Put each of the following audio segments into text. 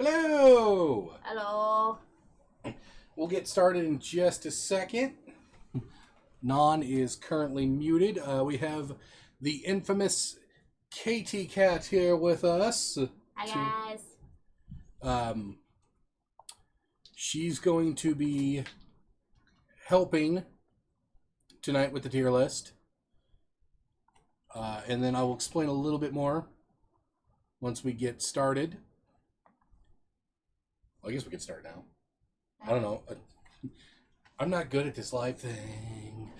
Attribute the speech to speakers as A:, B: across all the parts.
A: Hello!
B: Hello.
A: We'll get started in just a second. Non is currently muted. We have the infamous Katie Cat here with us.
B: Hi, guys.
A: She's going to be helping tonight with the tier list. And then I will explain a little bit more once we get started. I guess we can start now. I don't know. I'm not good at this live thing.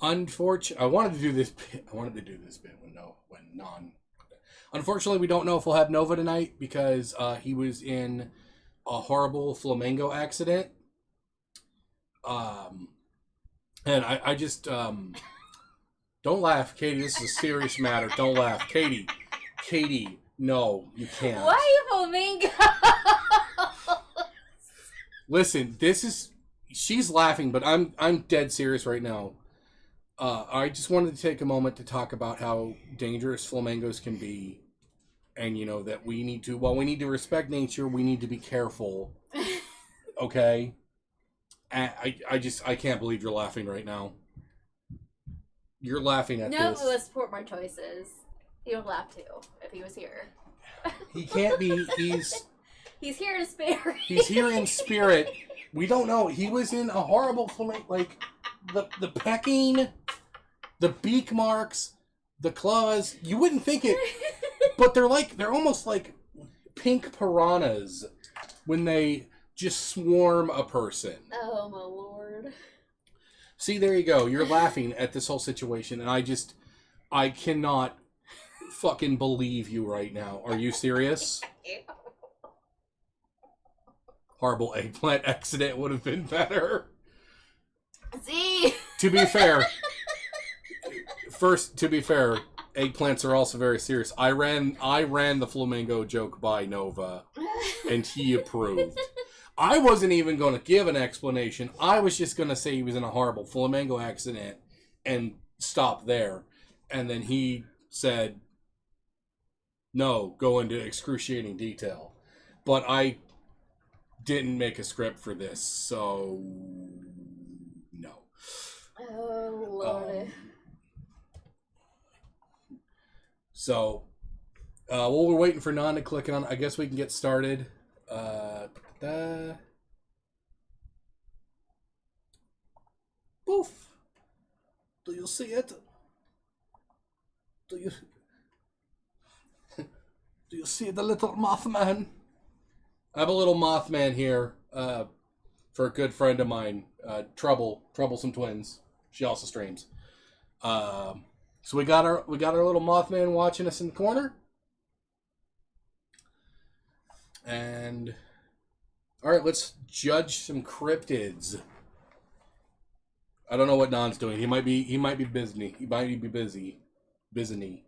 A: Unfortunately, I wanted to do this bit when non. Unfortunately, we don't know if we'll have Nova tonight because he was in a horrible flamingo accident. And I just don't laugh, Katie. This is a serious matter. Don't laugh, Katie. Katie, no, you can't.
B: Why are you flamingo?
A: Listen, she's laughing, but I'm dead serious right now. I just wanted to take a moment to talk about how dangerous flamingos can be, and that we need to respect nature, we need to be careful. Okay, I can't believe you're laughing right now. You're laughing at this.
B: No, let's support my choices. He would laugh too if he was here.
A: He can't be.
B: He's here in spirit.
A: He's here in spirit. We don't know. He was in a horrible flamingo, like the pecking, the beak marks, the claws. You wouldn't think it, but they're almost like pink piranhas when they just swarm a person.
B: Oh my lord.
A: See, there you go. You're laughing at this whole situation, and I cannot fucking believe you right now. Are you serious? Horrible eggplant accident would have been better.
B: See?
A: To be fair, eggplants are also very serious. I ran the flamingo joke by Nova, and he approved. I wasn't even going to give an explanation. I was just going to say he was in a horrible flamingo accident and stop there. And then he said, no, go into excruciating detail. But I didn't make a script for this, so no.
B: Oh lord.
A: While we're waiting for Non to click on, I guess we can get started. Poof. Do you see it? Do you see the little Mothman? I have a little Mothman here for a good friend of mine, Troublesome Twins. She also streams. So we got our little Mothman watching us in the corner. And all right, let's judge some cryptids. I don't know what Non's doing. He might be busy. He might be busy. Busy.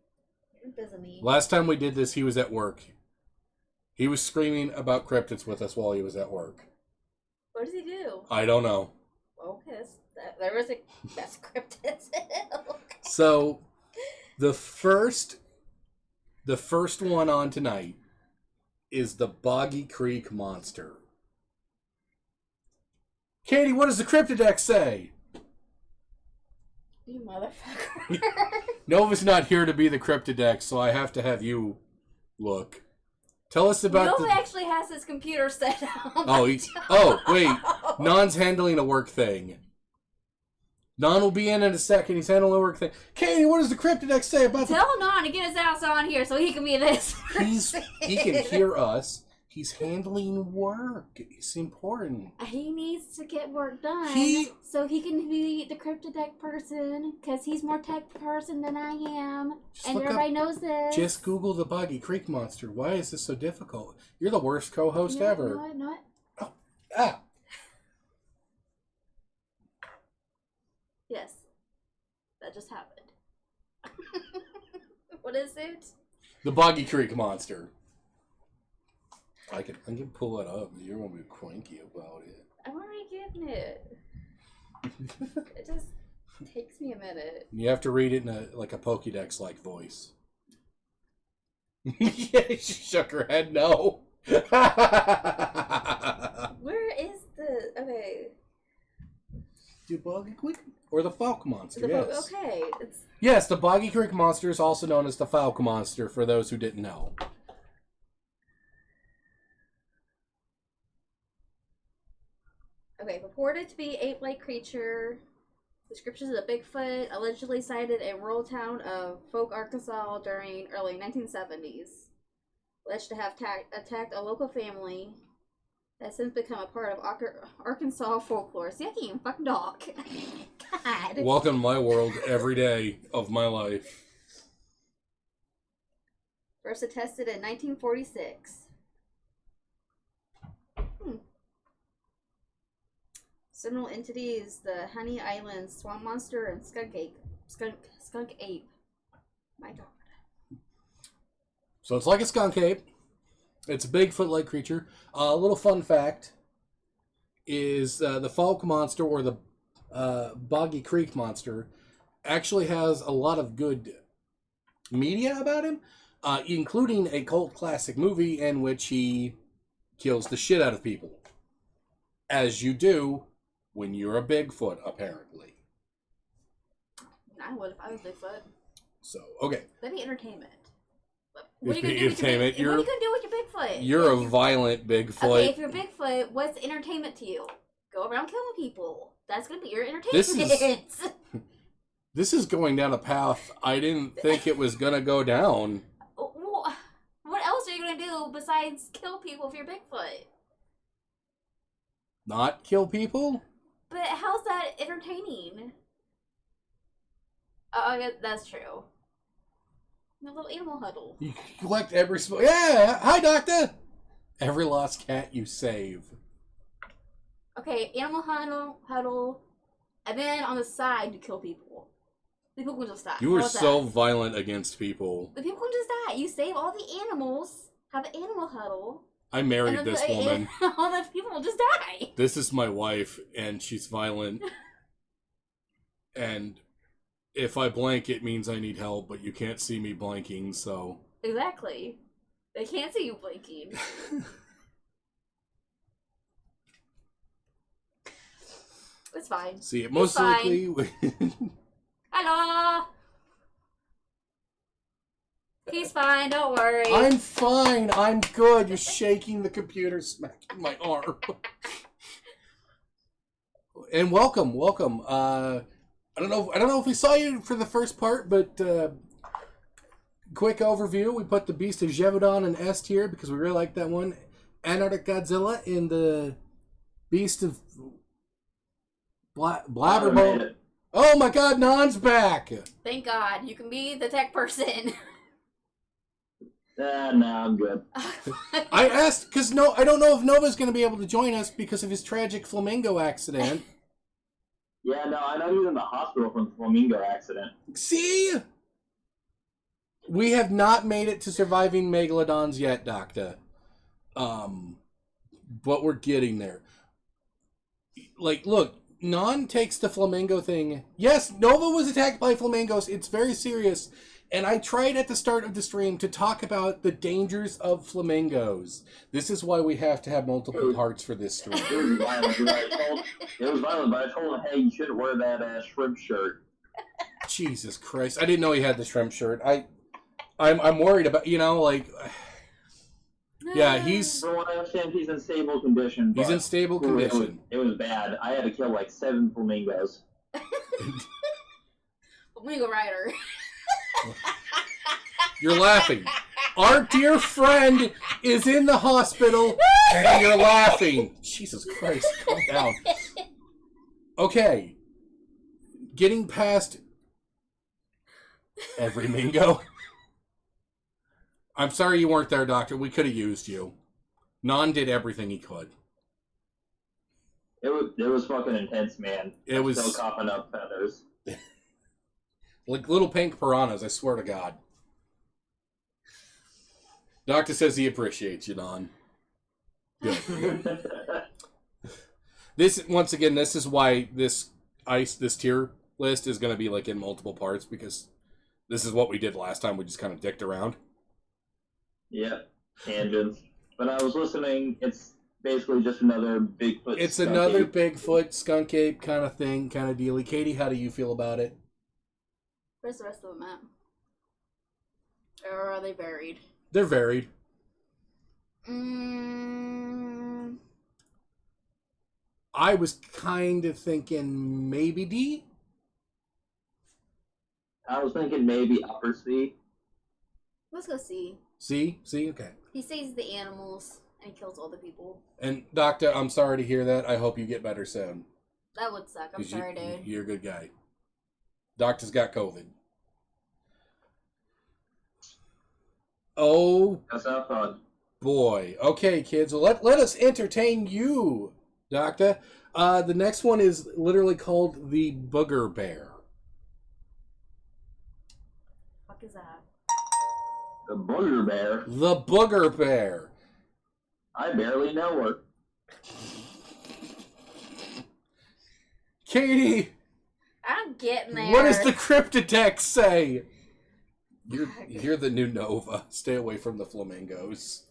A: Last time we did this, he was at work. He was screaming about cryptids with us while he was at work.
B: What does he do?
A: I don't know.
B: Okay, there was a best cryptids.
A: So, the first one on tonight is the Boggy Creek Monster. Katie, what does the Cryptidex say?
B: You motherfucker.
A: Nova's not here to be the Cryptidex, so I have to have you look. Tell us about
B: Nova actually has his computer set up.
A: Wait. Non's handling a work thing. Non will be in a second. He's handling a work thing. Katie, what does the Cryptidex say about
B: Tell Non to get his ass on here so he can be this.
A: He can hear us. He's handling work. It's important.
B: He needs to get work done so he can be the Cryptid person because he's more tech person than I am. And everybody knows this.
A: Just Google the Boggy Creek Monster. Why is this so difficult? You're the worst co-host ever.
B: Not.
A: Oh, ah.
B: Yes. That just happened. What is it?
A: The Boggy Creek Monster. I can pull it up. You're gonna be cranky about it.
B: I'm already getting it. It just takes me a minute.
A: You have to read it in a Pokédex-like voice. Yeah, she shook her head no.
B: Where is the... Okay.
A: The Boggy Creek? Or the Falk Monster, yes.
B: Okay.
A: Yes, the Boggy Creek Monster is also known as the Falk Monster, for those who didn't know.
B: Okay, purported to be ape-like creature. Descriptions of Bigfoot allegedly sighted in rural town of Folk, Arkansas during early 1970s. Alleged to have attacked a local family that has since become a part of Arkansas folklore. See, I can't even fucking talk. God.
A: Welcome to my world every day of my life.
B: First attested in 1946. Similar entities, the Honey Island Swamp Monster and Skunk Ape. My God.
A: So it's like a skunk ape. It's a Bigfoot-like creature. A little fun fact is the Falk Monster, or the Boggy Creek Monster, actually has a lot of good media about him, including a cult classic movie in which he kills the shit out of people. As you do when you're a Bigfoot, apparently.
B: I would if I was Bigfoot.
A: So, okay.
B: That'd be entertainment.
A: What are you going to do with your
B: Bigfoot?
A: You're a violent Bigfoot.
B: Okay, if you're Bigfoot, what's entertainment to you? Go around killing people. That's going to be your entertainment.
A: This is going down a path I didn't think it was going to go down.
B: What else are you going to do besides kill people if you're Bigfoot?
A: Not kill people?
B: But how's that entertaining? Oh, that's true. A little animal huddle.
A: You collect every... Yeah! Hi, Doctor! Every lost cat you save.
B: Okay, animal huddle, and then on the side you kill people. The people can just die.
A: You were so violent against people.
B: The people can just die. You save all the animals, have an animal huddle.
A: I married this woman.
B: All the people will just die.
A: This is my wife, and she's violent. And if I blank, it means I need help, but you can't see me blanking, so...
B: Exactly. They can't see you blinking. It's fine.
A: See, it most likely...
B: Hello! He's fine, don't worry.
A: I'm fine, I'm good. You're shaking the computer, smacking my arm. And welcome. I don't know if we saw you for the first part, but quick overview. We put the Beast of Gévaudan in S tier because we really like that one. Antarctic Godzilla in the Beast of Blabbermouth. Oh my God, Non's back!
B: Thank God. You can be the tech person.
C: No, I'm good.
A: I asked, because I don't know if Nova's going to be able to join us because of his tragic flamingo accident.
C: Yeah, no, I know he's in the hospital from the flamingo accident.
A: See? We have not made it to surviving megalodons yet, Doctor. But we're getting there. Like, look, Non takes the flamingo thing. Yes, Nova was attacked by flamingos. It's very serious. And I tried at the start of the stream to talk about the dangers of flamingos. This is why we have to have multiple parts for this stream.
C: It was violent, but I told him, hey, you shouldn't wear that shrimp shirt.
A: Jesus Christ. I didn't know he had the shrimp shirt. I'm worried about, like... Yeah, he's...
C: From what I understand, he's in stable condition.
A: He's in stable condition.
C: It was bad. I had to kill like 7 flamingos.
B: Flamingo rider.
A: You're laughing. Our dear friend is in the hospital, and you're laughing. Jesus Christ, calm down. Okay. Getting past every mingo. I'm sorry you weren't there, Doctor. We could have used you. Non did everything he could.
C: It was fucking intense, man.
A: It was
C: still coughing up feathers.
A: Like little pink piranhas, I swear to God. Doctor says he appreciates you, Non. Good. Once again, this is why this tier list is going to be like in multiple parts, because this is what we did last time. We just kind of dicked around.
C: Yep, tangents. But I was listening. It's basically just another Bigfoot.
A: It's
C: skunk
A: another
C: ape.
A: Bigfoot, skunk ape kind of thing, kind of dealy. Katie, how do you feel about it?
B: Where's the rest of them at? Or are they buried?
A: They're varied. I was kind of thinking maybe D.
C: I was thinking maybe upper C.
B: Let's go see.
A: C? Okay.
B: He saves the animals and he kills all the people.
A: And Doctor, I'm sorry to hear that. I hope you get better soon.
B: That would suck. I'm sorry, dude.
A: You're a good guy. Doctor's got COVID. Oh,
C: That's not fun.
A: boy. Okay, kids. Well, let us entertain you, Doctor. The next one is literally called the Booger Bear.
B: What is that?
C: The Booger Bear.
A: The Booger Bear.
C: I barely know her.
A: Katie,
B: I'm getting there.
A: what does the Cryptid say? You're the new Nova. Stay away from the flamingos.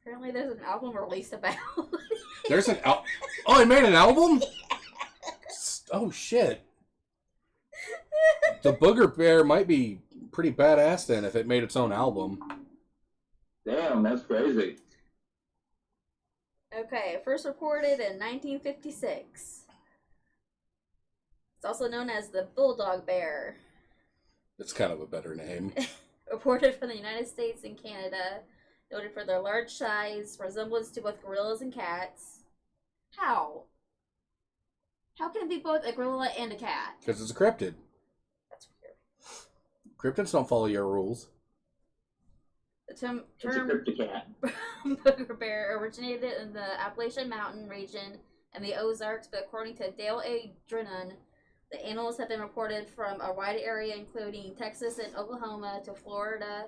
B: Apparently there's an album released about
A: There's an Oh, I made an album? Oh, shit. The Booger Bear might be pretty badass then if it made its own album.
C: Damn, that's crazy.
B: Okay, first reported in 1956. It's also known as the bulldog bear.
A: It's kind of a better name.
B: Reported from the United States and Canada. Noted for their large size, resemblance to both gorillas and cats. How? How can it be both a gorilla and a cat?
A: Because it's a cryptid.
B: That's weird.
A: Cryptids don't follow your rules.
B: The term
C: It's a cryptocat.
B: Booger bear originated in the Appalachian Mountain region and the Ozarks, but according to Dale A. Drennan, the animals have been reported from a wide area including Texas and Oklahoma to Florida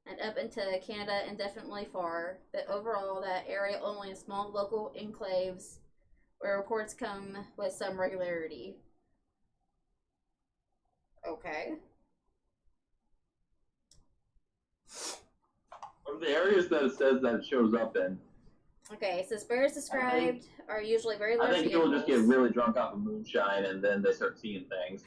B: and up into Canada indefinitely far, but overall that area only in small local enclaves where reports come with some regularity. Okay.
C: What are the areas that it says that it shows up in?
B: Okay, it says bears described are usually very large
C: I think people
B: animals.
C: just get really drunk off of moonshine and then they start seeing things.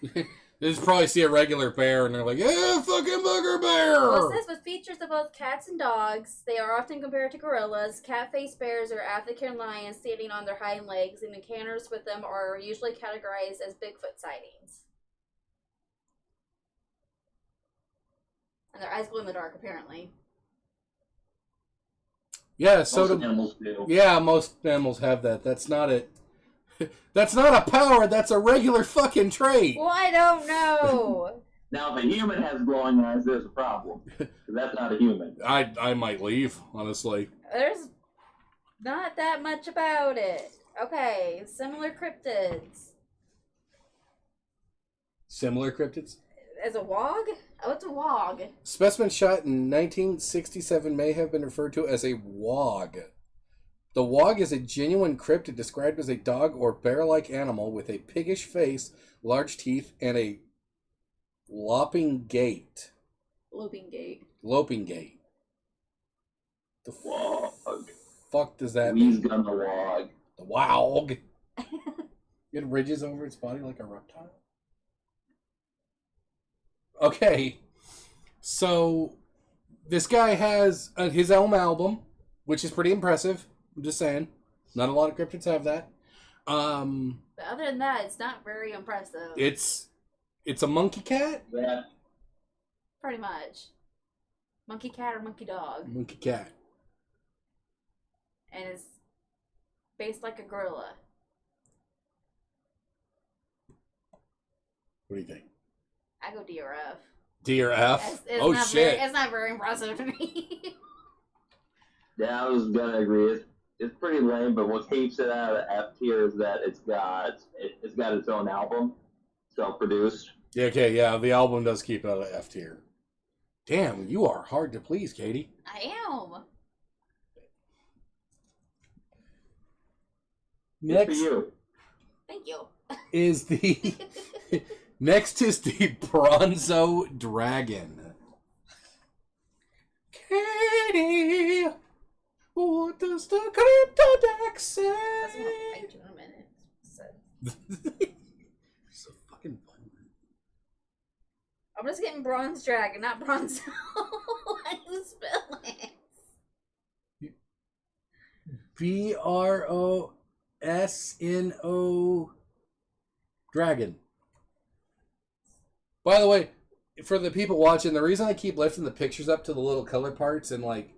A: They just probably see a regular bear and they're like, yeah, fucking Booger Bear!
B: Well, it says with features of both cats and dogs, they are often compared to gorillas. Cat-faced bears are African lions standing on their hind legs, and encounters with them are usually categorized as Bigfoot sightings. And their eyes glow in the dark, apparently.
A: Yeah,
C: Most animals do.
A: Yeah, most animals have that. That's not it. That's not a power, that's a regular fucking trait.
B: Well, I don't know.
C: Now, if a human has glowing eyes, there's a problem. 'Cause that's not a human.
A: I might leave, honestly.
B: There's not that much about it. Okay, similar cryptids.
A: Similar cryptids?
B: As a wog? Oh, it's a wog.
A: Specimen shot in 1967 may have been referred to as a wog. The wog is a genuine cryptid described as a dog or bear-like animal with a piggish face, large teeth, and a loping gait.
B: Loping gait.
A: Loping gait. The
C: Wog.
A: fuck does that
C: We's
A: mean?
C: gun the wog.
A: The wog. It ridges over its body like a reptile. Okay, so this guy has his own album, which is pretty impressive. I'm just saying, not a lot of cryptids have that.
B: But other than that, it's not very impressive.
A: It's a monkey cat.
C: Yeah.
B: Pretty much. Monkey cat or monkey dog.
A: Monkey cat.
B: And it's based like a gorilla.
A: What do you think?
B: I go DRF.
A: DRF.
B: It's
A: Oh
B: not
A: shit!
B: It's not very impressive to me.
C: Yeah, I was gonna agree. It's pretty lame, but what keeps it out of F tier is that it's got its own album, self-produced.
A: Yeah, okay, yeah, the album does keep it out of F tier. Damn, you are hard to please, Katie.
B: I am.
C: Good for you.
B: Thank you.
A: Is the next is the Bronzo Dragon. What does the Cryptid say?
B: That's what I'll fight you in a minute. So,
A: So fucking fun.
B: I'm just getting Bronze Dragon, not Bronze. Why are you spelling?
A: Brosno Dragon. By the way, for the people watching, the reason I keep lifting the pictures up to the little color parts and like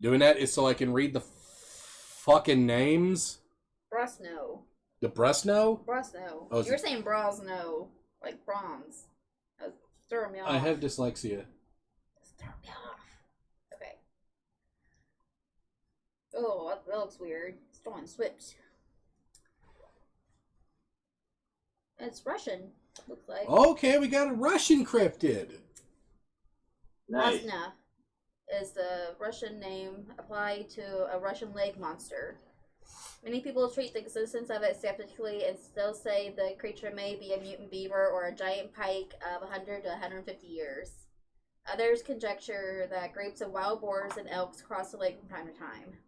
A: doing that is so I can read the fucking names.
B: Brosno.
A: The Brosno?
B: Brosno.
A: Oh,
B: You were saying Brosno, like bronze. That was throwing me off.
A: I have dyslexia.
B: It's throwing me off. Okay. Oh, that looks weird. It's throwing switch. It's Russian. Looks like.
A: Okay, we got a Russian cryptid.
C: Nice.
B: Brosna is the Russian name applied to a Russian lake monster. Many people treat the existence of it skeptically and still say the creature may be a mutant beaver or a giant pike of 100 to 150 years. Others conjecture that groups of wild boars and elks cross the lake from time to time.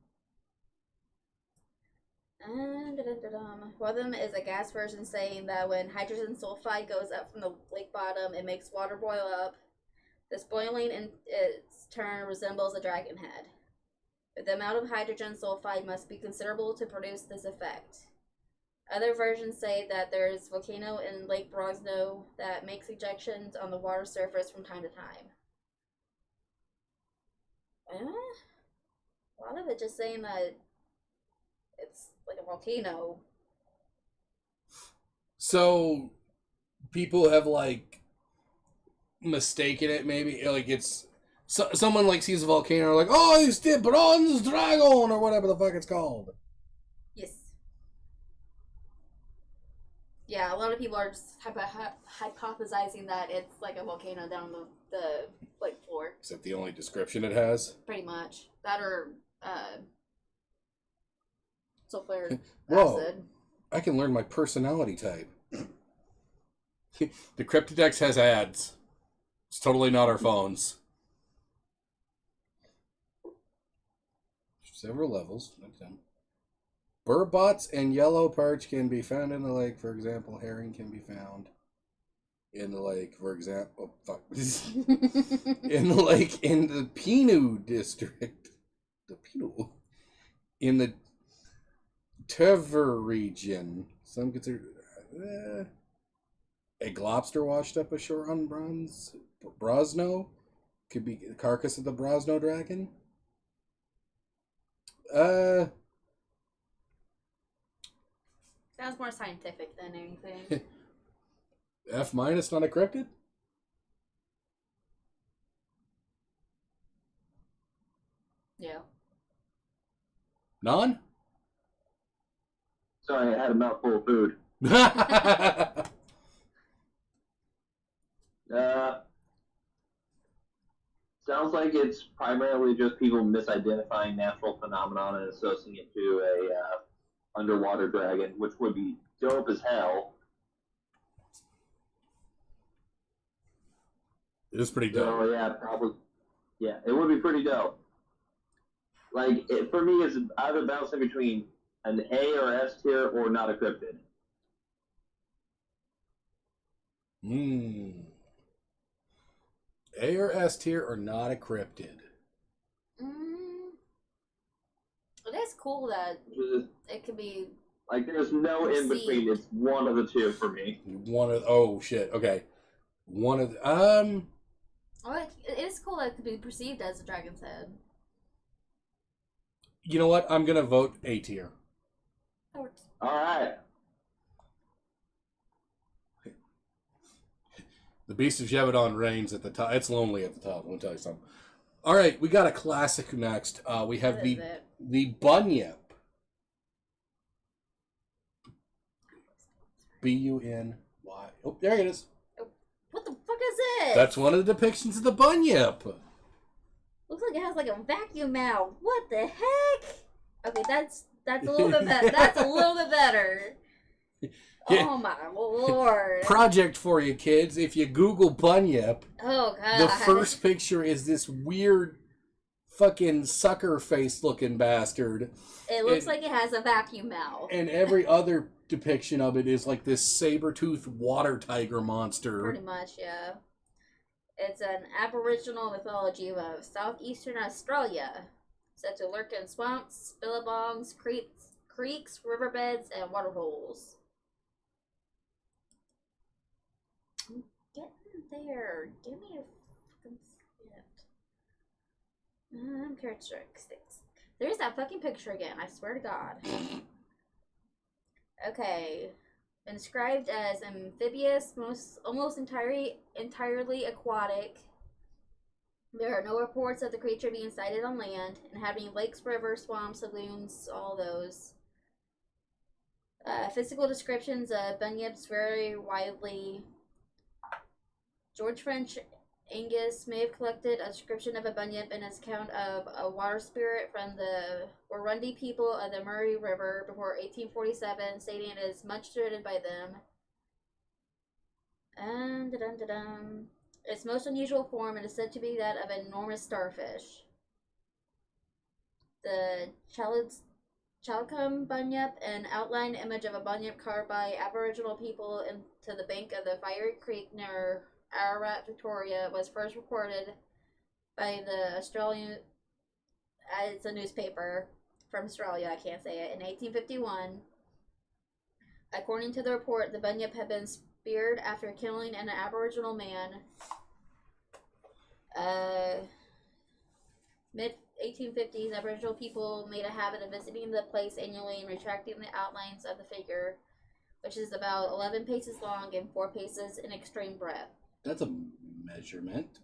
B: One of them is a gas version saying that when hydrogen sulfide goes up from the lake bottom, it makes water boil up. This boiling in its turn resembles a dragon head. The amount of hydrogen sulfide must be considerable to produce this effect. Other versions say that there is a volcano in Lake Brosno that makes ejections on the water surface from time to time. A lot of it just saying that it's like a volcano.
A: So people have like mistaken it, maybe like it's someone like sees a volcano, like, oh, he's the Bronze Dragon or whatever the fuck it's called.
B: Yes. Yeah, a lot of people are just hypothesizing that it's like a volcano down the lake floor.
A: Is that the only description it has?
B: Pretty much. That or sulfur
A: Whoa.
B: acid.
A: I can learn my personality type. The Cryptidex has ads. It's totally not our phones. Several levels. Burbots and yellow perch can be found in the lake. For example, herring can be found in the lake. For example, in the lake in the Pinu district. The Pinu. In the Tver region. Some consider a globster washed up ashore on Brosno. Could be the carcass of the Brosno dragon.
B: Sounds more scientific than anything.
A: F minus, not a cryptid?
B: Yeah.
A: Non?
C: Sorry, I had a mouthful of food. Sounds like it's primarily just people misidentifying natural phenomenon and associating it to a underwater dragon, which would be dope as hell.
A: It is pretty dope.
C: So yeah, probably. Yeah, it would be pretty dope. Like for me, it's either bouncing between an A or S tier or not a cryptid.
A: A or S tier or not a cryptid?
B: It is cool that it could be.
C: Like, there's no in between. It's one of the two for me.
A: Oh shit. Okay. One of the,
B: Well, it is cool that it could be perceived as a dragon's head.
A: You know what? I'm gonna vote A tier.
C: All right.
A: The Beast of Jebedon reigns at the top. It's lonely at the top. Let me tell you something. All right, we got a classic next. We have the Bunyip. B-U-N-Y. Oh, there it is.
B: What the fuck is it?
A: That's one of the depictions of the Bunyip.
B: Looks like it has like a vacuum mouth. What the heck? Okay, that's a little bit better. That's a little bit better.
A: Yeah.
B: Oh my lord.
A: Project for you kids. If you Google Bunyip,
B: oh god.
A: the first picture is this weird fucking sucker face looking bastard.
B: It looks like it has a vacuum mouth.
A: And every other depiction of it is like this saber-toothed water tiger monster.
B: Pretty much, yeah. It's an Aboriginal mythology of southeastern Australia, said to lurk in swamps, billabongs, creeks, riverbeds, and waterholes. Get in there. Give me a fucking script. Characteristics. There's that fucking picture again, I swear to God. Okay. Been described as amphibious, almost entirely aquatic. There are no reports of the creature being sighted on land, inhabiting lakes, rivers, swamps, lagoons, all those. Physical descriptions of bunyips vary widely. George French Angus may have collected a description of a bunyip in his account of a water spirit from the Burundi people of the Murray River before 1847, stating it is much dreaded by them. Its most unusual form is said to be that of an enormous starfish. The Chalcombe bunyip, an outline image of a bunyip carved by Aboriginal people into the bank of the Fiery Creek near Ararat, Victoria, was first recorded by the Australian. It's a newspaper from Australia. I can't say it. In 1851, according to the report, the bunyip had been speared after killing an Aboriginal man. Mid 1850s, Aboriginal people made a habit of visiting the place annually and retracting the outlines of the figure, which is about 11 paces long and 4 paces in extreme breadth.
A: That's a measurement.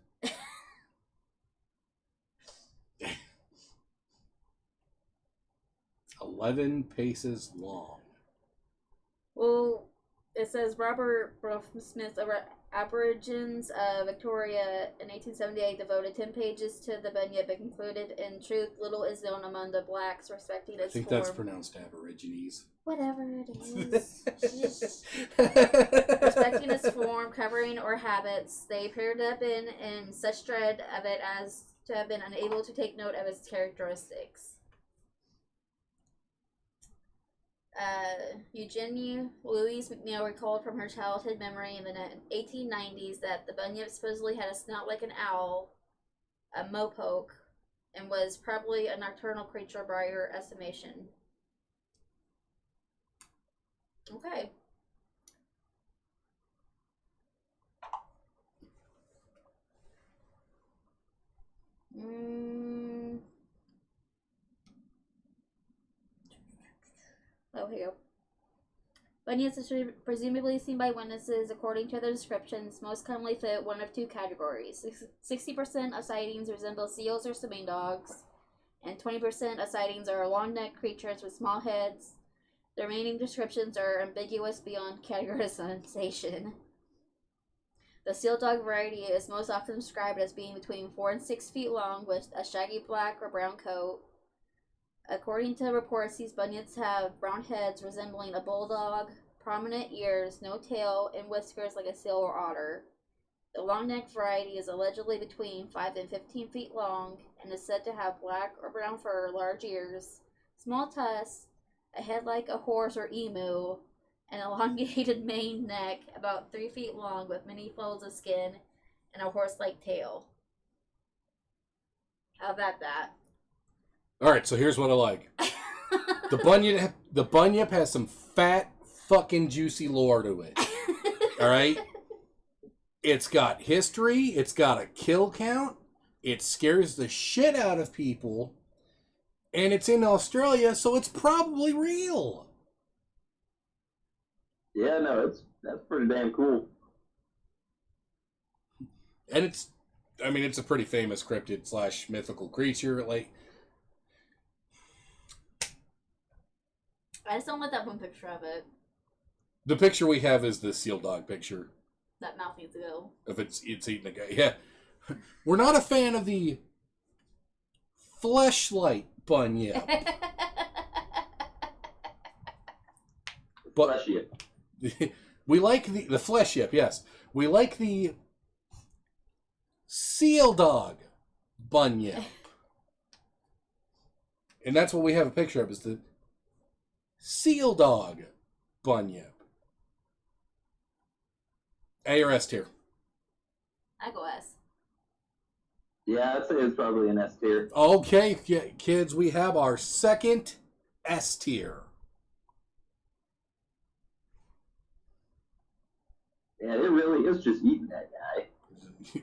A: 11 paces long.
B: Well, it says Robert Smith of Aborigines of Victoria in 1878 devoted 10 pages to the bunyip and concluded, in truth, little is known among the blacks respecting its form.
A: I think that's pronounced Aborigines.
B: Whatever it is. Respecting its form, covering, or habits, they appeared to have been in such dread of it as to have been unable to take note of its characteristics. Eugenie Louise McNeil recalled from her childhood memory in the 1890s that the bunyip supposedly had a snout like an owl, a mopoke, and was probably a nocturnal creature by her estimation. Okay. Oh, here you go. Bunyips are presumably seen by witnesses, according to their descriptions, most commonly fit one of two categories. 60% of sightings resemble seals or swimming dogs, and 20% of sightings are long-necked creatures with small heads. The remaining descriptions are ambiguous beyond categorization. The seal dog variety is most often described as being between 4 and 6 feet long with a shaggy black or brown coat. According to reports, these bunyips have brown heads resembling a bulldog, prominent ears, no tail, and whiskers like a seal or otter. The long-necked variety is allegedly between 5 and 15 feet long and is said to have black or brown fur, large ears, small tusks, a head like a horse or emu, an elongated mane neck about 3 feet long with many folds of skin, and a horse-like tail. How about that?
A: Alright, so here's what I like. The bunyip has some fat, fucking juicy lore to it. Alright? It's got history, it's got a kill count, it scares the shit out of people, and it's in Australia, so it's probably real.
C: Yeah, no, that's pretty damn cool.
A: And it's a pretty famous cryptid / mythical creature. Like,
B: I just don't like that one picture of it.
A: the picture we have is the seal dog picture.
B: That mouth needs to go.
A: If it's eating a guy. Yeah. We're not a fan of the fleshlight bunyip. But
C: Flesh yip.
A: we like the flesh yip, yes. We like the seal dog bunyip. And that's what we have a picture of, is the seal dog bunyip. A or S tier?
B: I go S.
C: Yeah, I'd say it's probably an S tier.
A: Okay, kids, we have our second S tier.
C: Yeah, it really is just eating that guy.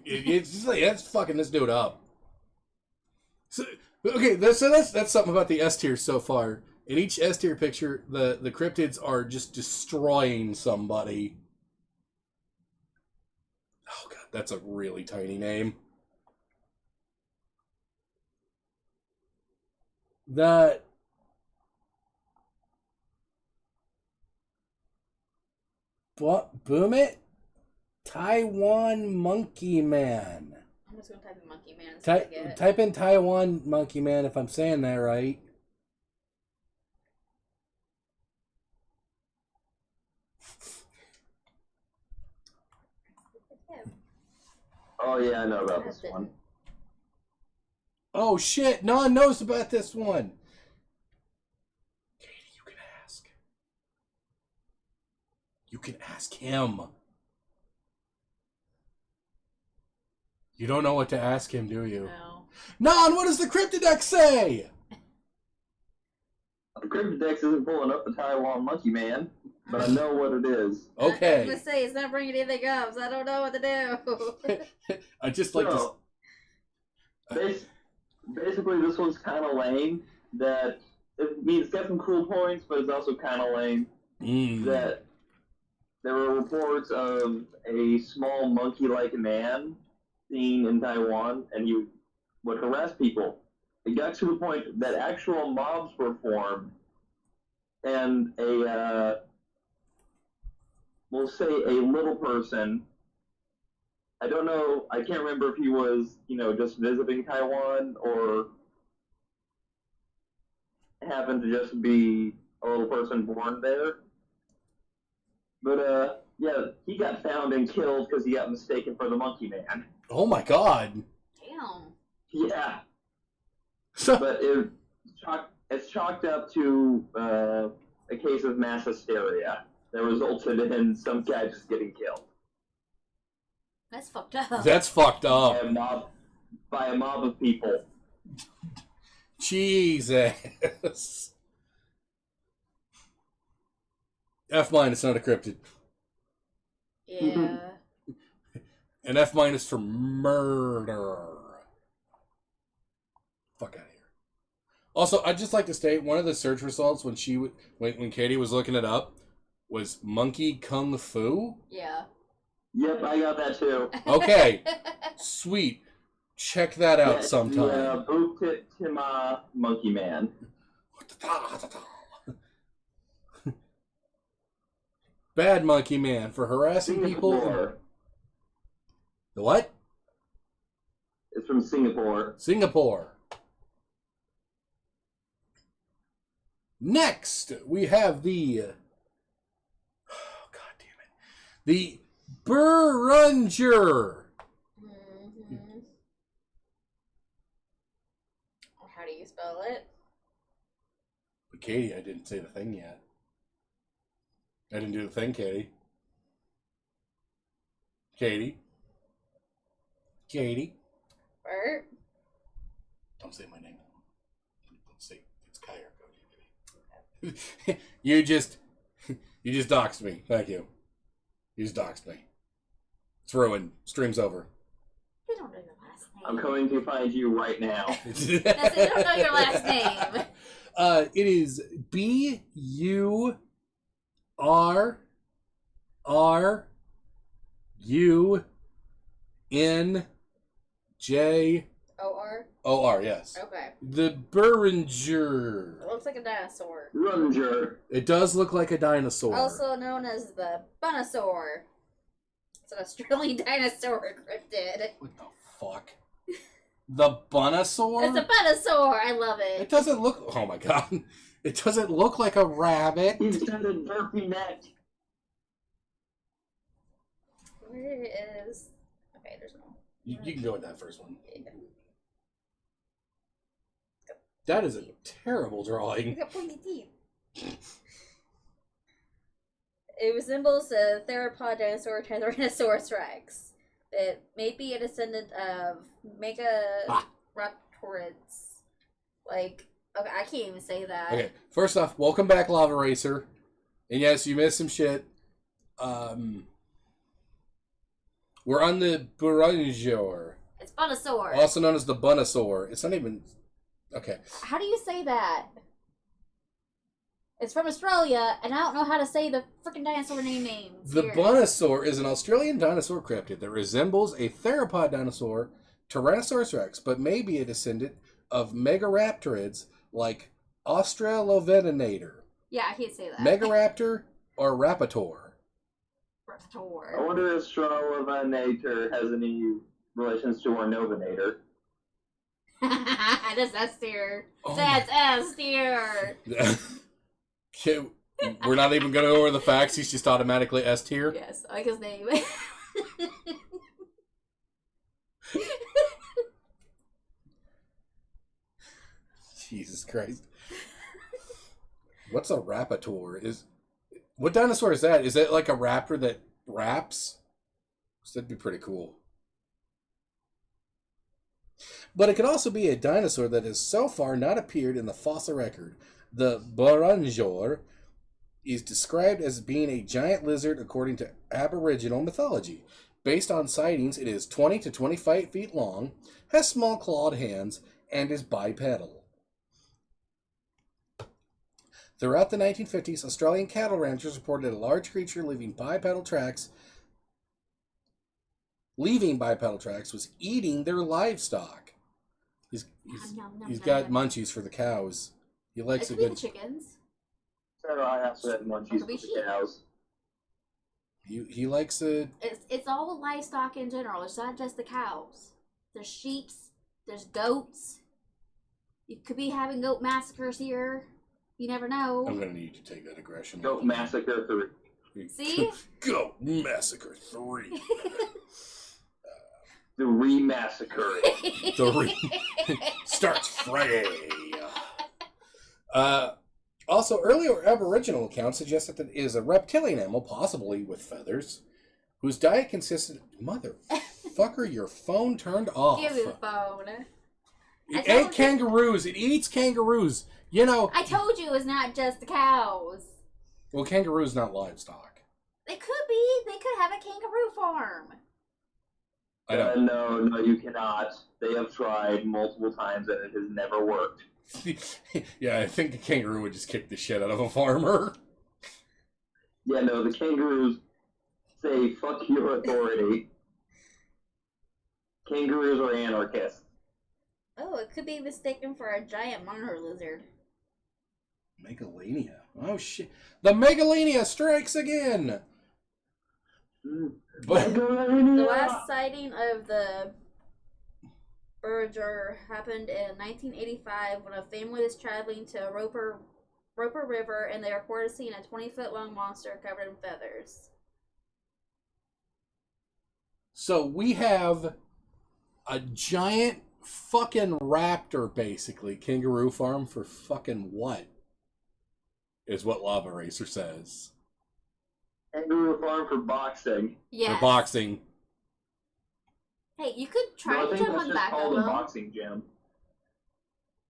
A: It's just like, it's fucking this dude up. So, okay, that's something about the S tier so far. In each S tier picture, the cryptids are just destroying somebody. Oh god, that's a really tiny name. Boom it, Taiwan Monkey Man.
B: I'm just gonna type in Monkey Man and see what I get.
A: Type in Taiwan Monkey Man if I'm saying that right.
C: Oh yeah, I know about this one.
A: Oh shit, no one knows about this one. Katie, you can ask. You can ask him. You don't know what to ask him, do you?
B: No.
A: Non, what does the Cryptidex say?
C: The Cryptid isn't pulling up the Taiwan Monkey Man, but I know what it is.
B: I was
A: Okay.
B: gonna say, it's not bringing anything up, so I don't know what to do.
A: I just like to...
C: Basically, this one's kind of lame. That it's got some cool points, but it's also kind of lame. That there were reports of a small monkey-like man seen in Taiwan, and he would harass people. It got to the point that actual mobs were formed, and we'll say a little person. I don't know. I can't remember if he was, just visiting Taiwan or happened to just be a little person born there. But yeah, he got found and killed because he got mistaken for the Monkey Man.
A: Oh my god.
B: Damn.
C: Yeah. But it's chalked up to a case of mass hysteria that resulted in some guy just getting killed.
B: That's fucked up.
A: That's fucked up.
C: By a mob of people.
A: Jesus. F-, not a cryptid.
B: Yeah.
A: An F- for murder. Fuck out of here. Also, I'd just like to state one of the search results when Katie was looking it up was monkey kung fu.
B: Yeah.
C: Yep, I got that too.
A: Okay, sweet. Check that out sometime.
C: Yeah, Buktima Monkey Man.
A: Bad Monkey Man for harassing people. The what?
C: It's from Singapore.
A: Singapore. Next, we have the... Oh, God damn it. The Burunger.
B: Mm-hmm. How do you spell it?
A: But Katie, I didn't say the thing yet. I didn't do the thing, Katie. Katie.
B: Bert?
A: Don't say my name. Don't say it's Kai or Cody. You just doxed me. Thank you. You just doxed me. It's ruined. Stream's over.
B: They don't know your last name.
C: I'm coming to find you right now.
B: They don't know your last name.
A: It is BURRUNJER. OR, yes.
B: Okay.
A: The Burunger.
B: It looks like a dinosaur.
C: Runger.
A: It does look like a dinosaur.
B: Also known as the Bunosaur. It's an Australian dinosaur cryptid.
A: What the fuck? The Bunosaur?
B: It's a Bunosaur. I love it.
A: It doesn't look... Oh my god. It doesn't look like a rabbit.
C: He's got a derpy neck.
B: Where is... Okay, there's no...
A: You can go with that first one.
B: Yeah.
A: That is a terrible drawing.
B: It's got pointy teeth. It resembles a theropod dinosaur Tyrannosaurus rex. It may be a descendant of Megaraptorids. Like, okay, I can't even say that.
A: Okay, first off, welcome back, Lava Racer. And yes, you missed some shit. We're on the Burunjor.
B: It's Bunosaur.
A: Also known as the Bunosaur. It's not even... Okay.
B: How do you say that? It's from Australia, and I don't know how to say the freaking dinosaur names.
A: The
B: here.
A: Bunosaur is an Australian dinosaur cryptid that resembles a theropod dinosaur, Tyrannosaurus rex, but may be a descendant of Megaraptorids like Australovenator,
B: Yeah, I can't say that.
A: Megaraptor, or Rapator.
B: Raptor.
C: I wonder if Stralovenator has any relations to our Novanator.
B: That's S tier.
A: Oh
B: That's S tier.
A: We're not even going to go over the facts. He's just automatically S tier.
B: Yes, I like his name.
A: Jesus Christ. What's a Rapator? What dinosaur is that? Is that like a raptor that raps? That'd be pretty cool. But it could also be a dinosaur that has so far not appeared in the fossil record. The Burunjor is described as being a giant lizard according to Aboriginal mythology. Based on sightings, it is 20 to 25 feet long, has small clawed hands, and is bipedal. Throughout the 1950s, Australian cattle ranchers reported a large creature leaving bipedal tracks was eating their livestock. He's got munchies for the cows. He likes a good...
B: the chickens.
C: So I also had munchies for the cows.
A: He likes a...
B: It's all livestock in general. It's not just the cows. There's sheep. There's goats. You could be having goat massacres here. You never know.
A: I'm going to need you to take that aggression.
C: Goat Massacre 3.
B: See?
A: Goat Massacre 3.
C: The Remassacre.
A: Starts Friday. Also, earlier Aboriginal accounts suggest that it is a reptilian animal, possibly with feathers, whose diet consisted... Motherfucker, your phone turned off.
B: Give me the phone.
A: It ate kangaroos. It eats kangaroos. You know...
B: I told you it's not just the cows.
A: Well, kangaroo's not livestock.
B: They could be. They could have a kangaroo farm.
A: I know.
C: No, you cannot. They have tried multiple times and it has never worked.
A: Yeah, I think a kangaroo would just kick the shit out of a farmer.
C: Yeah, no, the kangaroos say, fuck your authority. Kangaroos are anarchists.
B: Oh, it could be mistaken for a giant monitor lizard.
A: Megalania. Oh, shit. The Megalania strikes again! But
B: The last sighting of the Burger happened in 1985 when a family was traveling to Roper River and they reported seeing a 20-foot long monster covered in feathers.
A: So we have a giant fucking raptor, basically. Kangaroo farm for fucking what? Is what Lava Racer says.
C: Kangaroo farm for boxing.
B: Yes.
A: For boxing.
B: Hey, you could try
C: No, I
B: to
C: think
B: jump
C: that's
B: on the
C: just
B: back of
C: called a
B: them.
C: boxing gym.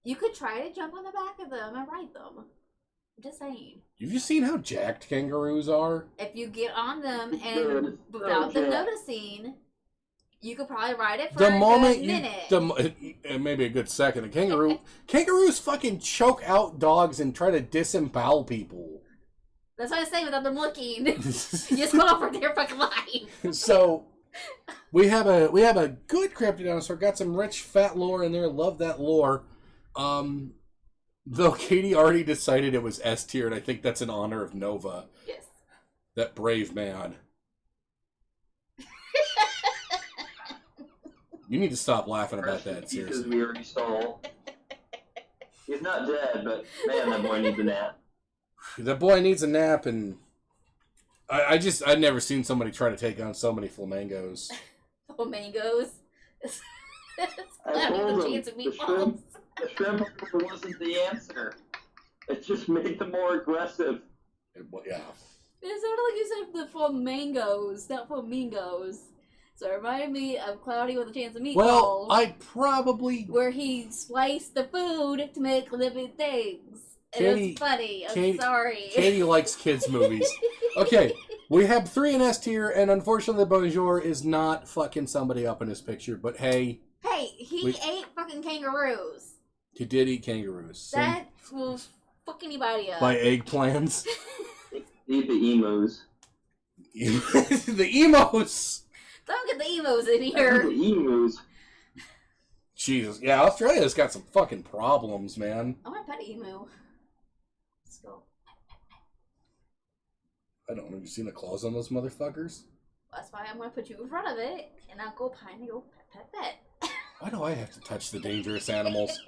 B: You could try to jump on the back of them and ride them. I'm just saying.
A: Have you seen how jacked kangaroos are?
B: If you get on them and
C: Dude,
B: without them
C: okay.
B: noticing, you could probably ride it for
A: The
B: a
A: moment
B: good minute.
A: maybe a good second. Kangaroos fucking choke out dogs and try to disembowel people.
B: That's what I say without them looking. You just went over their fucking life.
A: So we have a good cryptid dinosaur. Got some rich fat lore in there. Love that lore. Though Katie already decided it was S tier, and I think that's in honor of Nova.
B: Yes.
A: That brave man. You need to stop laughing about that,
C: Because
A: seriously.
C: we already saw. He's not dead, but man, that boy needs a nap.
A: That boy needs a nap, and I've never seen somebody try to take on so many flamingos.
B: Flamingos. It's
C: I
B: not
C: told
B: even a
C: him,
B: chance of
C: the
B: meatballs.
C: shrimp, The shrimp wasn't the answer. It just made them more aggressive.
A: Yeah.
B: It sounded like you said the flamingos, not flamingos. So it reminded me of Cloudy with a Chance of Meatballs.
A: Well, I probably...
B: Where he spliced the food to make living things.
A: Katie,
B: it was funny. I'm sorry.
A: Katie likes kids' movies. Okay, we have 3 in S tier, and unfortunately, Bonjour is not fucking somebody up in his picture. But hey,
B: he ate fucking kangaroos.
A: He did eat kangaroos.
B: That will fuck anybody up.
A: By eggplants.
C: Eat the emus.
A: The emos.
B: Don't get the emos in here.
C: The emus.
A: Jesus, yeah, Australia's got some fucking problems, man.
B: I want to pet an emu. Let's go.
A: I don't know. Have you seen the claws on those motherfuckers?
B: That's why I'm going to put you in front of it, and I'll go behind and go pet.
A: Why do I have to touch the dangerous animals?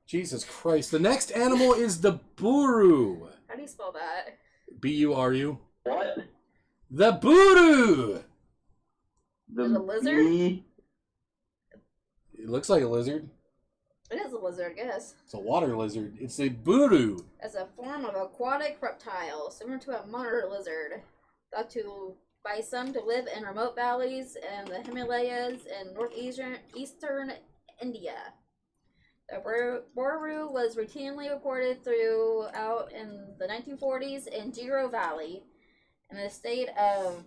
A: Jesus Christ. The next animal is the buru.
B: How do you spell that?
A: B-U-R-U.
C: What?
A: The buru.
C: The
B: Is it a lizard?
A: It looks like a lizard.
B: It is a lizard, I guess.
A: It's a water lizard. It's a buru.
B: As a form of aquatic reptile, similar to a monitor lizard, thought to by some to live in remote valleys in the Himalayas and northeastern India. The buru was routinely reported throughout in the 1940s in Giro Valley, in the state of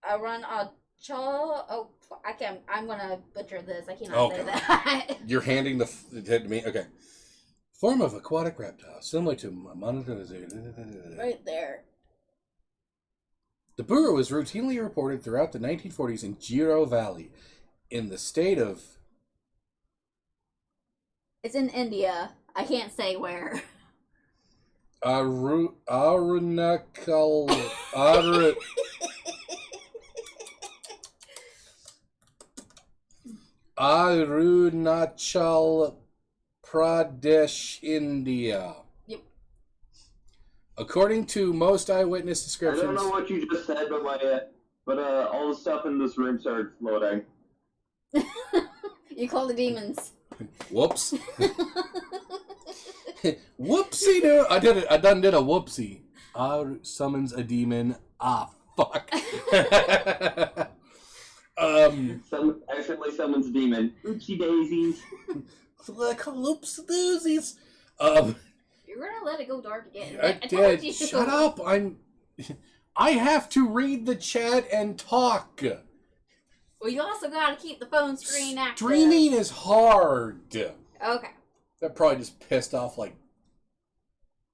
B: Arunachal. Oh, I'm gonna butcher this. I cannot say that.
A: You're handing the head to me. Okay. Form of aquatic reptile, similar to a monitor lizard.
B: Right there.
A: The buru was routinely reported throughout the 1940s in Giro Valley, in the state of...
B: It's in India. I can't say where.
A: Arunachal... Arunachal Pradesh, India.
B: Yep.
A: According to most eyewitness descriptions...
C: I don't know what you just said, but all the stuff in this room started floating.
B: You call the demons.
A: Whoops. Whoopsie do. I did it. I done did a whoopsie. Summons a demon. Ah, fuck.
C: Accidentally summons a demon. Oopsie daisies.
A: Oops doozies.
B: You're gonna let it go dark again.
A: I did. Shut up. I have to read the chat and talk.
B: Well, you also gotta keep the phone screen active.
A: Streaming is hard.
B: Okay.
A: That probably just pissed off like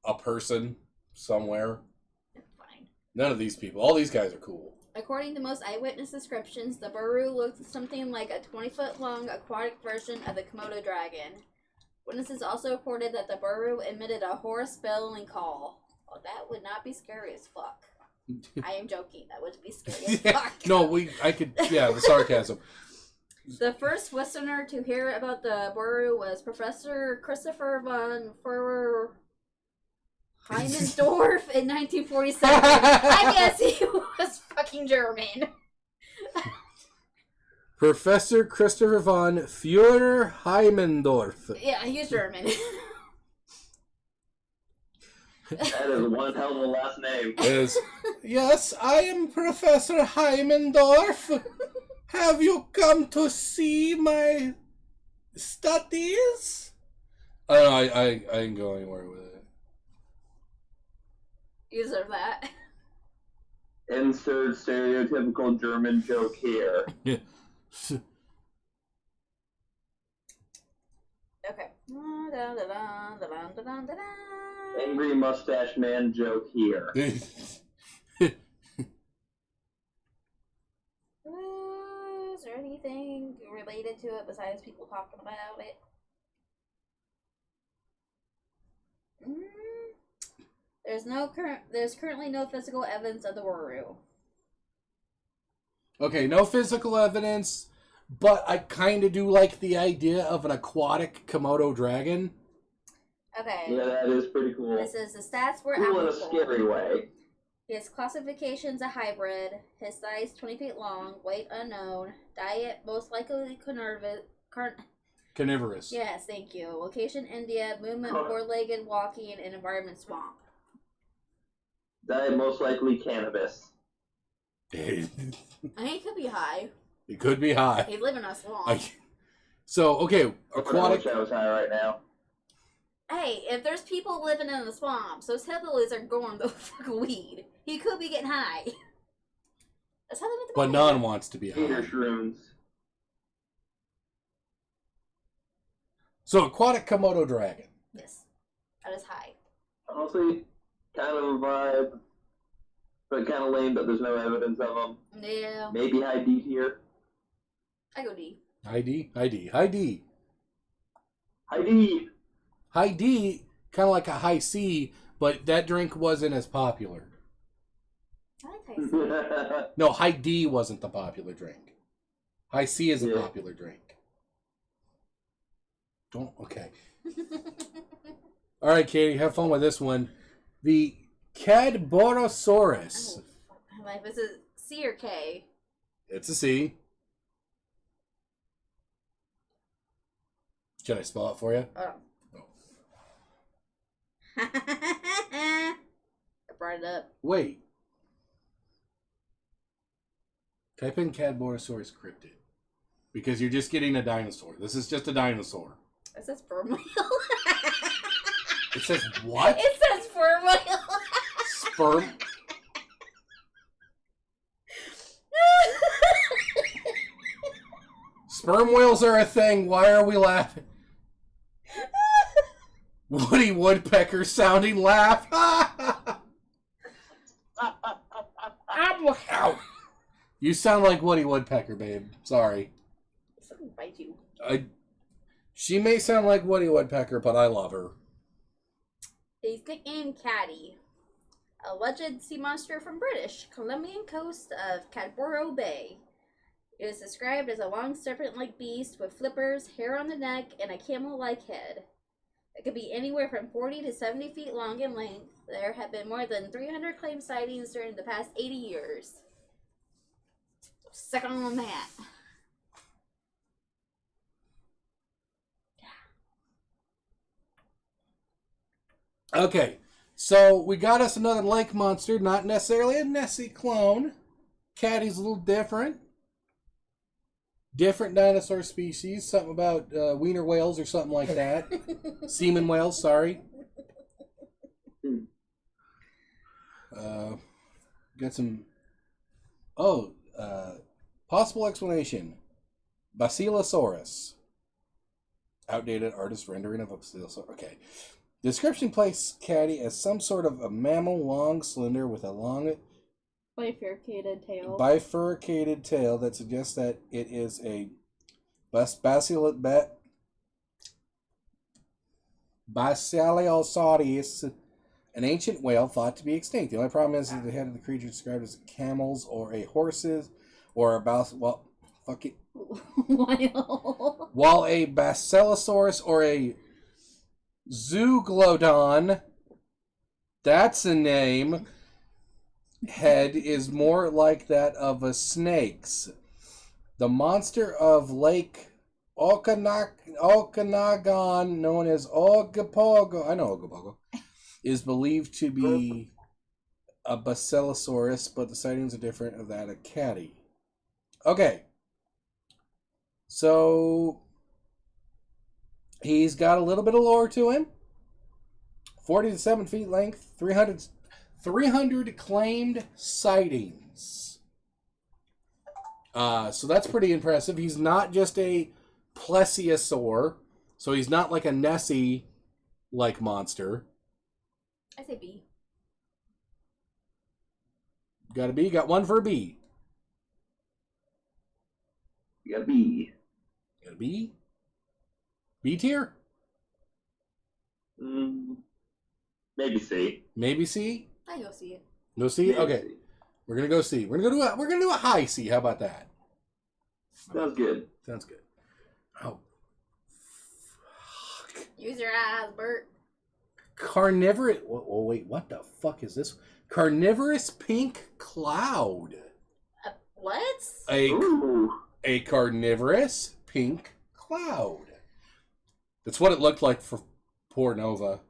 A: a person somewhere.
B: Fine.
A: None of these people. All these guys are cool.
B: According to most eyewitness descriptions, the buru looked something like a 20-foot-long aquatic version of the Komodo dragon. Witnesses also reported that the buru emitted a hoarse bellowing call. Well, that would not be scary as fuck. I am joking. That would be scary as fuck.
A: No, the sarcasm.
B: The first Westerner to hear about the buru was Professor Christopher von Heimentdorf in 1947. I guess he was fucking German.
A: Professor Christopher von Führer Heimentdorf.
B: Yeah, he's German.
C: That is one hell of a last name.
A: Yes, I am Professor Heimentdorf. Have you come to see my studies? I don't know, I didn't go anywhere with it.
B: You deserve that.
C: Insert stereotypical German joke here.
A: Yeah.
B: Okay.
C: Angry mustache man joke here.
B: Is there anything related to it besides people talking about it? There's currently no physical evidence of the buru.
A: Okay, no physical evidence, but I kind of do like the idea of an aquatic Komodo dragon.
B: Okay.
C: Yeah, that is pretty cool.
B: This is the stats were
C: Cool in a
B: applicable.
C: scary way.
B: His classification's a hybrid. His size 20 feet long. Weight unknown. Diet most likely
A: Carnivorous.
B: Yes, thank you. Location, India. Movement, four-legged, walking, and environment, swamp.
C: Diet, most likely cannabis.
B: I think he could be high.
A: It could be high.
B: He's living in a swamp.
A: So, okay, aquatic...
C: I wish I was high right now.
B: Hey, if there's people living in the swamps, those hillbillies are growing the fucking weed. He could be getting high. That's how they make the
A: But
B: money.
A: none wants to be high.
C: Peter shrooms.
A: So, aquatic Komodo dragon.
B: Yes. That is high.
C: Honestly, kind of a vibe. But kind of lame that there's no evidence of them.
B: Yeah.
C: Maybe high D tier.
B: I go D.
A: High D? High D. High D.
C: High D!
A: High D, kind of like a high C, but that drink wasn't as popular.
B: I like high C.
A: No, high D wasn't the popular drink. High C is a popular drink. Okay. All right, Katie, have fun with this one. The Cadborosaurus.
B: Oh, my life. Is it C or K?
A: It's a C. Should I spell it for you?
B: Oh. I brought it up.
A: Wait. Type in Cadborosaurus cryptid. Because you're just getting a dinosaur. This is just a dinosaur.
B: It says sperm whale.
A: It says what?
B: It says sperm whale.
A: Sperm? Sperm whales are a thing. Why are we laughing? Woody Woodpecker sounding laugh. Ow. You sound like Woody Woodpecker, babe. Sorry.
B: Something bite you.
A: She may sound like Woody Woodpecker, but I love her.
B: He's nicknamed Caddy, a alleged sea monster from British Columbian coast of Cadboro Bay. It is described as a long serpent-like beast with flippers, hair on the neck, and a camel-like head. It could be anywhere from 40 to 70 feet long in length. There have been more than 300 claimed sightings during the past 80 years. Second on that.
A: Okay, so we got us another lake monster, not necessarily a Nessie clone. Caddy's a little different. Different dinosaur species. Something about wiener whales or something like that. Semen whales, sorry. Got some... possible explanation. Basilosaurus. Outdated artist rendering of a basilosaurus. Okay. Description places Caddy as some sort of a mammal, long, slender, with a long...
B: Bifurcated tail.
A: Bifurcated tail that suggests that it is a Basilosaurus, an ancient whale thought to be extinct. The only problem is that the head of the creature described as camels or a horses or a while a Basilosaurus or a Zeuglodon, that's a name, head is more like that of a snake's. The monster of Lake Okanagan, known as Ogopogo, I know Ogopogo, is believed to be a Basilosaurus, but the sightings are different of that of Caddy. Okay. So he's got a little bit of lore to him. 40 to 7 feet length, 300 claimed sightings. So that's pretty impressive. He's not just a plesiosaur, so he's not like a Nessie-like monster.
B: I say B.
A: Got a B? Got one for a B.
C: You got a B.
A: Got a B? B tier?
C: Maybe C.
A: Maybe C?
B: I go see it.
A: No C?
C: Maybe
A: Okay.
C: C.
A: We're gonna go C. We're gonna do a high C. How about that?
C: Sounds good.
A: Sounds good. Oh. Fuck.
B: Use your eyes, Bert.
A: Carnivorous. Oh, wait. What the fuck is this? Carnivorous pink cloud.
B: What?
C: Ooh.
A: A carnivorous pink cloud. That's what it looked like for poor Nova.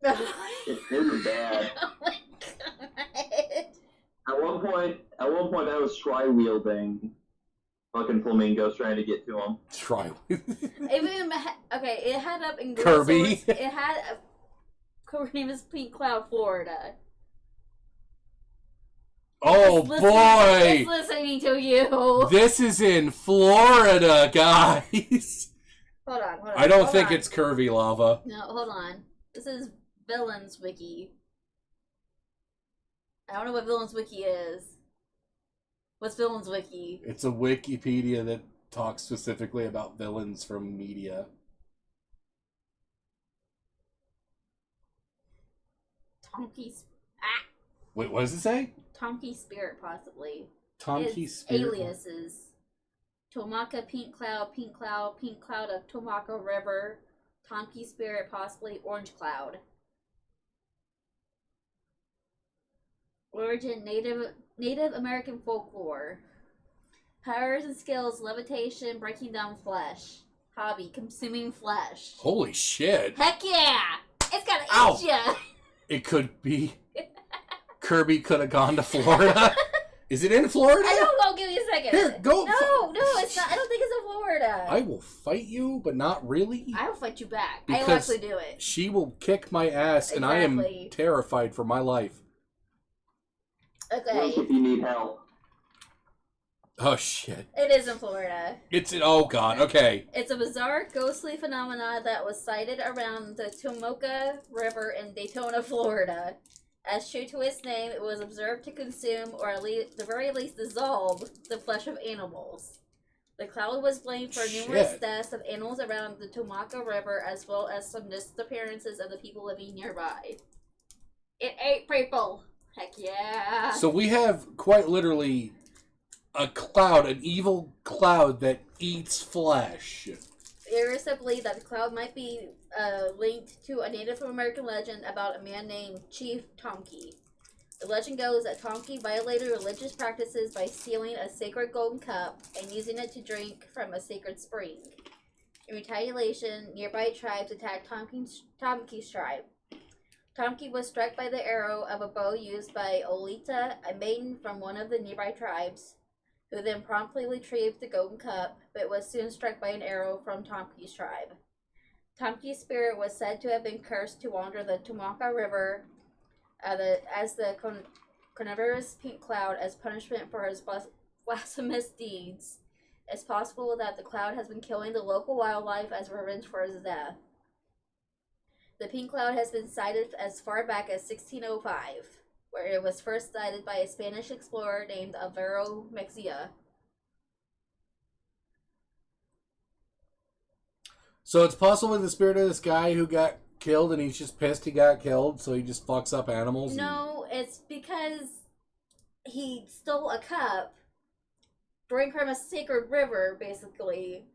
C: It's really bad.
B: Oh my god.
C: At one point, I was tri-wielding fucking flamingos trying to get to him.
A: Try.
B: Okay, it had up in
A: Kirby.
B: It had her name is Pink Cloud, Florida.
A: Oh boy!
B: It's listening to you.
A: This is in Florida, guys.
B: Hold on.
A: I don't think it's curvy lava.
B: No, hold on. This is Villains Wiki. I don't know what Villains Wiki is. What's Villains Wiki?
A: It's a Wikipedia that talks specifically about villains from media.
B: Tonki's
A: Wait, what does it say?
B: Tonki Spirit, possibly.
A: Tonki
B: Its
A: Spirit.
B: aliases: Tomaka Pink Cloud of Tomaka River, Tonki Spirit, possibly Orange Cloud. Origin: Native American folklore. Powers and skills: levitation, breaking down flesh. Hobby: consuming flesh.
A: Holy shit!
B: Heck yeah! It's gonna
A: Ow.
B: eat ya!
A: It could be. Kirby could have gone to Florida. Is it in Florida?
B: I don't know. Give me a second.
A: Here, go.
B: No, it's not. I don't think it's in Florida.
A: I will fight you, but not really.
B: I will fight you back.
A: Because
B: I will actually do it.
A: She will kick my ass, and I am
B: Exactly.
A: terrified for my life.
C: Look
B: Okay.
C: if you need help.
A: Oh shit!
B: It is in Florida.
A: It's oh god. Okay.
B: It's a bizarre, ghostly phenomena that was sighted around the Tomoka River in Daytona, Florida. As true to its name, it was observed to consume, or at the very least dissolve, the flesh of animals. The cloud was blamed for numerous
A: Shit.
B: deaths of animals around the Tomaka River, as well as some disappearances of the people living nearby. It ate people! Heck yeah!
A: So we have quite literally a cloud, an evil cloud that eats flesh.
B: There is a belief that the cloud might be linked to a Native American legend about a man named Chief Tonki. The legend goes that Tonki violated religious practices by stealing a sacred golden cup and using it to drink from a sacred spring. In retaliation, nearby tribes attacked Tonki's tribe. Tonki was struck by the arrow of a bow used by Olita, a maiden from one of the nearby tribes, who then promptly retrieved the golden cup, but was soon struck by an arrow from Tonki's tribe. Tonki's spirit was said to have been cursed to wander the Tomaka River as the carnivorous pink cloud as punishment for his blasphemous deeds. It's possible that the cloud has been killing the local wildlife as revenge for his death. The pink cloud has been sighted as far back as 1605. Where it was first sighted by a Spanish explorer named Alvaro Mexia.
A: So it's possibly the spirit of this guy who got killed, and he's just pissed he got killed, so he just fucks up animals.
B: No, it's because he stole a cup, drank from a sacred river, basically.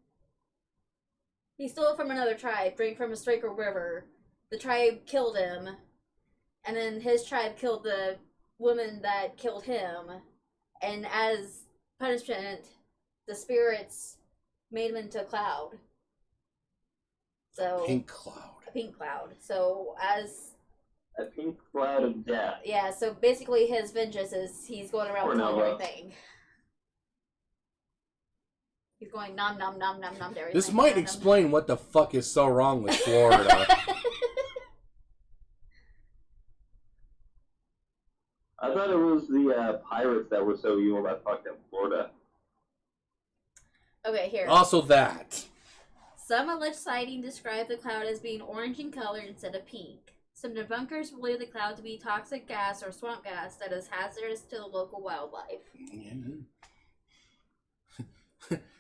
B: He stole it from another tribe, drank from a sacred river. The tribe killed him. And then his tribe killed the woman that killed him. And as punishment, the spirits made him into a cloud. So
A: Pink cloud.
B: A pink cloud. So as
C: A pink cloud of death.
B: yeah, so basically his vengeance is he's going around killing everything. He's going nom nom nom nom nom to everything.
A: This might explain what the fuck is so wrong with Florida.
C: I thought it was the pirates that were so evil that fucked up Florida.
B: Okay, here.
A: Also that.
B: Some alleged sighting describe the cloud as being orange in color instead of pink. Some debunkers believe the cloud to be toxic gas or swamp gas that is hazardous to the local wildlife.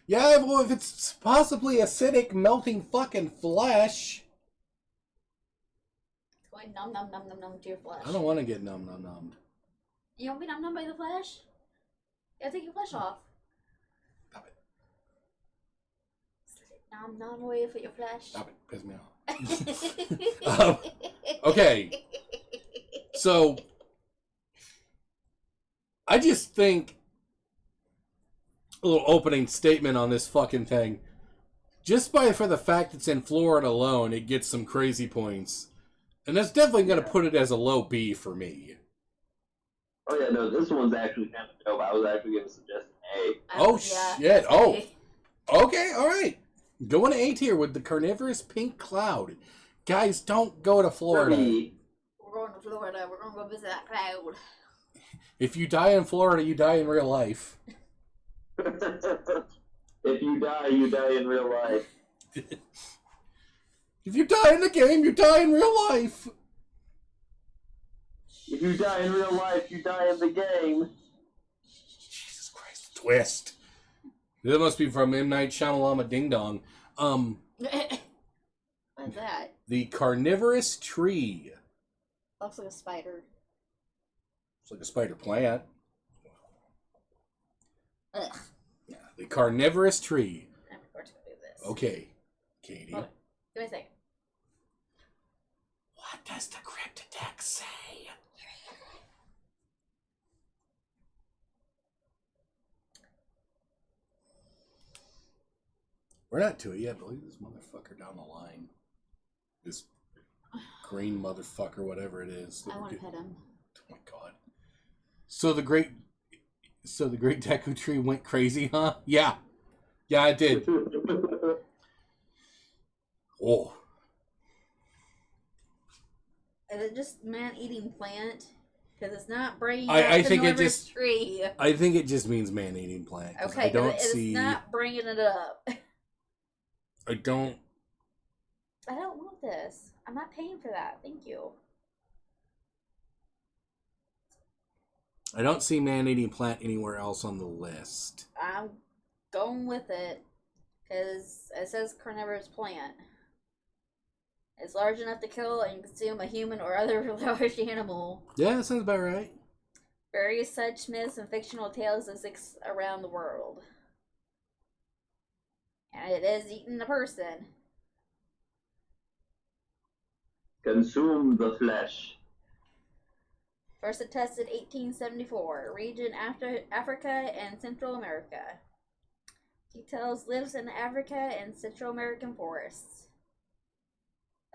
A: Yeah, well, if it's possibly acidic, melting fucking flesh.
B: It's going nom nom nom nom nom to your flesh.
A: I don't want to get nummed.
B: You want to be nom nom by the flesh? You gotta take your flesh off.
A: Stop it.
B: Nom nom away for your flesh.
A: Stop it. Piss me off. Okay. So, I just think a little opening statement on this fucking thing. Just for the fact it's in Florida alone, it gets some crazy points. And that's definitely going to put it as a low B for me.
C: Oh yeah, no, this one's actually kind of dope. I was actually going to suggest an A.
A: Oh shit! Oh, okay, all right. Going to A tier with the carnivorous pink cloud. Guys, don't go to Florida.
B: We're going to Florida. We're going to go visit that cloud.
A: If you die in Florida, you die in real life.
C: If you die in real life.
A: If you die in the game, you die in real life.
C: If you die in real life, you die in the game.
A: Jesus Christ. Twist. That must be from M. Night Shyamalan Ding Dong.
B: What's that?
A: The carnivorous tree.
B: Looks like a spider.
A: It's like a spider plant.
B: Ugh.
A: Yeah, the carnivorous tree.
B: I'm going to do this.
A: Okay, Katie.
B: Hold on. Give me a second.
A: What does the Cryptid say? We're not to it yet, but look at this motherfucker down the line. This green motherfucker, whatever it is.
B: I want to pet him.
A: Oh my god. So the great Deku tree went crazy, huh? Yeah. Yeah, it did. Oh.
B: Is it just man-eating plant? Because it's not bringing
A: I
B: up the
A: think it
B: carnivorous
A: just
B: tree.
A: I think it just means man-eating plant.
B: Okay,
A: I don't
B: it's
A: see.
B: not bringing it up.
A: I don't.
B: I don't want this. I'm not paying for that. Thank you.
A: I don't see man-eating plant anywhere else on the list.
B: I'm going with it because it says carnivorous plant. It's large enough to kill and consume a human or other large animal.
A: Yeah, that sounds about right.
B: Various such myths and fictional tales exist around the world. And it is eating a person.
C: Consume the flesh.
B: First attested 1874. Region after Africa and Central America. Details lives in Africa and Central American forests.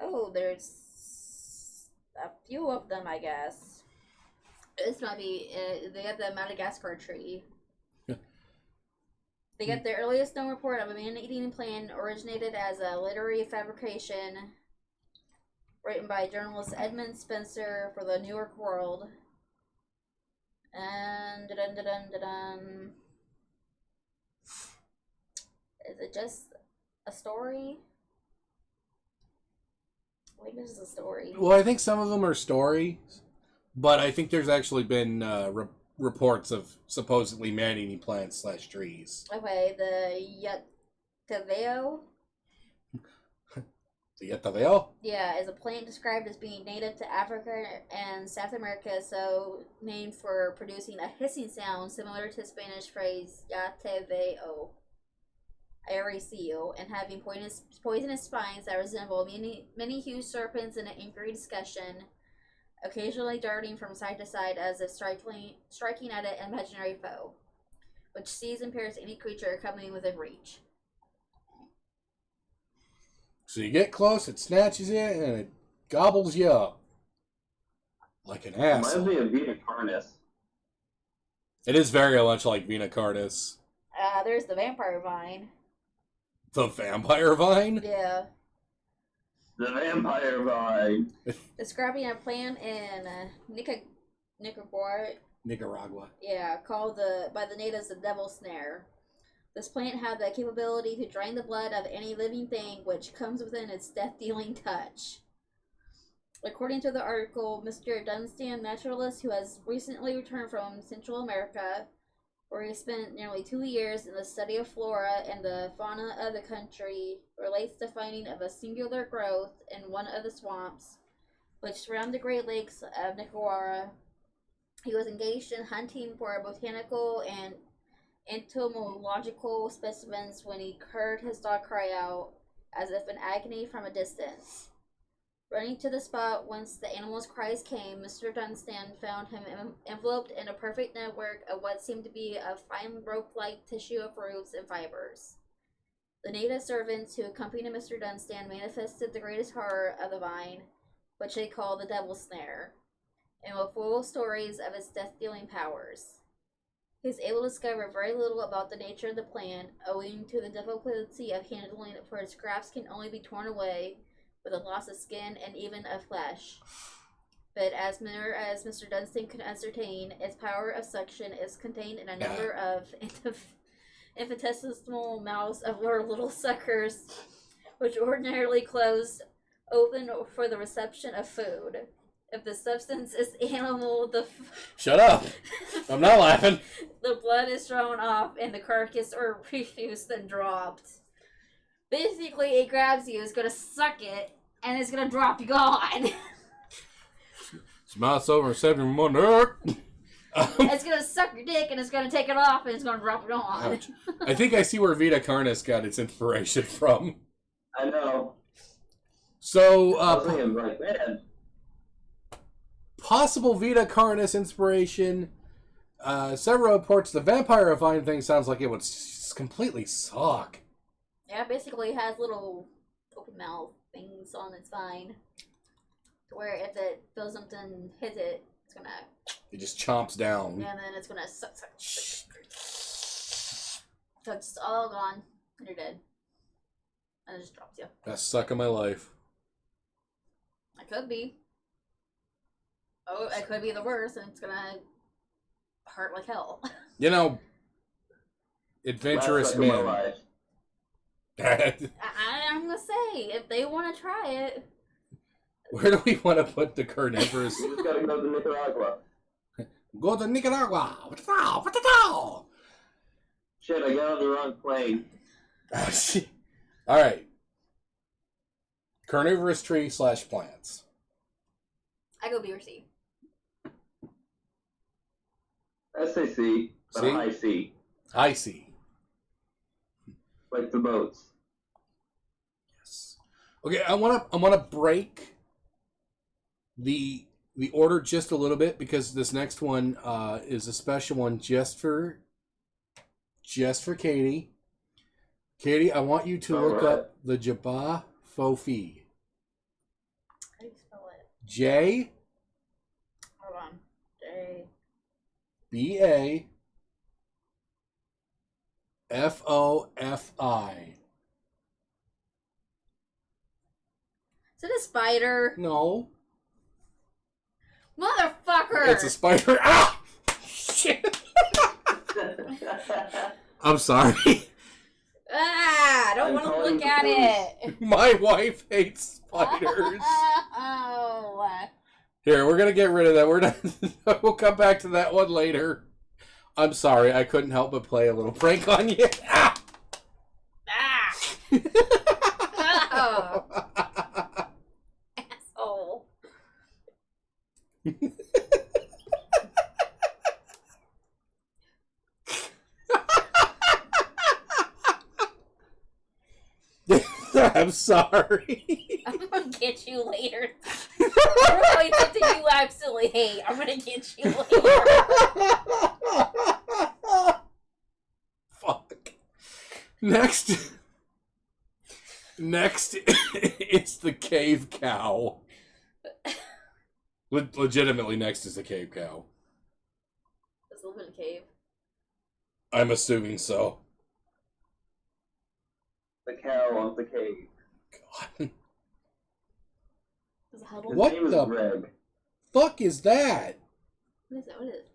B: Oh, there's a few of them, I guess. This might be, they got the Madagascar tree. They got the earliest known report of a man-eating plant originated as a literary fabrication written by journalist Edmund Spencer for the New York World. And is it just a story? I think this is a story.
A: Well, I think some of them are stories, but I think there's actually been reports of supposedly man-eating plants / trees.
B: Okay, the Yataveo.
A: The Yataveo?
B: Yeah, is a plant described as being native to Africa and South America, so named for producing a hissing sound similar to Spanish phrase Yataveo. I already see you, and having poisonous spines that resemble many huge serpents in an angry discussion, occasionally darting from side to side as if striking at an imaginary foe, which sees and impairs any creature coming within reach.
A: So you get close, it snatches you, and it gobbles you up. Like an ass.
C: Reminds me of Vena Carnis.
A: It is very much like Vena Cardis.
B: There's the vampire vine.
A: The vampire vine?
B: Yeah.
C: The vampire vine.
B: Describing a plant in
A: Nicaragua.
B: Yeah, called by the natives the devil snare. This plant had the capability to drain the blood of any living thing which comes within its death-dealing touch. According to the article, Mr. Dunstan, naturalist who has recently returned from Central America, where he spent nearly 2 years in the study of flora and the fauna of the country, relates the finding of a singular growth in one of the swamps which surround the Great Lakes of Nicaragua. He was engaged in hunting for botanical and entomological specimens when he heard his dog cry out, as if in agony, from a distance. Running to the spot whence the animal's cries came, Mr. Dunstan found him enveloped in a perfect network of what seemed to be a fine rope-like tissue of roots and fibers. The native servants who accompanied Mr. Dunstan manifested the greatest horror of the vine, which they call the Devil's Snare, and were full of stories of its death-dealing powers. He is able to discover very little about the nature of the plant, owing to the difficulty of handling it, for its grafts can only be torn away with the loss of skin and even of flesh. But as near as Mr. Dunstan can ascertain, its power of suction is contained in a number of infinitesimal mouths of little suckers, which ordinarily close open for the reception of food. If the substance is animal,
A: Shut up! I'm not laughing.
B: The blood is drawn off and the carcass or refuse then dropped. Basically, it grabs you, it's gonna suck it, and it's gonna drop you gone.
A: Smile over and 7 wonder.
B: It's gonna suck your dick and it's gonna take it off and it's gonna drop it on.
A: Ouch. I think I see where Vita Carnis got its inspiration from.
C: I know.
A: So,
C: I was thinking, like, man.
A: Possible Vita Carnis inspiration. Several reports the vampire vine thing sounds like it would completely suck.
B: Yeah, basically it has little open mouth things on its vine. To where if it feels something hits it, it's gonna...
A: It just chomps down.
B: And then it's gonna suck. So it's all gone. And you're dead. And it just drops you.
A: Best suck of my life.
B: It could be. Oh, it could be the worst, and it's gonna hurt like hell.
A: You know, adventurous men.
B: I'm gonna say, if they want to try it.
A: Where do we want to put the carnivorous?
C: You just gotta go to Nicaragua.
A: Go to Nicaragua.
C: Shit, I got on the wrong plane.
A: All right. Carnivorous tree / plants.
B: I go B or C.
C: I say C, but
A: C?
C: high C.
A: I see.
C: Like the boats.
A: Yes. Okay, I wanna break the order just a little bit because this next one is a special one just for Katie. Katie, I want you to look up the Jabba Fofi.
B: How do you spell it?
A: J.
B: Hold on. J.
A: B-A. F-O-F-I.
B: Is it a spider?
A: No.
B: Motherfucker!
A: It's a spider. Ah! Shit. I'm sorry.
B: Ah! I don't want to look at it.
A: My wife hates spiders.
B: Oh.
A: Here, we're gonna get rid of that. We're not. We'll come back to that one later. I'm sorry, I couldn't help but play a little prank on you. Ah!
B: Ah! Oh. Asshole.
A: I'm sorry.
B: I'm gonna get you later. I'm gonna find something you absolutely hate. I'm gonna get you later.
A: Fuck. Next, it's the cave cow. Legitimately, next is the cave cow.
B: Does it live in a cave?
A: I'm assuming so.
C: The cow of the cave.
A: God.
B: Does it huddle?
C: His
A: What
C: name is
A: the-
C: Greg.
A: Fuck is that?
B: What is it? What is it?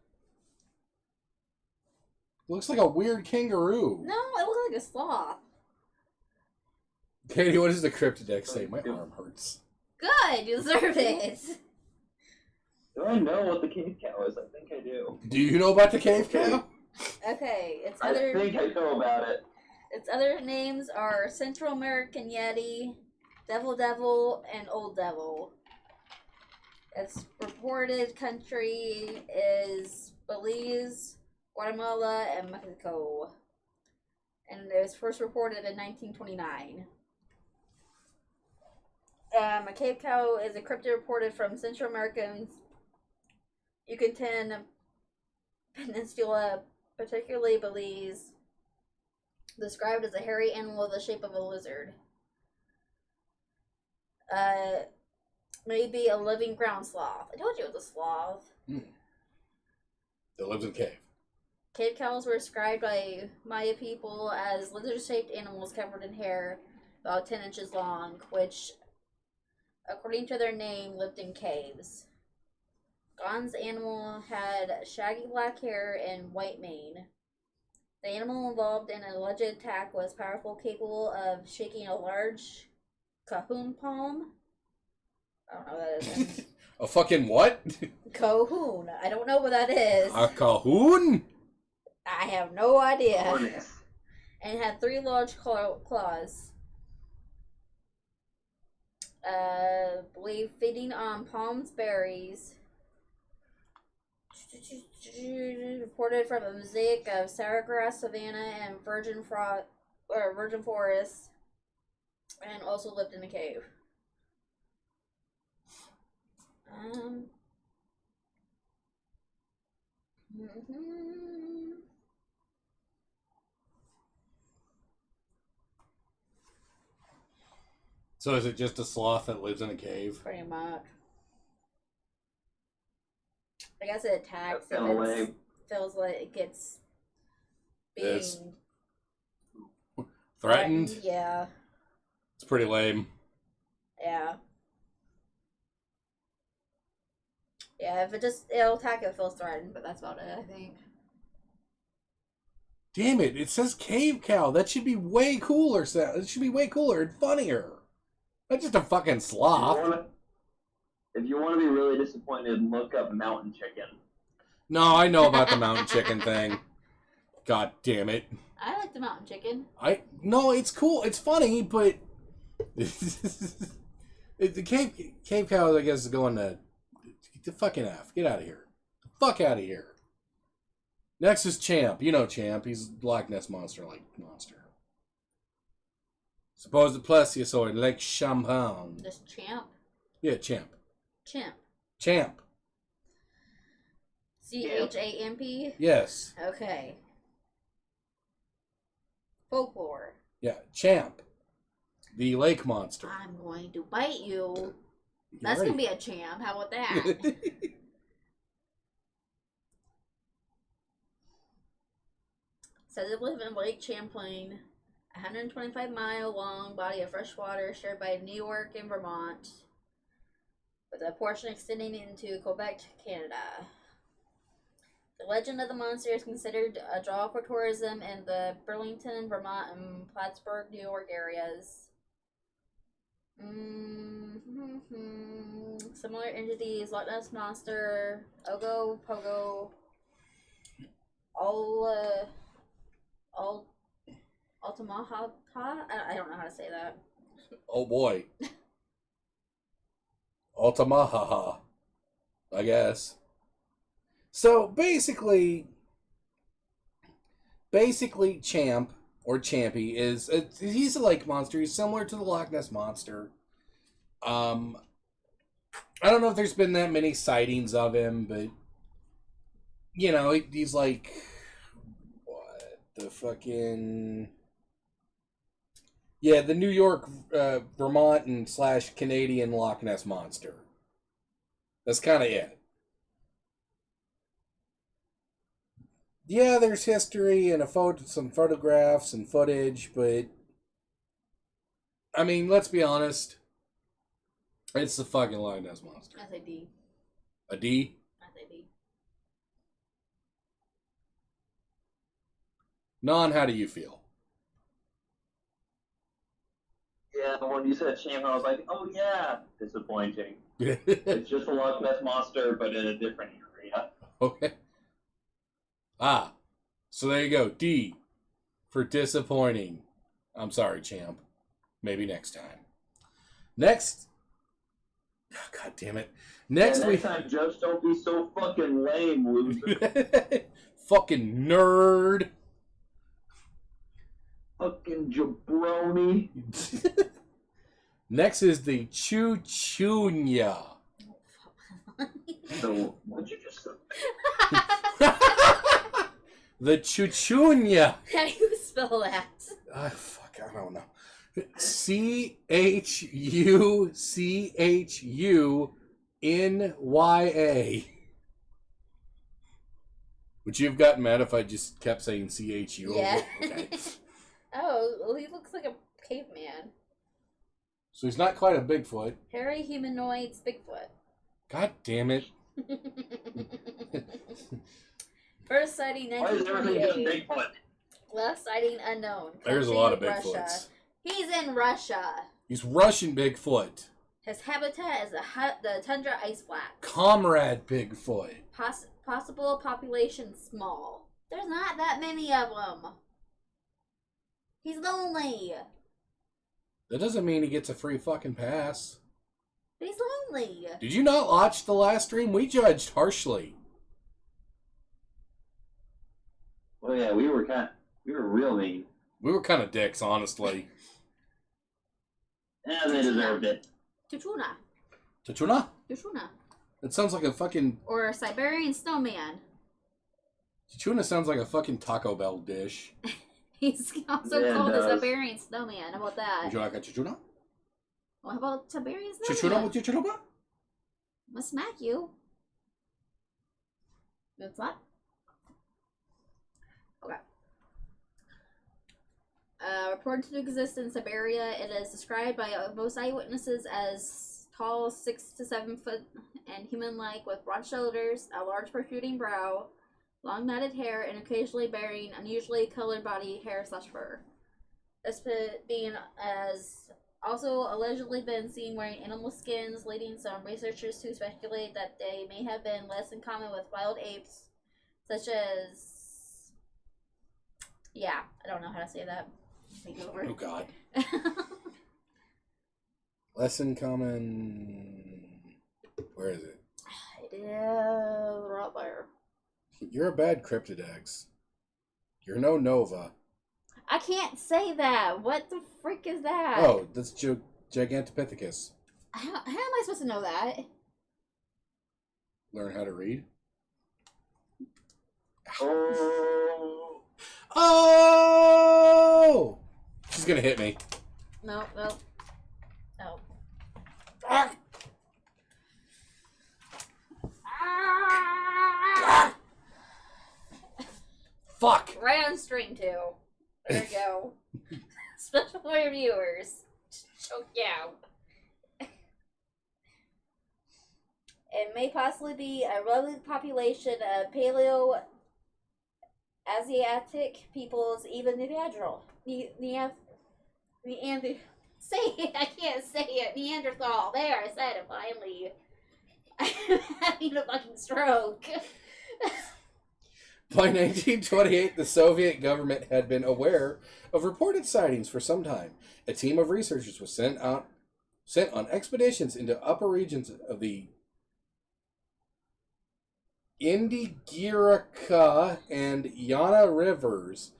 A: Looks like a weird kangaroo.
B: No, it looks like a sloth.
A: Katie, what does the Cryptid say? My arm hurts.
B: Good, you deserve it.
C: Do I know what the cave cow is? I think I do.
A: Do you know about the cave cow?
B: Okay,
C: I think I know about it.
B: its other names are Central American Yeti, Devil, and Old Devil. Its reported country is Belize, Guatemala, and Mexico. And it was first reported in 1929. A cave cow is a cryptid reported from Central American Yucatan Peninsula, particularly Belize, Described as a hairy animal with the shape of a lizard. Maybe a living ground sloth. I told you it was a sloth.
A: That lives in a cave.
B: Cave cows were described by Maya people as lizard-shaped animals covered in hair, about 10 inches long, which, according to their name, lived in caves. Gon's animal had shaggy black hair and white mane. The animal involved in an alleged attack was powerful, capable of shaking a large cahoon palm. I don't know what that is.
A: A fucking what?
B: Cahoon. I don't know what that is.
A: A cahoon?
B: I have no idea.
C: Harness.
B: And had 3 large claws. Believe feeding on palms berries. Reported from a mosaic of sourgrass, savanna, and virgin forest, and also lived in a cave.
A: So is it just a sloth that lives in a cave?
B: Pretty much. I guess it attacks
C: That's
B: if
C: kinda
B: it
C: lame.
B: feels like it gets being
A: It's threatened?
B: Yeah,
A: It's pretty lame.
B: yeah. Yeah, if it'll attack if it feels threatened, but that's about it, I think.
A: Damn it, it says cave cow. That should be way cooler. It should be way cooler and funnier. Not just a fucking sloth.
C: If you want to be really disappointed, look up mountain chicken.
A: No, I know about the mountain chicken thing. God damn it.
B: I like the mountain chicken.
A: No, it's cool. It's funny, but the cave cow, I guess, is going to the fucking F. Get out of here. The fuck out of here. Next is Champ. You know Champ. He's a Loch Ness monster-like monster. Supposed plesiosaur, Lake Champagne.
B: Just champ.
A: Yeah, Champ.
B: Chimp.
A: Champ.
B: CHAMP?
A: Yes.
B: Okay. Folklore.
A: Yeah, Champ. The lake monster.
B: I'm going to bite you.
A: You're
B: That's
A: right.
B: going to be a champ. How about that? Says it lives in Lake Champlain, a 125-mile long body of fresh water shared by New York and Vermont, with a portion extending into Quebec, Canada. The legend of the monster is considered a draw for tourism in the Burlington, Vermont, and Plattsburgh, New York areas. Similar entities: Loch Ness Monster, Ogo Pogo, Altamahata? I don't know how to say that.
A: Oh boy. Altamahaha. I guess. So basically Champ or Champy he's a lake monster. He's similar to the Loch Ness monster. I don't know if there's been that many sightings of him, but you know, he's like what the fucking the New York, Vermont, and / Canadian Loch Ness monster. That's kind of it. Yeah, there's history and some photographs and footage, but I mean, let's be honest. It's the fucking Loch Ness monster.
B: I say D.
A: A D?
B: I say D.
A: Non, how do you feel?
C: Yeah, when you said champ, I was like, oh yeah, disappointing. It's just a Loch Ness monster, but in a different area.
A: Okay. So there you go. D for disappointing. I'm sorry, Champ. Maybe next time. Next. Oh, God damn it. Next
C: next time, Judge, don't be so fucking lame, loser.
A: Fucking nerd.
C: Fucking jabroni.
A: Next is the Chuchunya.
C: So, what'd you just say?
A: The Chuchunya.
B: How do you spell that?
A: I don't know. CHUCHUNYA. Would you have gotten mad if I just kept saying CHU?
B: Yeah.
A: Okay.
B: Oh, well, he looks like a caveman.
A: So he's not quite a Bigfoot.
B: Hairy humanoids Bigfoot.
A: God damn it.
B: First sighting
C: Why is everything just
B: 1928.
C: Bigfoot?
B: Last sighting unknown.
A: There's a
B: Country
A: lot of
B: Russia.
A: Bigfoots.
B: He's in Russia.
A: He's Russian Bigfoot.
B: His habitat is the tundra ice flats.
A: Comrade Bigfoot.
B: Possible population small. There's not that many of them. He's lonely.
A: That doesn't mean he gets a free fucking pass.
B: But he's lonely.
A: Did you not watch the last stream? We judged harshly.
C: Well, yeah, we were real mean.
A: We were kind of dicks, honestly.
C: Yeah, they deserved it.
B: Tuchuna.
A: Tachuna?
B: Tuchuna.
A: That sounds like a fucking...
B: Or Siberian snowman.
A: Tachuna sounds like a fucking Taco Bell dish.
B: He's also
C: Yeah, it
B: called a
C: does.
B: Siberian snowman. How about that?
A: Would you like a Tachuna?
B: Well, how about Siberian
A: Tachuna
B: snowman?
A: with your chalupa?
B: I'm gonna smack you. That's what? Okay. Reported to exist in Siberia, it is described by most eyewitnesses as tall, 6 to 7 foot, and human-like, with broad shoulders, a large protruding brow, long matted hair, and occasionally bearing unusually colored body hair / fur. This being as also allegedly been seen wearing animal skins, leading some researchers to speculate that they may have been less in common with wild apes, such as... Yeah, I don't know how to say that. Take over.
A: Oh, God. Less in common... Where is it?
B: It is Rottweiler.
A: You're a bad Cryptidex. You're no Nova.
B: I can't say that. What the freak is that?
A: Oh, that's Gigantopithecus.
B: How am I supposed to know that?
A: Learn how to read.
C: Oh,
A: Oh! She's gonna hit me.
B: No.
A: Ah! Fuck!
B: Right on stream too. There you go. Special for your viewers. Choke you out. It may possibly be a relative population of Paleo-Asiatic peoples, even Neanderthal. Say it! I can't say it. Neanderthal. There, I said it finally. I'm having a fucking stroke.
A: By 1928, the Soviet government had been aware of reported sightings for some time. A team of researchers was sent on expeditions into upper regions of the Indigirka and Yana rivers,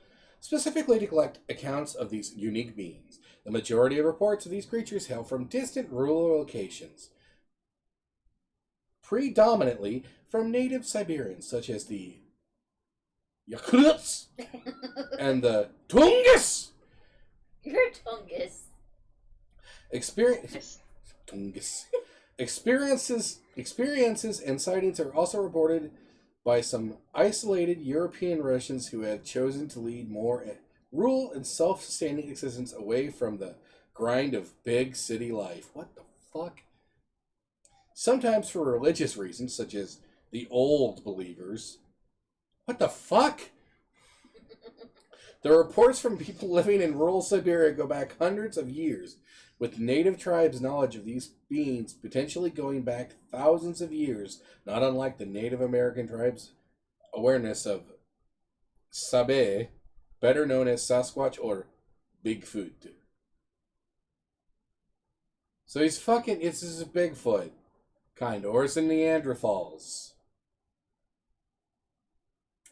A: specifically to collect accounts of these unique beings. The majority of reports of these creatures hail from distant rural locations, predominantly from native Siberians, such as the Yakuts and the Tungus.
B: You're Tungus.
A: Experiences and sightings are also reported by some isolated European Russians who had chosen to lead more rural and self-sustaining existence away from the grind of big city life. What the fuck? Sometimes for religious reasons, such as the old believers. What the fuck? The reports from people living in rural Siberia go back hundreds of years, with native tribes' knowledge of these beings potentially going back thousands of years, not unlike the Native American tribes' awareness of Sabe, better known as Sasquatch or Bigfoot. So he's fucking, it's just a Bigfoot, kind of, or it's a Neanderthals.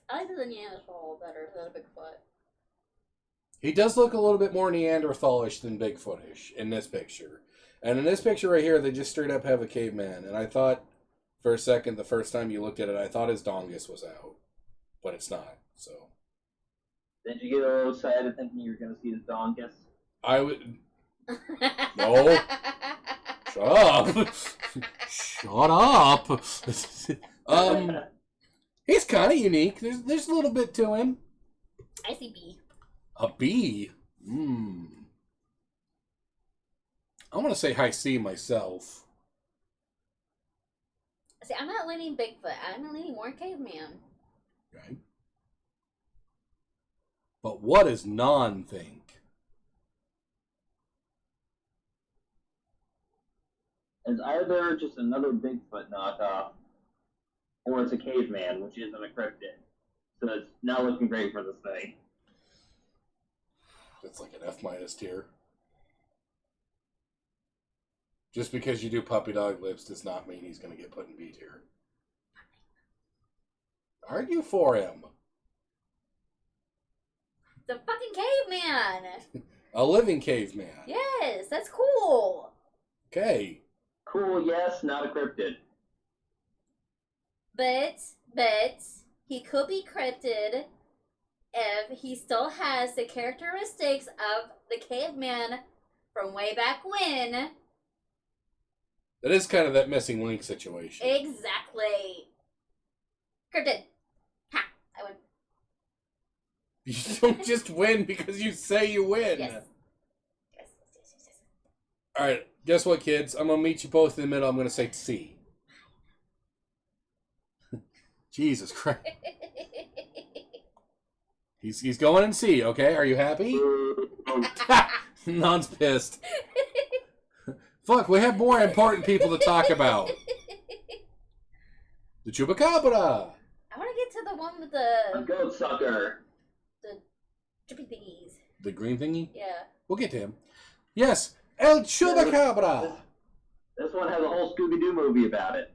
B: I like the Neanderthal better than a Bigfoot.
A: He does look a little bit more Neanderthalish than Bigfootish in this picture. And in this picture right here, they just straight up have a caveman. And I thought, for a second, the first time you looked at it, I thought his dongus was out. But it's not, so.
C: Did you get a little excited thinking you were going to see his donkus?
A: I would. No. Shut up. Shut up. He's kind of unique. There's a little bit to him.
B: I see B.
A: A B? I want to say high C myself.
B: See, I'm not leaning Bigfoot. I'm leaning more caveman.
A: Okay. But what does Non think?
C: It's either just another Bigfoot knockoff, or it's a caveman, which isn't a cryptid. So it's not looking great for this thing.
A: It's like an F- tier. Just because you do puppy dog lips does not mean he's going to get put in B tier. Argue for him.
B: The fucking caveman!
A: A living caveman.
B: Yes, that's cool.
A: Okay.
C: Cool, yes, not a cryptid.
B: But he could be cryptid if he still has the characteristics of the caveman from way back when.
A: That is kind of that missing link situation.
B: Exactly. Cryptid. Ha! I win.
A: You don't just win because you say you win.
B: Yes.
A: Alright, guess what, kids? I'm going to meet you both in the middle. I'm going to say C. Jesus Christ. He's going in C, okay? Are you happy? Non's pissed. Fuck, we have more important people to talk about. The Chupacabra.
B: I want to get to the one with the
C: Goat sucker.
B: drippy thingies.
A: The green thingy?
B: Yeah.
A: We'll get to him. Yes, El Chupacabra.
C: This one has a whole Scooby-Doo movie about it.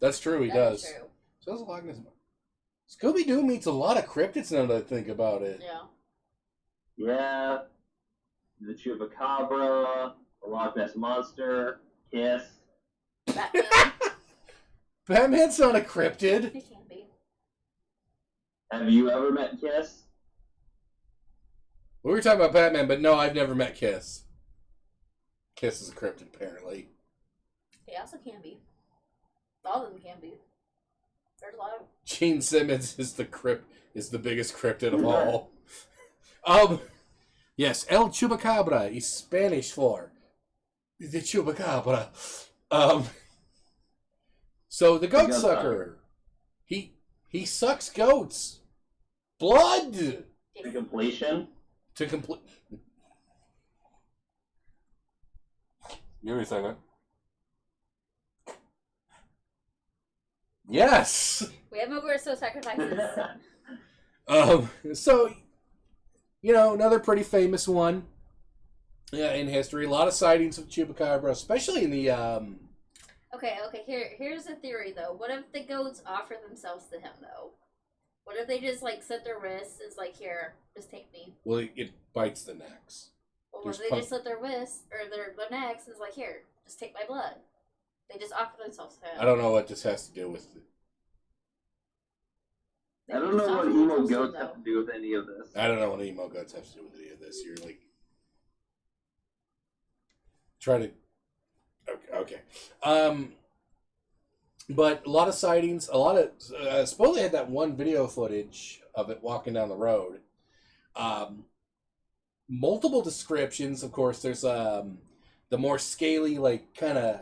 A: That's true, he
B: That
A: does.
B: is true.
A: So does Loch Ness. Scooby-Doo meets a lot of cryptids now that I think about it.
B: Yeah.
C: Yeah. The Chupacabra, the Loch Ness Monster, Kiss.
B: Batman.
A: Batman's not a cryptid.
B: He can be.
C: Have you ever met Kiss?
A: We were talking about Batman, but no, I've never met Kiss. Kiss is a cryptid, apparently.
B: He also can be. All of them can be. There's a lot of...
A: Gene Simmons is the biggest cryptid of all. Yes, El Chupacabra is Spanish for the Chupacabra. So the goat sucker, he sucks goats blood
C: To completion?
A: to complete. Give me a second. Yes.
B: We have Muguerso sacrifices.
A: So, another pretty famous one in history. A lot of sightings of Chupacabra, especially in the
B: Okay, here's a theory though. What if the goats offer themselves to him though? What if they just slit their wrists and it's like, here, just take me?
A: well, it bites the necks.
B: Or what if
A: There's
B: they just slit their wrists or their necks and it's like, here, just take my blood? They just offer themselves to him.
A: I don't know what this has to do with it.
C: I don't know what emo goats have to do with any of this.
A: I don't know what emo goats have to do with any of this. You're like, try to. Okay. But a lot of sightings. A lot of. I suppose they had that one video footage of it walking down the road. Multiple descriptions. Of course, there's the more scaly, kind of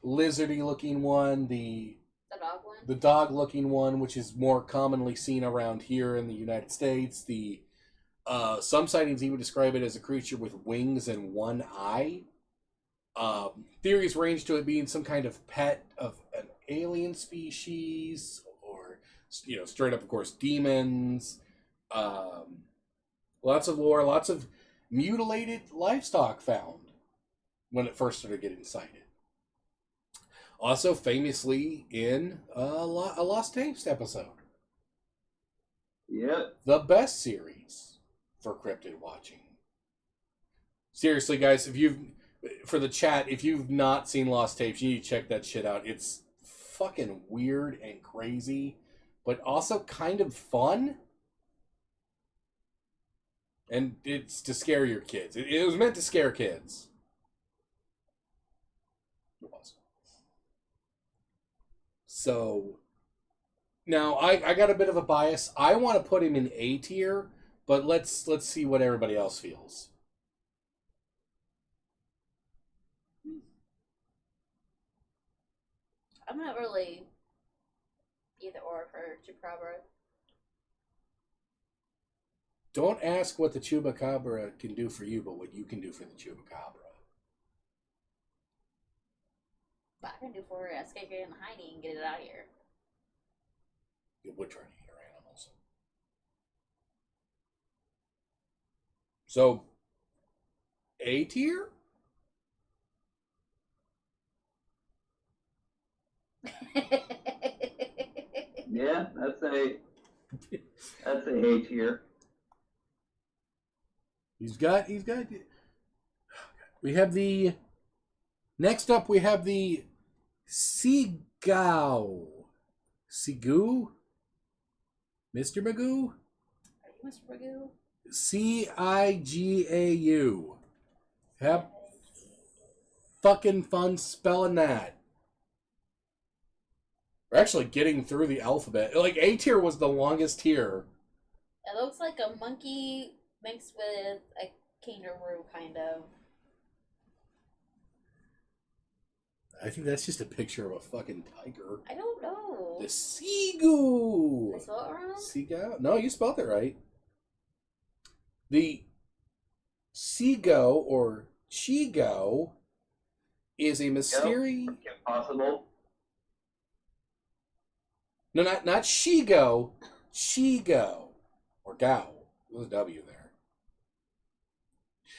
A: lizardy looking one. The
B: dog one?
A: The dog looking one, which is more commonly seen around here in the United States. The some sightings even describe it as a creature with wings and one eye. Theories range to it being some kind of pet of an alien species, or straight up, of course, demons. Lots of lore, lots of mutilated livestock found when it first started getting sighted. Also, famously in a Lost Tapes episode.
C: Yep.
A: The best series for cryptid watching. Seriously, guys, for the chat, if you've not seen Lost Tapes, you need to check that shit out. It's fucking weird and crazy, but also kind of fun. And it's to scare your kids. It was meant to scare kids. It was. So, now I got a bit of a bias. I want to put him in A tier, but let's see what everybody else feels.
B: I'm not really either or for Chupacabra.
A: Don't ask what the Chupacabra can do for you, but what you can do for the Chupacabra.
B: But I can do for a escape in hiding and get it out of here.
A: You would try to eat our animals. So, A tier?
C: Yeah, that's a A tier.
A: He's got. We have the. Next up, we have the Seagao. Sigoo? Mr. Magoo?
B: Are you Mr. Magoo?
A: Cigau. Have fucking fun spelling that. We're actually getting through the alphabet. Like, A tier was the longest tier.
B: It looks like a monkey mixed with a kangaroo, kind of.
A: I think that's just a picture of a fucking tiger.
B: I don't know.
A: The Seagoo.
B: I spell it wrong?
A: Seagao? No, you spelled it right. The Seago or Chigo is a mysterious.
C: Impossible.
A: No, not Shigo. Shigo. Or Gao. There's a W there.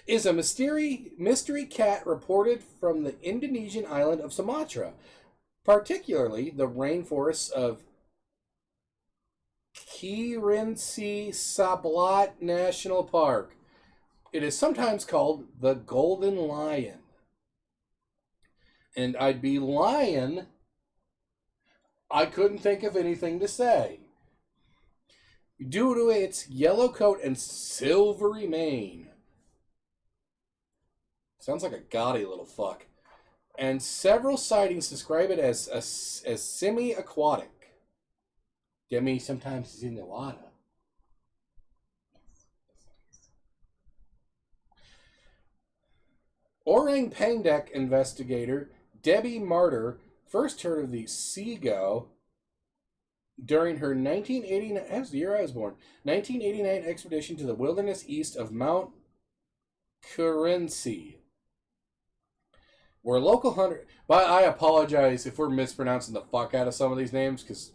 A: Is a mystery cat reported from the Indonesian island of Sumatra, particularly the rainforests of Kerinci Sablat National Park. It is sometimes called the Golden Lion. And I'd be lying. I couldn't think of anything to say. Due to its yellow coat and silvery mane. Sounds like a gaudy little fuck. And several sightings describe it as semi-aquatic. I mean, sometimes it's in the water. Orang Pangdek investigator Debbie Martyr first heard of the Seago during her 1989, that's the year I was born, 1989 expedition to the wilderness east of Mount Kerinci, where local hunter. But I apologize if we're mispronouncing the fuck out of some of these names, because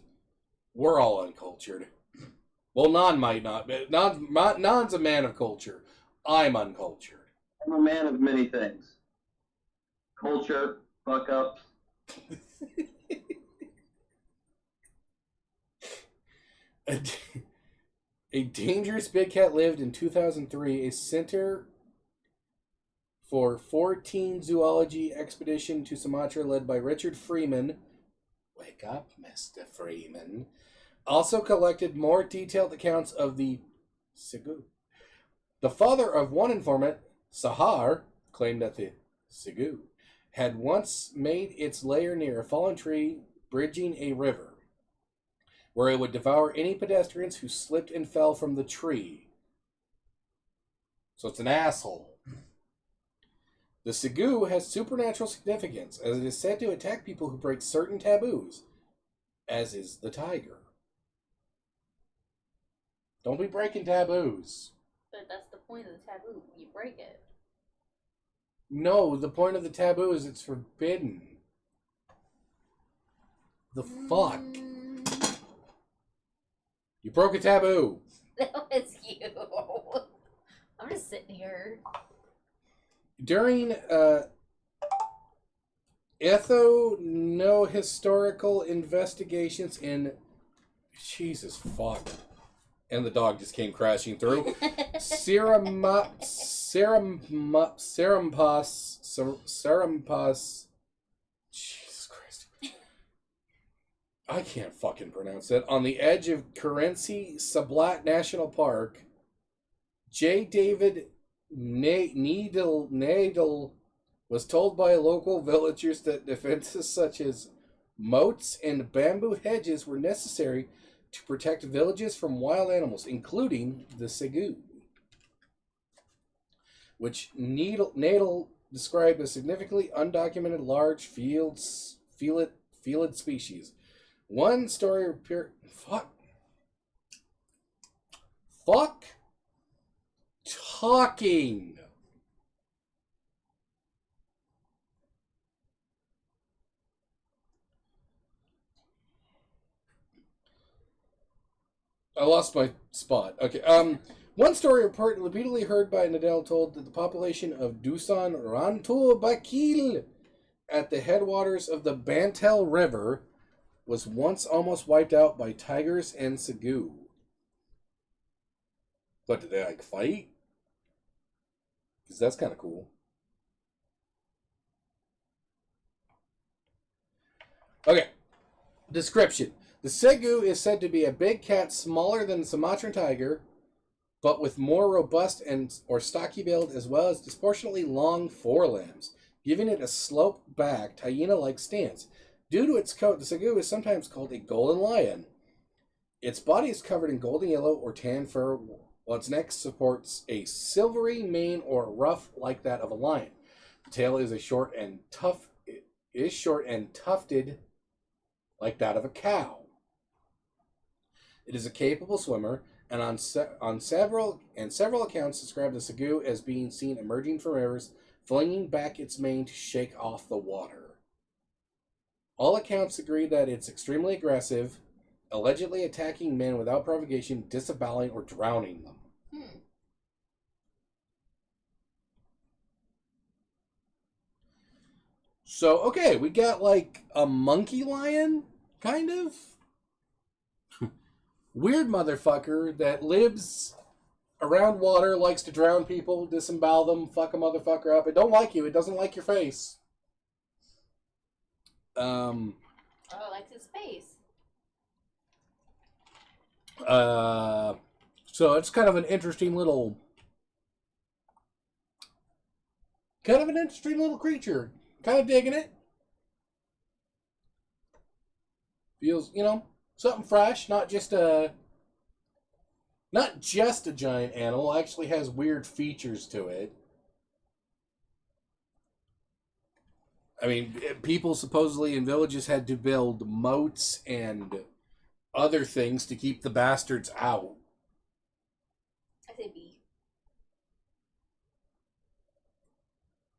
A: we're all uncultured. Well, Non might not. Non's a man of culture. I'm uncultured.
C: I'm a man of many things. Culture, fuck ups.
A: A dangerous big cat lived in 2003. A center for 14 zoology expedition to Sumatra led by Richard Freeman. Wake up, Mr. Freeman. Also collected more detailed accounts of the Seago. The father of one informant, Sahar, claimed that the Seago had once made its lair near a fallen tree bridging a river, where it would devour any pedestrians who slipped and fell from the tree. So it's an asshole. The Seago has supernatural significance, as it is said to attack people who break certain taboos, as is the tiger. Don't be breaking taboos.
B: But that's the point of the taboo. You break it.
A: No, the point of the taboo is it's forbidden. The fuck? You broke a taboo.
B: That was you. I'm just sitting here.
A: During ethno-historical investigations in... Jesus fuck. And the dog just came crashing through. Serempas. Jesus Christ. I can't fucking pronounce it. On the edge of Kerinci Sablat National Park, J. David Needle was told by local villagers that defenses such as moats and bamboo hedges were necessary to protect villages from wild animals, including the sagu, which Needle described as significantly undocumented large felid species. One story appeared... Fuck talking. I lost my spot. Okay. One story repeatedly heard by Nadal told that the population of Dusan Rantu Bakil at the headwaters of the Bantel River was once almost wiped out by tigers and sagu. But did they fight? Because that's kind of cool. Okay. Description. The sagu is said to be a big cat smaller than the Sumatran tiger, but with more robust or stocky build, as well as disproportionately long forelimbs, giving it a sloped-back, hyena-like stance. Due to its coat, the sagu is sometimes called a golden lion. Its body is covered in golden yellow or tan fur, while its neck supports a silvery mane or ruff like that of a lion. The tail is short and tufted like that of a cow. It is a capable swimmer, and on several accounts described the sagu as being seen emerging from rivers, flinging back its mane to shake off the water. All accounts agree that it's extremely aggressive, allegedly attacking men without provocation, disemboweling, or drowning them. So, okay, we got like a monkey lion, kind of. Weird motherfucker that lives around water, likes to drown people, disembowel them, fuck a motherfucker up. It don't like you. It doesn't like your face.
B: Oh, it likes its face.
A: So it's kind of an interesting little creature. Kind of digging it. Feels, something fresh, not just a giant animal. Actually has weird features to it. I mean, people supposedly in villages had to build moats and other things to keep the bastards out.
B: I say B.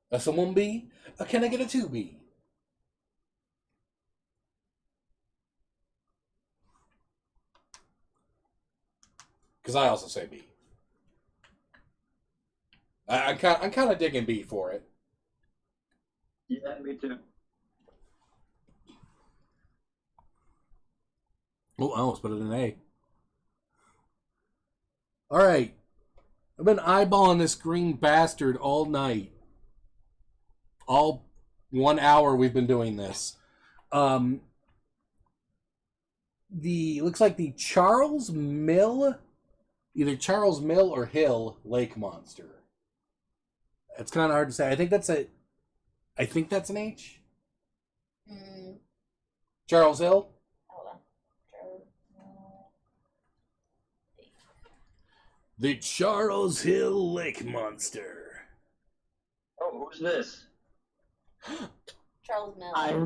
A: That's a 1B? Can I get a 2B? Because I also say B. I'm kind of digging B for it.
C: Yeah, me too.
A: Oh, I almost put it in A. Alright. I've been eyeballing this green bastard all night. All 1 hour we've been doing this. Looks like the Charles Mill, either Charles Mill or Hill lake monster. It's kind of hard to say. I think that's an H. Charles Hill.
B: Hold on.
A: The Charles Hill lake monster.
C: Oh, who's this?
B: Charles Mill.
C: I'm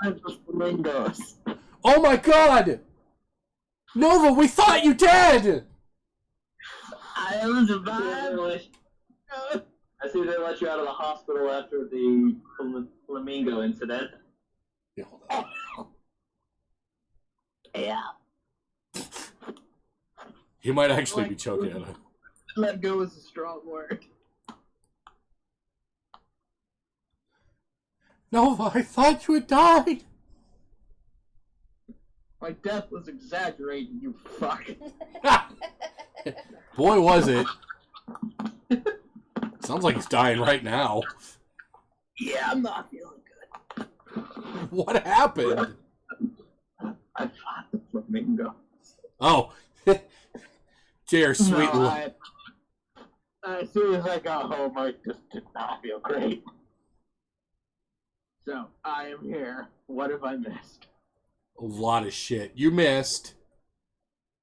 C: the flamingos.
A: Oh my god! Nova, we thought you dead!
C: I am survived. I see they let you out of the hospital after the flamingo incident.
A: Yeah, hold on.
C: Yeah.
A: He might actually be choking on it.
C: Let go is a strong word.
A: Nova, I thought you had died!
C: My death was exaggerated, you fuck.
A: Boy, was it. Sounds like he's dying right now.
C: Yeah, I'm not feeling good.
A: What happened?
C: I fought the flamingo.
A: Oh. Dear sweet
D: As soon as I got home, I just did not feel great. So, I am here. What have I missed?
A: A lot of shit. You missed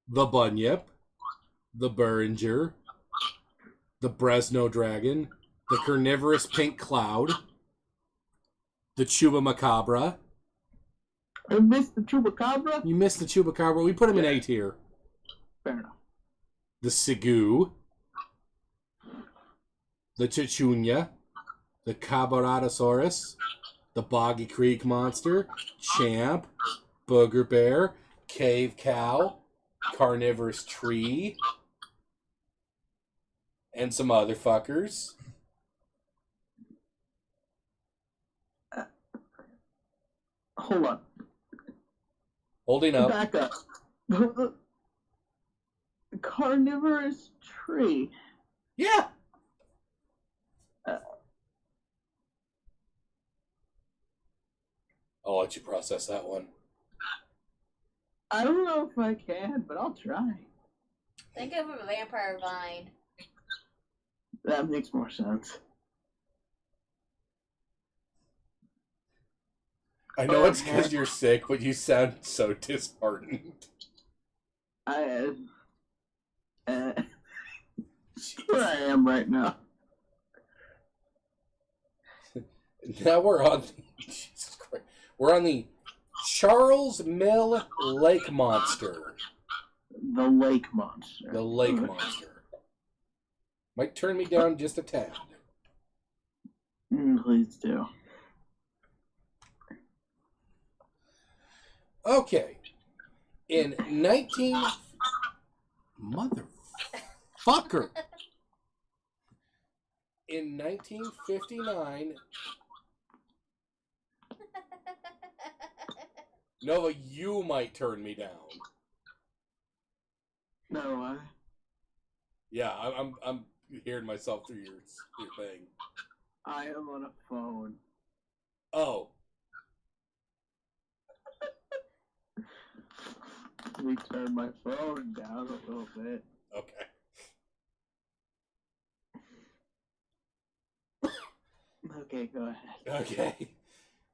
A: the Bunyip, the Beringer, the Bresno Dragon, the Carnivorous Pink Cloud, the Chupacabra.
D: I missed the Chupacabra?
A: You missed the Chupacabra. We put him in A tier.
D: Fair enough.
A: The Sigoo, the Chichunya, the Cabaratosaurus, the Boggy Creek Monster, Champ, Booger Bear, Cave Cow, Carnivorous Tree, and some other fuckers.
D: Hold on.
A: Holding up.
D: Back up. The carnivorous tree.
A: Yeah. I'll let you process that one.
D: I don't know if I can, but I'll try.
B: Think of a vampire vine.
D: That makes more sense.
A: I know it's because you're sick, but you sound so disheartened.
D: Where I am right now.
A: Now we're on Jesus Christ. We're on the Charles Mill Lake Monster.
D: The lake monster.
A: The lake monster. Might turn me down just a tad.
D: Please do.
A: Okay. In 19... Motherfucker. In 1959... Nova, you might turn me down.
D: No, I.
A: Yeah, I'm hearing myself through your thing.
D: I am on a phone.
A: Oh.
D: Let me turn my phone down a little bit.
A: Okay.
D: Okay, go ahead.
A: Okay.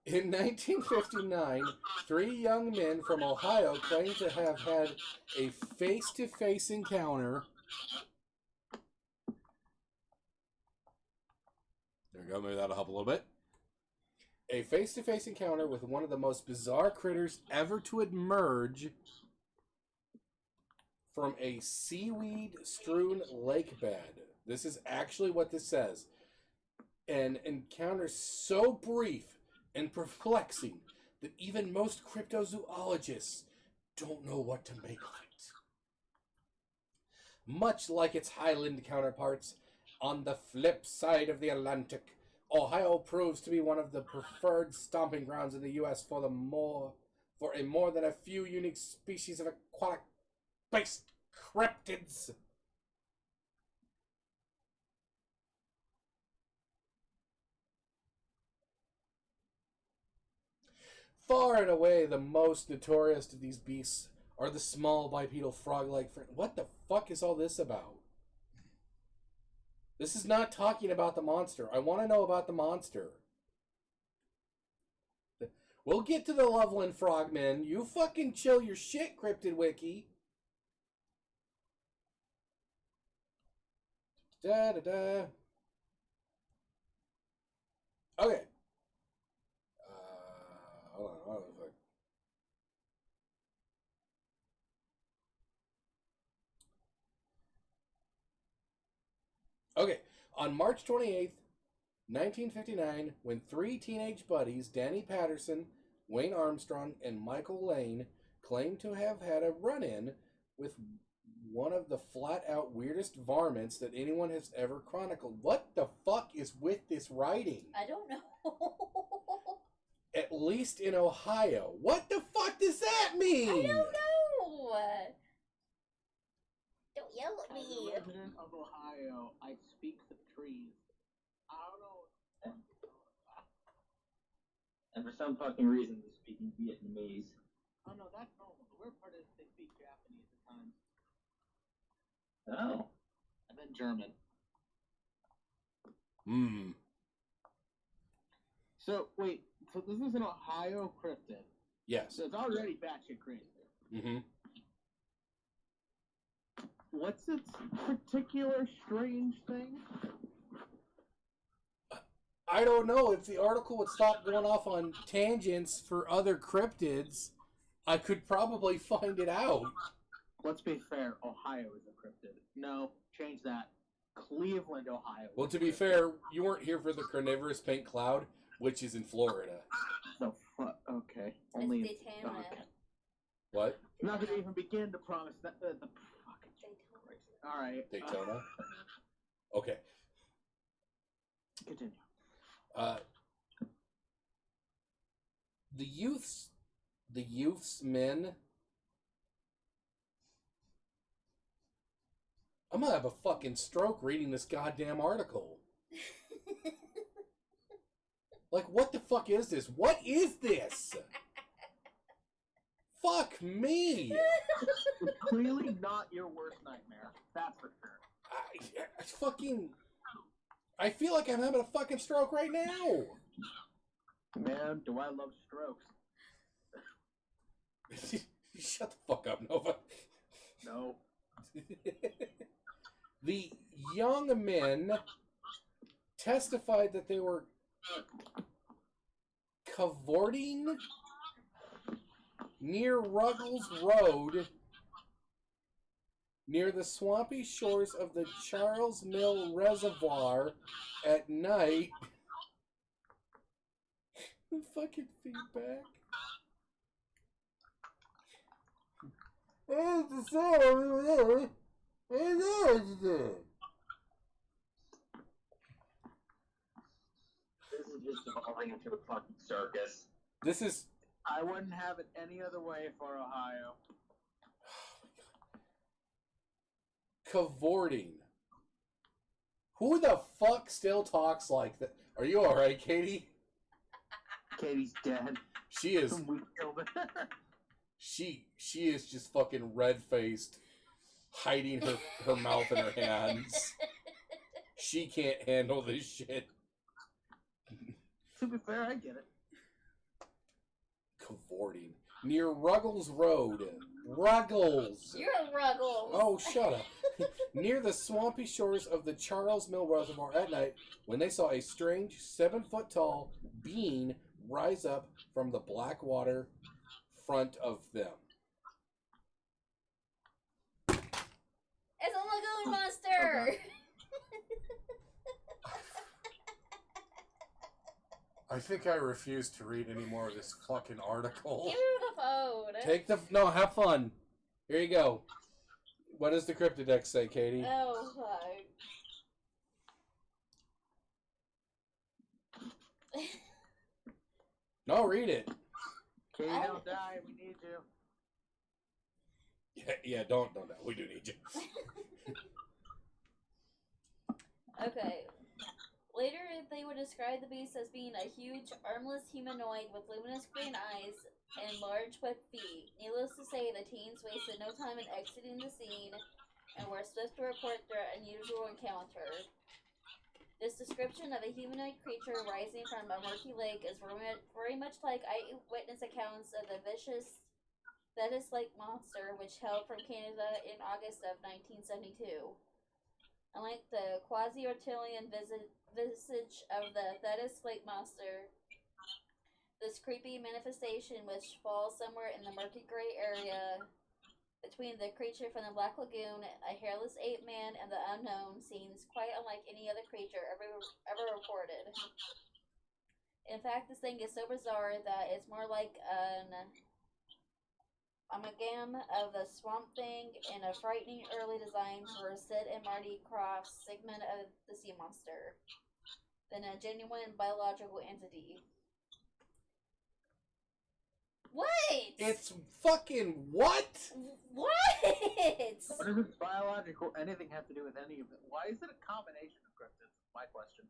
A: In 1959, 3 young men from Ohio claimed to have had a face-to-face encounter. There we go, maybe that'll help a little bit. A face-to-face encounter with one of the most bizarre critters ever to emerge from a seaweed-strewn lake bed. This is actually what this says. An encounter so brief and perplexing that even most cryptozoologists don't know what to make of it. Much like its highland counterparts, on the flip side of the Atlantic, Ohio proves to be one of the preferred stomping grounds in the U.S. for more than a few unique species of aquatic-based cryptids. Far and away, the most notorious of these beasts are the small bipedal frog-like. What the fuck is all this about? This is not talking about the monster. I want to know about the monster. We'll get to the Loveland Frogmen. You fucking chill your shit, Cryptid Wiki. Da-da-da. Okay. Hold on. Okay, on March 28th, 1959, when 3 teenage buddies, Danny Patterson, Wayne Armstrong, and Michael Lane, claimed to have had a run-in with one of the flat-out weirdest varmints that anyone has ever chronicled. What the fuck is with this writing?
B: I don't know.
A: At least in Ohio. What the fuck does that mean?
B: I don't know. Don't yell at me.
D: As a resident of Ohio, I speak the trees. I don't know.
C: And for some fucking reason, they're speaking Vietnamese.
D: Oh no, that's normal. The weird part is they speak Japanese at times.
C: Oh.
D: And then German.
A: Hmm.
D: So, wait. So this is an Ohio cryptid.
A: Yes.
D: So it's already batshit crazy.
A: Mm-hmm.
D: What's its particular strange thing?
A: I don't know. If the article would stop going off on tangents for other cryptids, I could probably find it out.
D: Let's be fair. Ohio is a cryptid. No, change that. Cleveland, Ohio.
A: Well, to be fair, you weren't here for the carnivorous pink cloud, which is in Florida.
D: So fuck. Okay.
B: It's Daytona.
D: Okay.
A: What?
D: I'm not gonna even begin to promise that the fucking.
B: Daytona.
D: All right.
A: Daytona? Okay.
D: Continue.
A: The youth's men. I'm gonna have a fucking stroke reading this goddamn article. Like, what the fuck is this? What is this? Fuck me!
D: It's clearly not your worst nightmare. That's for sure.
A: I feel like I'm having a fucking stroke right now.
D: Man, do I love strokes?
A: Shut the fuck up, Nova.
D: No.
A: The young men testified that they were cavorting near Ruggles Road, near the swampy shores of the Charles Mill Reservoir at night. Fucking feedback.
C: This is just evolving into a fucking circus.
A: This is...
D: I wouldn't have it any other way for Ohio.
A: Cavorting. Who the fuck still talks like that? Are you alright, Katie?
D: Katie's dead.
A: She is...
D: We killed her.
A: She is just fucking red-faced, hiding her mouth in her hands. She can't handle this shit.
D: To be fair, I get it.
A: Cavorting. Near Ruggles Road. Ruggles!
B: You're a Ruggles.
A: Oh, shut up. Near the swampy shores of the Charles Mill Reservoir at night, when they saw a strange 7-foot-tall being rise up from the black water front of them.
B: It's a lagoon monster!
D: Okay.
A: I think I refuse to read any more of this fucking article.
B: Give her the phone.
A: Take the... No, have fun. Here you go. What does the Cryptidex say, Katie?
B: Oh, fuck.
A: No, read it.
D: Katie, don't die. We need you.
A: Yeah, don't die. We do need you.
B: Okay. Later, they would describe the beast as being a huge, armless humanoid with luminous green eyes and large webbed feet. Needless to say, the teens wasted no time in exiting the scene and were swift to report their unusual encounter. This description of a humanoid creature rising from a murky lake is very much like eyewitness accounts of the vicious Thetis Lake monster, which hailed from Canada in August of 1972. Unlike the quasi-reptilian visage of the Thetis Lake monster, this creepy manifestation, which falls somewhere in the murky gray area between the creature from the Black Lagoon, a hairless ape man, and the unknown, seems quite unlike any other creature ever reported. In fact, this thing is so bizarre that it's more like an amalgam of the Swamp Thing and a frightening early design for Sid and Marty Krofft's segment of the Sea Monster than a genuine biological entity. What?
A: It's fucking what?
B: What?
D: What does its biological anything have to do with any of it? Why is it a combination of cryptids? My question.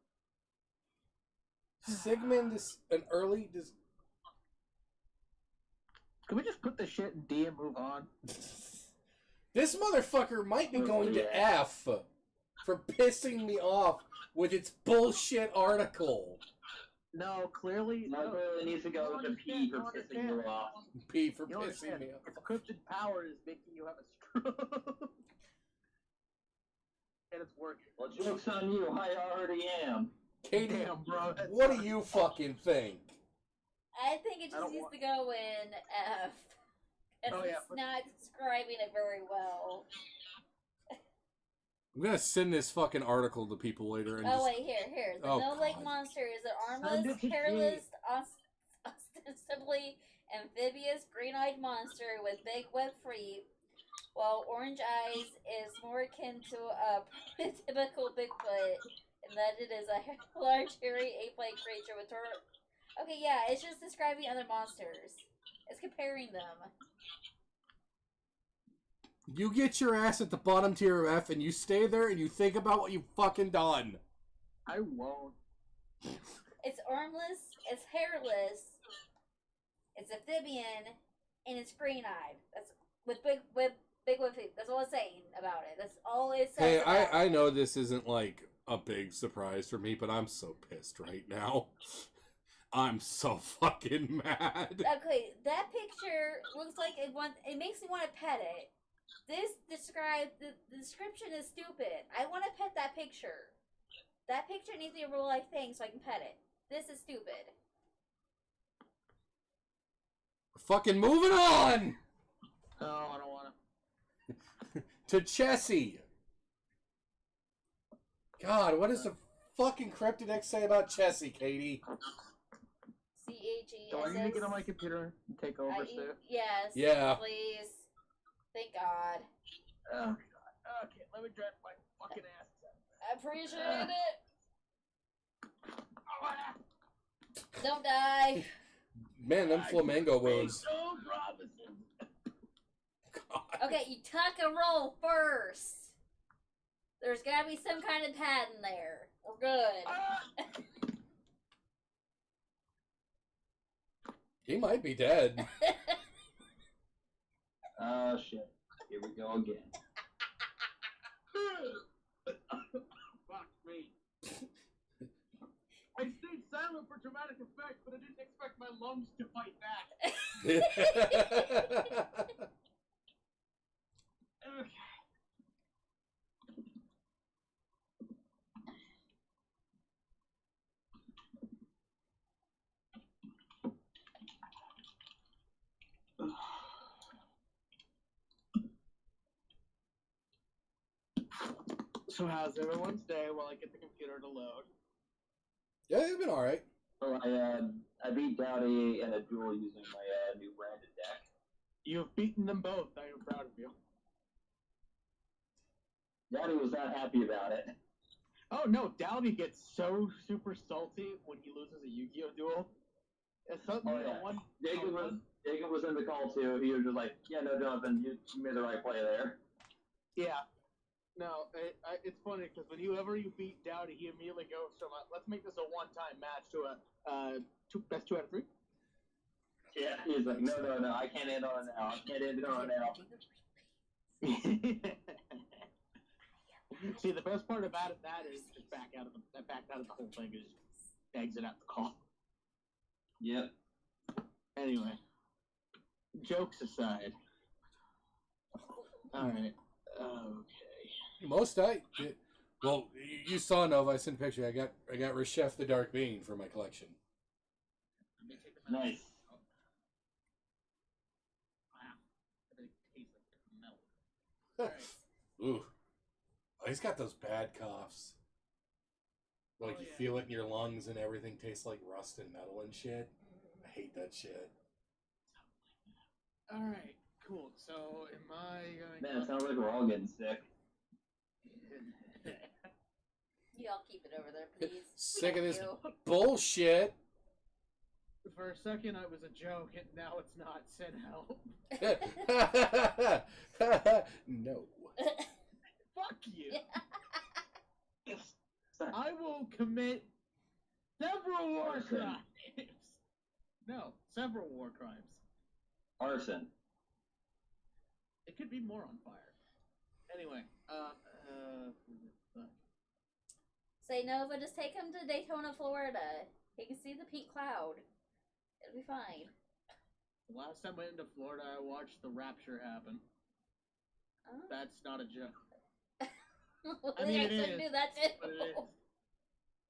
A: Sigmund is an early...
D: Can we just put this shit in D and move on?
A: This motherfucker might be going to F. for pissing me off with its bullshit article.
D: No, clearly.
C: Not really needs to go to P for pissing you off.
A: P for
D: You
A: pissing me off.
D: Its cryptid power is making you have a stroke. And it's working.
C: Well, joke's on you. I already am.
A: Katie,
D: Damn, bro.
A: what do you fucking think?
B: I think it just needs to go in F. It's not describing it very well.
A: I'm gonna send this fucking article to people later. And
B: wait, here. The No Lake Monster is an armless, hairless, ostensibly amphibious, green-eyed monster with big web feet, while orange eyes is more akin to a typical Bigfoot in that it is a large, hairy, ape-like creature with Okay, yeah, it's just describing other monsters. It's comparing them.
A: You get your ass at the bottom tier of F and you stay there and you think about what you've fucking done.
D: I won't.
B: It's armless, it's hairless, it's amphibian, and it's green-eyed. That's with big feet. That's all it's saying about it. That's all it says.
A: Hey, I know this isn't like a big surprise for me, but I'm so pissed right now. I'm so fucking mad.
B: Okay, that picture looks like it makes me want to pet it. The description is stupid. I want to pet that picture. That picture needs to be a real life thing so I can pet it. This is stupid.
A: We're fucking moving on!
D: No, I don't want to.
A: To Chessie. God, what does the fucking Cryptid say about Chessie, Katie?
B: CHESS.
D: Do I need to get on my computer and take over stuff?
B: Yes.
A: Yeah.
B: Please. Thank God.
D: Oh, God. Okay, let me drag my fucking ass.
B: I appreciate it. Don't die.
A: Man, them flamingo wounds.
D: No promises.
B: Okay, you tuck and roll first. There's gotta be some kind of pad in there. We're good.
A: He might be dead.
C: Oh, shit. Here we go again.
D: Fuck me. I stayed silent for dramatic effect, but I didn't expect my lungs to fight back. Okay. So how's everyone's day while I get the computer to load?
A: Yeah, it's been alright.
C: Well, I beat Dowdy in a duel using my new branded deck.
D: You've beaten them both. I am proud of you.
C: Dowdy was not happy about it.
D: Oh no, Dowdy gets so super salty when he loses a Yu-Gi-Oh duel. It's something
C: Jacob was in the call too. He was just like, yeah, no, Jonathan, you made the right play there.
D: Yeah. No, it's funny because whenever you beat Dowdy, he immediately goes from let's make this a one-time match to a best 2 out of 3.
C: Yeah, he's like, no, I can't end on it now. I can't end it on it now.
D: See, the best part about that is just backed out of the whole thing, is exit out the call.
C: Yep.
D: Anyway, jokes aside. All right. Okay.
A: Most well, you saw Nova. I sent a picture. I got Reshef the Dark Being for my collection.
C: Nice.
D: Wow. It tastes like milk.
A: Ooh. Oh, he's got those bad coughs. Like you feel it in your lungs and everything tastes like rust and metal and shit. I hate that shit.
D: Alright, cool. So am I going
C: Man, it sounds like we're all getting sick.
B: You all keep it over there, please.
A: Sick of this bullshit.
D: For a second I was a joke and now it's not. Send help.
A: No.
D: Fuck you. I will commit several war crimes. No, several war crimes.
C: Arson.
D: It could be more on fire. Anyway,
B: Say, Nova, just take him to Daytona, Florida. He can see the pink cloud. It'll be fine.
D: The last time I went into Florida, I watched the rapture happen.
B: Oh.
D: That's not a joke.
B: I mean, it is. Do that too.
D: But it is.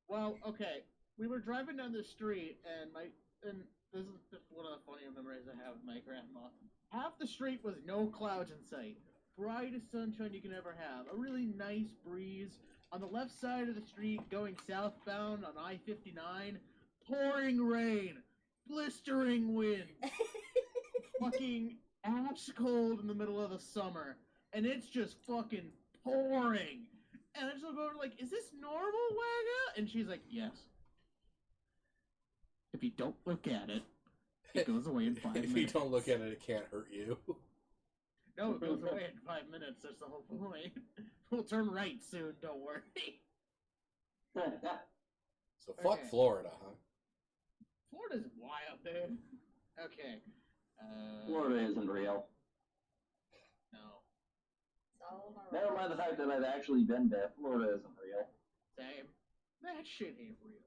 D: Well, okay. We were driving down the street, and this is just one of the funnier memories I have with my grandma. Half the street was no clouds in sight. Brightest sunshine you can ever have. A really nice breeze. On the left side of the street, going southbound on I-59, pouring rain, blistering wind, fucking ash cold in the middle of the summer, and it's just fucking pouring. And I just look over like, is this normal, Wagga? And she's like, yes. If you don't look at it, it goes away in 5 minutes.
A: If you don't look at it, it can't hurt you.
D: No, it goes away in 5 minutes. That's the whole point. We'll turn right soon, don't worry.
A: So fuck
D: Okay.
A: Florida, huh?
D: Florida's wild, dude. Okay.
C: Florida isn't real.
D: No.
B: It's all on
C: Never mind the fact that I've actually been there. Florida isn't real.
D: Same. That shit ain't real.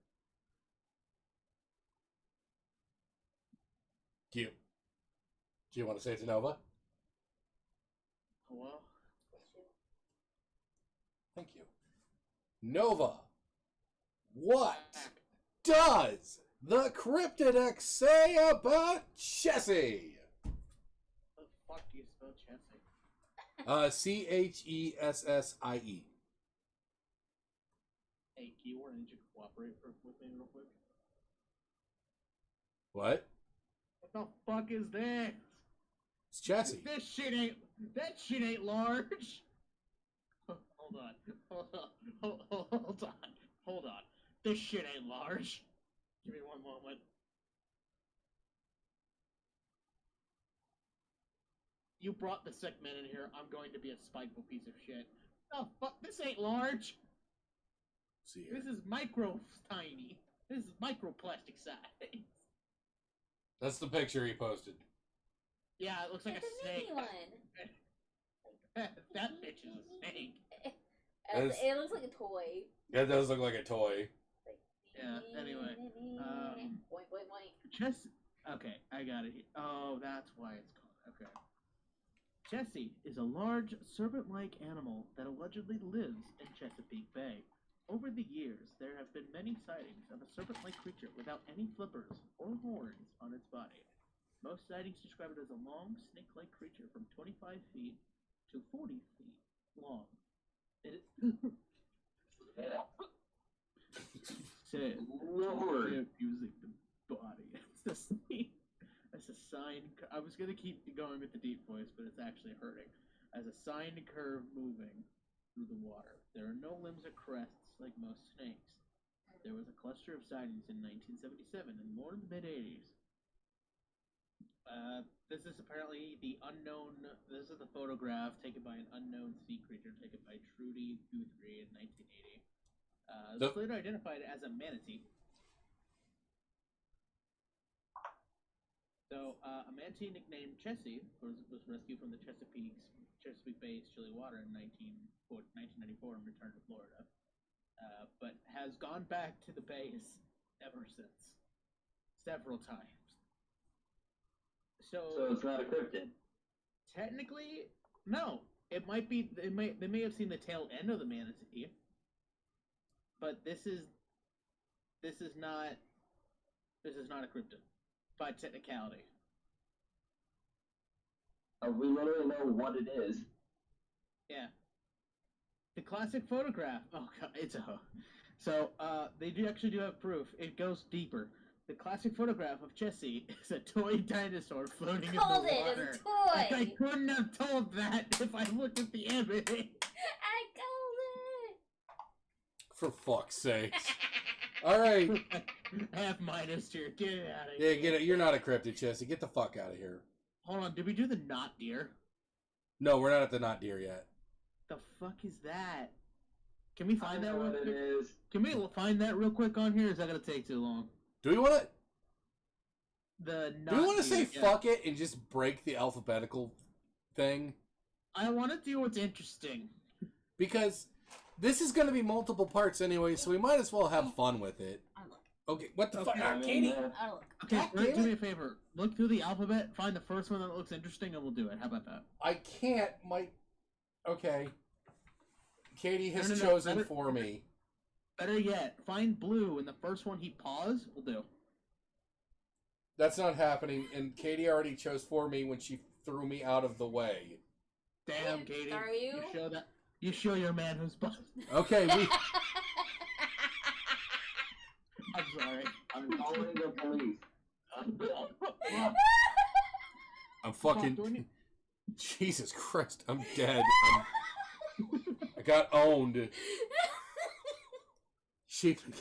A: Do you want to say it to Nova?
D: Hello?
A: Thank you. Nova, what does the Cryptid say about Chessie?
D: How the fuck do you spell Chessie?
A: Chessie.
D: Hey, keyword, I need you to cooperate with me real quick.
A: What?
D: What the fuck is this?
A: It's Chessie.
D: That shit ain't large. Hold on. This shit ain't large. Give me one moment. You brought the sick man in here. I'm going to be a spiteful piece of shit. Oh fuck! This ain't large.
A: See here.
D: This is micro tiny. This is microplastic size.
A: That's the picture he posted.
D: Yeah, it looks like
B: It's
D: a snake.
B: mini one.
D: That bitch is a snake.
B: It looks like a toy.
A: That does look like a toy.
B: Like,
D: Yeah, anyway,
B: boink, boink, boink.
D: Chessie. Okay, I got it. Oh, that's why it's called. Okay. Chessie is a large serpent-like animal that allegedly lives in Chesapeake Bay. Over the years, there have been many sightings of a serpent-like creature without any flippers or horns on its body. Most sightings describe it as a long, snake-like creature from 25 feet to 40 feet long. It said,
C: Lord.
D: using the body. That's a sign. I was gonna keep going with the deep voice, but it's actually hurting. As a signed curve moving through the water. There are no limbs or crests like most snakes. There was a cluster of sightings in 1977 and more in the mid-80s. This is apparently the unknown. This is the photograph taken by an unknown sea creature taken by Trudy Guthrie in 1980. It was later identified as a manatee. So, a manatee nicknamed Chessie was rescued from the Chesapeake Bay's chilly water in 1994 and returned to Florida, but has gone back to the bays ever since, several times. So
C: it's not a cryptid.
D: Technically, no. It might be. They may have seen the tail end of the manatee, but this is not a cryptid by technicality.
C: We literally know what it is.
D: Yeah. The classic photograph. Oh god, it's a. So they actually do have proof. It goes deeper. The classic photograph of Chessie is a toy dinosaur floating in the water.
B: It's a toy.
D: Like, I couldn't have told that if I looked at the image.
B: I called it.
A: For fuck's sakes. Alright.
D: Half minus here. Get it out of here.
A: Yeah, get it. You're not a cryptid, Chessie. Get the fuck out of here.
D: Hold on. Did we do the not deer?
A: No, we're not at the not deer yet.
D: The fuck is that? Can we find that real
C: what
D: quick?
C: it is.
D: Can we find that real quick on here? Or is that gonna take too long?
A: Do we want to?
D: The not
A: Do we want to say
D: deer,
A: fuck it and just break the alphabetical thing?
D: I want to do what's interesting.
A: Because This is going to be multiple parts anyway, so we might as well have fun with it. Okay, what the fuck? Katie?
D: Okay, do me a favor. Look through the alphabet, find the first one that looks interesting, and we'll do it. How about that?
A: I can't. Okay. Katie has chosen for me.
D: Better yet, find blue, and the first one he paws, we'll do.
A: That's not happening, and Katie already chose for me when she threw me out of the way.
D: Damn, Katie.
B: Are you?
D: You show that. You show your man who's boss.
A: Okay, we...
D: I'm sorry.
C: I'm calling the police.
A: I'm fucking... Jesus Christ, I'm dead. I got owned.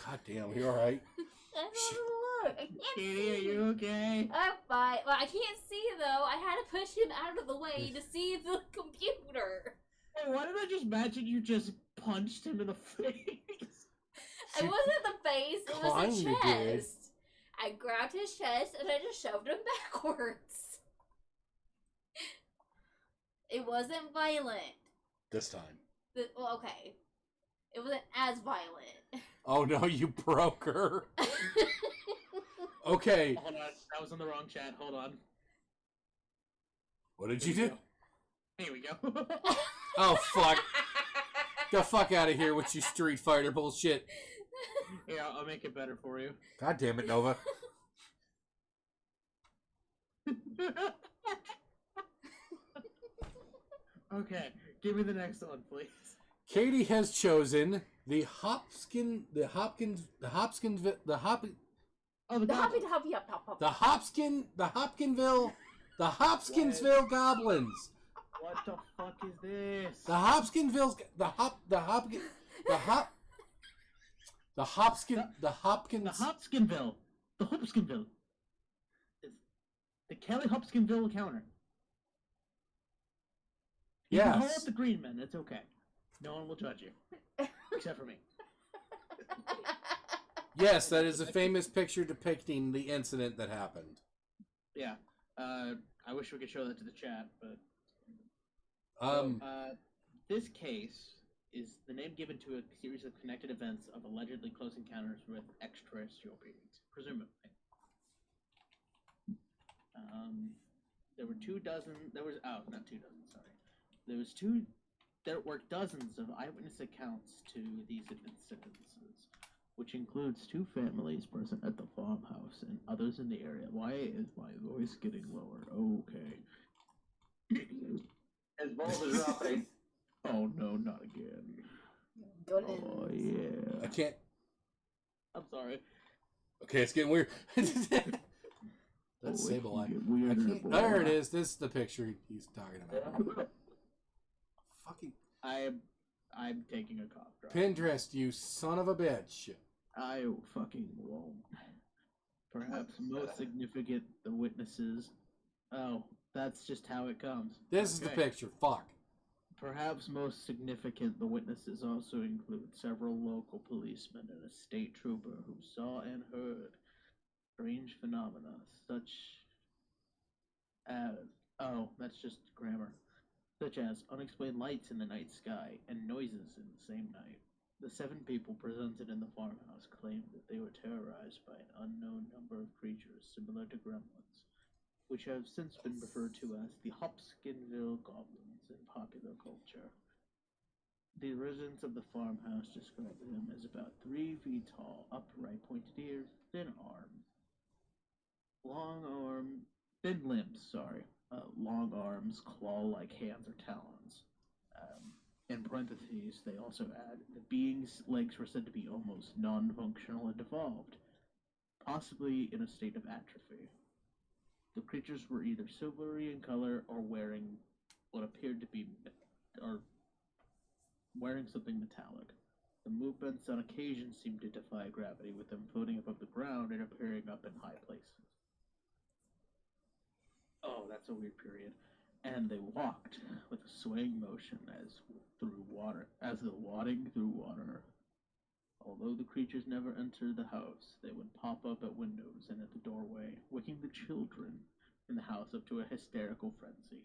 A: Goddamn, you alright?
B: I don't look. I can't
D: Katie,
B: see.
D: are you okay?
B: I'm fine. Well, I can't see though. I had to push him out of the way to see the computer.
D: Hey, why did I just imagine you just punched him in the face?
B: It wasn't the face, it was the chest. I grabbed his chest and I just shoved him backwards. It wasn't violent.
A: This time.
B: Well, okay. It wasn't as violent.
A: Oh no, you broke her. Okay.
D: Hold on, that was in the wrong chat. Hold on.
A: What did you do?
D: Here we go.
A: Oh, fuck. The fuck out of here with your Street Fighter bullshit.
D: Yeah, I'll make it better for you.
A: God damn it, Nova.
D: Okay, give me the next one, please.
A: Katie has chosen the Hopkins, the Hopkinsville Goblins.
D: What the fuck is this?
A: The Hopkinsville
D: It's the Kelly Hopkinsville counter. You can call
A: Yes.
D: it the Green Men. It's okay. No one will judge you, except for me.
A: Yes, that is a famous picture depicting the incident that happened.
D: Yeah. I wish we could show that to the chat, but this case is the name given to a series of connected events of allegedly close encounters with extraterrestrial beings, presumably. There were 24. There were dozens of eyewitness accounts to these incidences, which includes 2 families present at the farmhouse and others in the area. Why is my voice getting lower? Okay.
C: His balls are dropping.
D: Oh no, not again.
B: Goodness.
D: Oh yeah.
A: I can't.
D: I'm sorry.
A: Okay, it's getting weird. That's Sableye. I can't. There it is. This is the picture he's talking about. Fucking.
D: I'm taking a cough drop.
A: Pinterest, you son of a bitch.
D: I fucking won't. Perhaps most significant, the witnesses. Oh, that's just how it comes.
A: This is the picture. Fuck.
D: Perhaps most significant, the witnesses also include several local policemen and a state trooper who saw and heard strange phenomena, such as... Oh, that's just grammar. Such as unexplained lights in the night sky and noises in the same night. The 7 people presented in the farmhouse claimed that they were terrorized by an unknown number of creatures similar to gremlins, which have since been referred to as the Hopkinsville Goblins in popular culture. The residents of the farmhouse described them as about 3 feet tall, upright, pointed ears, thin limbs, long arms, claw-like hands or talons. In parentheses, they also add, the being's legs were said to be almost non-functional and devolved, possibly in a state of atrophy. The creatures were either silvery in color or wearing what appeared to be, or wearing something metallic. The movements on occasion seemed to defy gravity, with them floating above the ground and appearing up in high places. Oh, that's a weird period. And they walked with a swaying motion as though wading through water. Although the creatures never entered the house, they would pop up at windows and at the doorway, waking the children in the house up to a hysterical frenzy.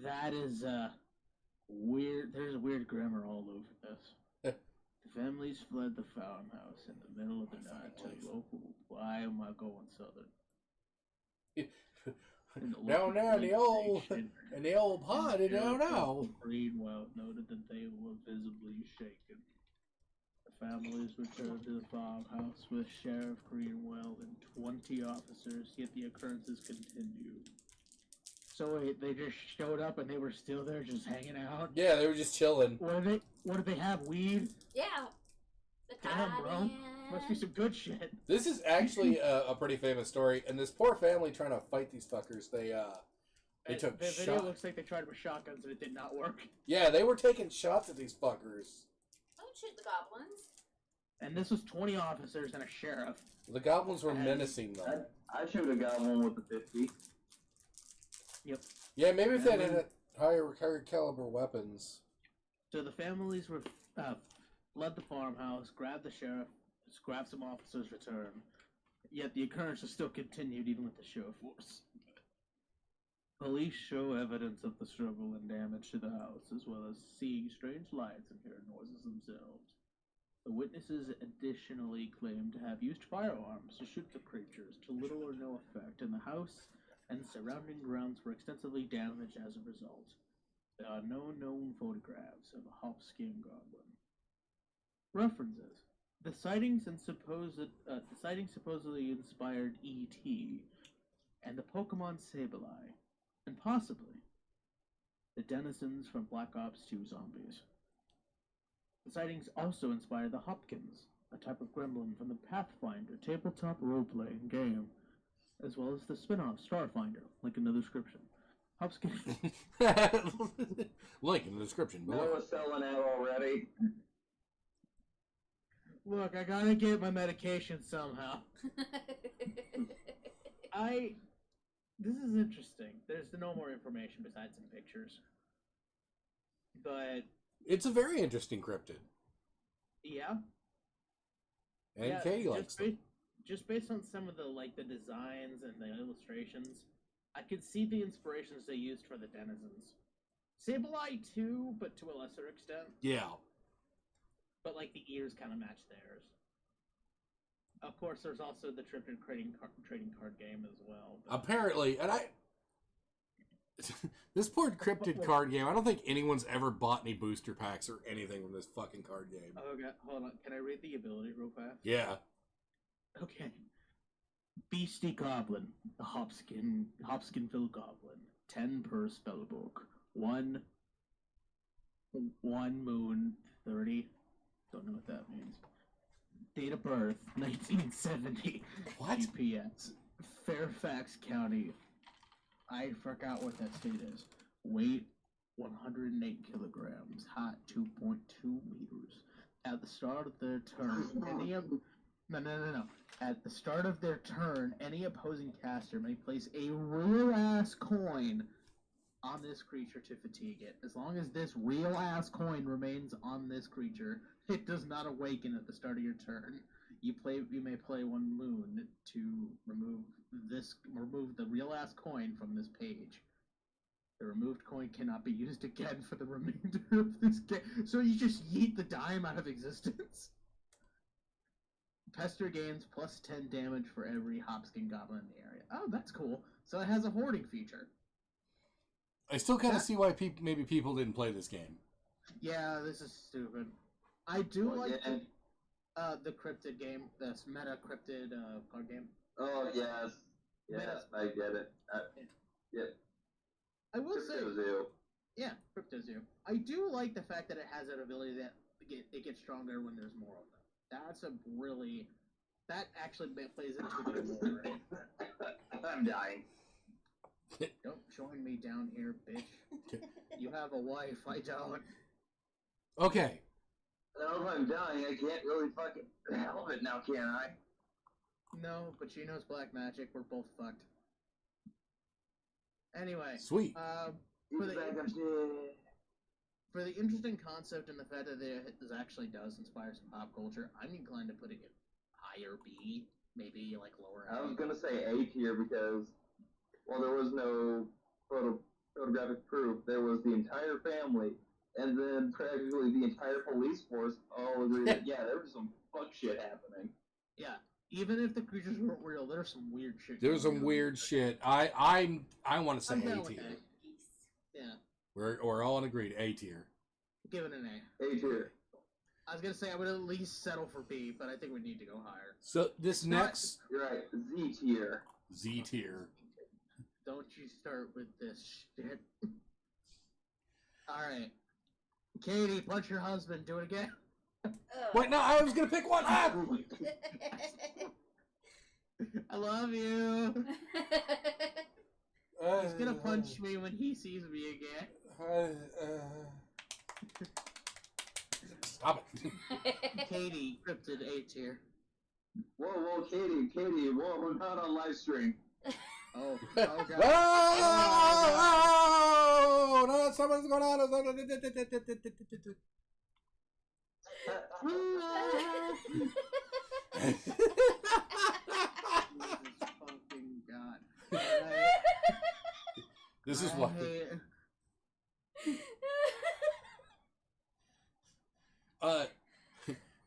D: That is There's weird grammar all over this. The families fled the farmhouse in the middle of the night to local. Why am I going southern?
A: Down there in the old pond, down now.
D: Greenwell noted that they were visibly shaken. The families returned to the farmhouse with Sheriff Greenwell and 20 officers, yet the occurrences continued. So wait, they just showed up and they were still there, just hanging out?
A: Yeah, they were just chilling.
D: What did they have? Weed?
B: Yeah.
D: Damn, bro. Must be some good shit.
A: This is actually a pretty famous story, and this poor family trying to fight these fuckers, they took
D: The
A: shots.
D: video looks like they tried with shotguns and it did not work.
A: Yeah, they were taking shots at these fuckers.
B: Don't shoot the goblins.
D: And this was 20 officers and a sheriff.
A: The goblins were menacing them.
C: I should have got one with the 50.
D: Yep.
A: Yeah, maybe if they had higher caliber weapons.
D: So the families were fled the farmhouse, grabbed the sheriff, grabbed some officers, returned. Yet the occurrences still continued even with the show force. Police show evidence of the struggle and damage to the house, as well as seeing strange lights and hearing noises themselves. The witnesses additionally claim to have used firearms to shoot the creatures to little or no effect, and the house and surrounding grounds were extensively damaged as a result. There are no known photographs of a hop-skin goblin. References: the sightings supposedly inspired E.T. and the Pokemon Sableye, and possibly the denizens from Black Ops 2 Zombies. The sightings also inspired the Hopkins, a type of gremlin from the Pathfinder tabletop role-playing game, as well as the spin-off Starfinder, link in the description. Hopkins.
A: Link in the description below.
C: Noah's selling out already.
D: Look, I gotta get my medication somehow. This is interesting. There's no more information besides some pictures. But
A: It's a very interesting cryptid.
D: yeah.
A: And
D: yeah,
A: Katie likes them.
D: Just based on some of the the designs and the illustrations, I could see the inspirations they used for the denizens. Sableye too, but to a lesser extent.
A: Yeah.
D: But the ears kind of match theirs. Of course, there's also the Cryptid trading card game as well.
A: Apparently, and this poor Cryptid card game, I don't think anyone's ever bought any booster packs or anything from this fucking card game.
D: Okay, hold on. Can I read the ability real fast?
A: Yeah.
D: Okay. Beastie Goblin, the Hopskinville Goblin. 10 per spellbook. 1 moon 30. Don't know what that means. Date of birth 1970.
A: What?
D: GPS Fairfax County. I forgot what that state is. Weight 108 kilograms. Height 2.2 meters. At the start of their turn, No. At the start of their turn, any opposing caster may place a real-ass coin on this creature to fatigue it. As long as this real-ass coin remains on this creature, it does not awaken at the start of your turn. You may play 1 moon to remove the real-ass coin from this page. The removed coin cannot be used again for the remainder of this game. So you just yeet the dime out of existence. Pester gains plus 10 damage for every Hopskin Goblin in the area. Oh, that's cool. So it has a hoarding feature.
A: I still kind of see why maybe people didn't play this game.
D: Yeah, this is stupid. I do the Cryptid game, this meta Cryptid card game.
C: Oh, yes. Yes, I get it. Yeah.
D: I will say...
C: Cryptozoo.
D: Yeah, Cryptozoo. I do like the fact that it has that ability that it gets stronger when there's more of them. That actually plays into the lore.
C: I'm dying.
D: Don't join me down here, bitch. You have a wife, I don't.
A: Okay.
C: Well, if I'm dying, I can't really fucking help it now, can I?
D: No, but she knows black magic. We're both fucked. Anyway.
A: Sweet.
D: For the interesting concept and the fact that this actually does inspire some pop culture, I'm inclined to put it in higher B, maybe lower A.
C: I was gonna say A tier because, well, there was no photographic proof. There was the entire family and then practically the entire police force all agree that yeah, there was some fuck shit happening.
D: Yeah, even if the creatures weren't real, there's some weird shit.
A: There's some weird shit. I want to say
D: I'm down
A: A
D: with
A: tier.
D: that. Yeah,
A: We're all agreed A tier.
D: give it an A.
C: A tier.
D: I was gonna say I would at least settle for B, but I think we need to go higher.
A: So this next
C: You're right, Z tier.
A: Z tier.
D: Don't you start with this shit. Alright. Katie, punch your husband. Do it again.
A: Wait, no, I was gonna pick one. Ah!
D: I love you. He's gonna punch me when he sees me again.
A: Stop it.
D: Katie, Cryptid A tier.
C: Whoa, Katie, whoa, we're not on live stream.
D: Oh
A: Oh,
D: god.
A: oh, no, something's going on.
D: Jesus fucking god.
A: This is why.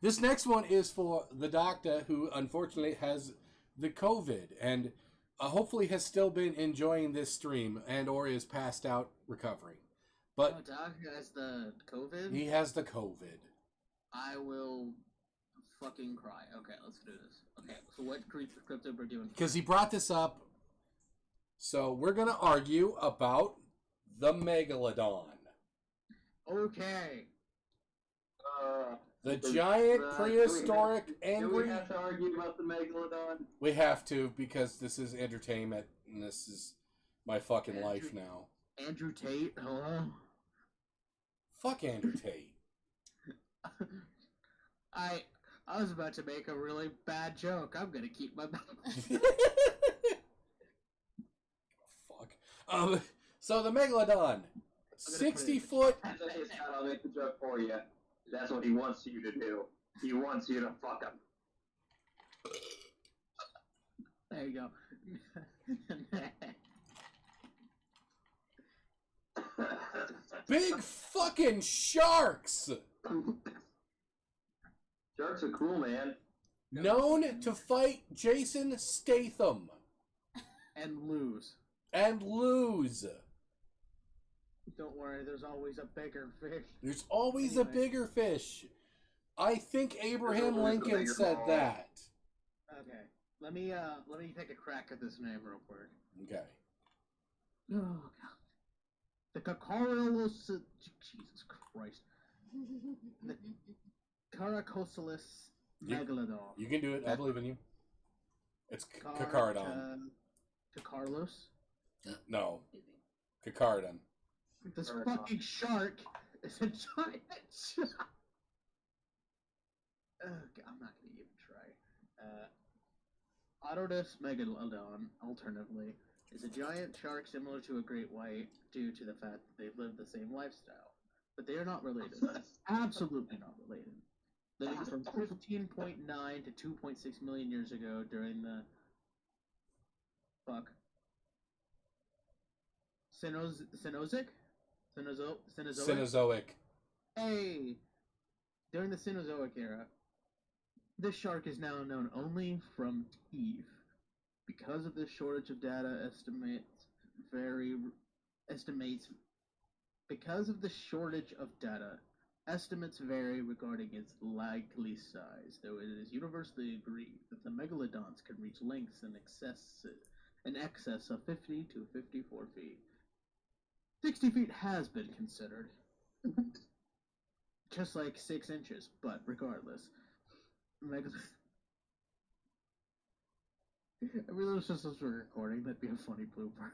A: This next one is for the doctor who unfortunately has the COVID and hopefully has still been enjoying this stream and or is passed out recovering. But
D: Doctor has the COVID?
A: he has the COVID.
D: I will fucking cry. Okay, let's do this. Okay, so what Cryptid we're doing?
A: Because he brought this up. So we're going to argue about the Megalodon.
D: Okay.
A: The giant prehistoric
C: do
A: angry...
C: we have to argue about the Megalodon?
A: We have to because this is entertainment and this is my fucking life now.
D: Andrew Tate, hello?
A: Fuck Andrew Tate.
D: I was about to make a really bad joke. I'm gonna keep my mouth.
A: Fuck. So the Megalodon, 60 foot.
C: I'll make the joke for you. That's what he wants you to do. He wants you to fuck him.
D: There you go.
A: Big fucking sharks!
C: Sharks are cool, man.
A: Known to fight Jason Statham.
D: And lose.
A: And lose.
D: Don't worry, there's always a bigger fish.
A: There's always a bigger fish. I think Abraham Lincoln said that.
D: Okay. Let me take a crack at this name real quick.
A: Okay.
D: Oh god. The Caracosaurus. Jesus Christ. The Caracosaurus megalodon.
A: You can do it. I believe in you. It's Cacardon.
D: Carlos.
A: No. Cacardon.
D: This fucking shark is a giant shark. I'm not gonna even try. Otodus megalodon, alternatively, is a giant shark similar to a great white due to the fact that they live the same lifestyle. But they are not related. Absolutely not related. Living from 15.9 to 2.6 million years ago during the Cenozoic?
A: Cenozoic.
D: Hey! During the Cenozoic era, this shark is now known only from teeth. Because of this shortage of data, estimates vary regarding its likely size, though it is universally agreed that the megalodons can reach lengths in excess of 50 to 54 feet. 60 feet has been considered. Just like 6 inches, but regardless. I really wish this was for recording, that'd be a funny blooper.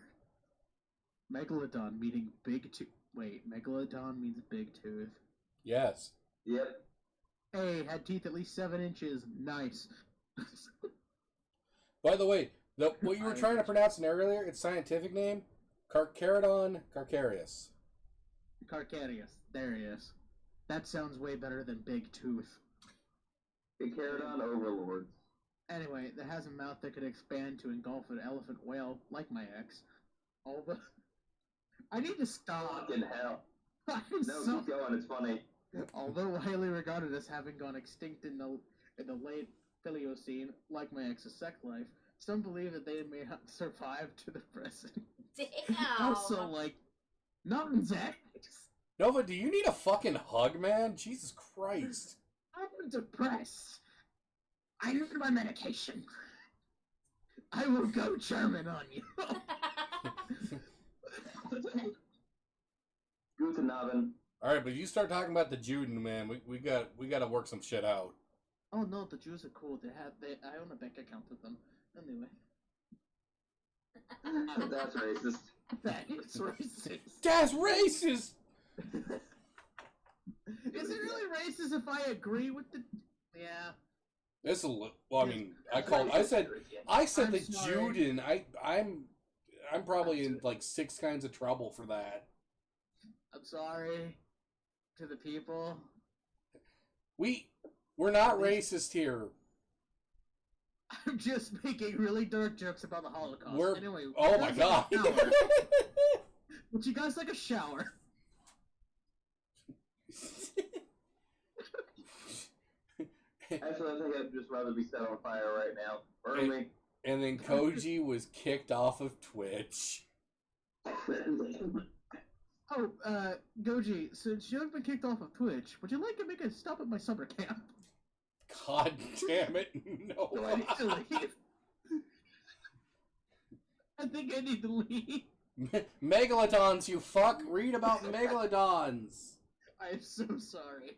D: Megalodon meaning big tooth. Wait, Megalodon means big tooth.
A: Yes.
C: Yep.
D: Hey, had teeth at least 7 inches. Nice.
A: By the way, what you were trying to pronounce earlier, its scientific name, Carcharodon carcharias.
D: Carcharias. There he is. That sounds way better than big tooth.
C: Carcharodon overlords.
D: Anyway, that has a mouth that could expand to engulf an elephant whale, like my ex. I need to stop.
C: Fucking hell. Keep going. It's funny.
D: Although widely regarded as having gone extinct in the late Paleocene, like my ex's sex life, some believe that they may have survived to the present.
B: Damn.
D: Also, like, not exactly.
A: Nova, do you need a fucking hug, man? Jesus Christ.
D: I'm depressed. I need my medication. I will go German on you.
C: Guten Abend.
A: All right, but you start talking about the Juden, man. We got to work some shit out.
D: Oh no, the Jews are cool. I own a bank account with them. Anyway.
C: That's racist.
D: That is racist.
A: That's racist.
D: Is it really racist if I agree with the? Yeah.
A: This well, I mean, I said
D: I'm
A: the
D: sorry.
A: Juden. I'm probably in like 6 kinds of trouble for that.
D: I'm sorry to the people.
A: We're not racist here.
D: I'm just making really dark jokes about the Holocaust. Anyway,
A: oh my god.
D: Would you guys like a shower?
C: Actually, I think I'd just rather be set on fire right now. Burn me.
A: And then Koji was kicked off of Twitch.
D: Oh, Goji, since you've been kicked off of Twitch, would you like to make a stop at my summer camp?
A: God damn it, no.
D: Do I need to leave? I think I need to leave.
A: Megalodons, you fuck! Read about megalodons!
D: I'm so sorry.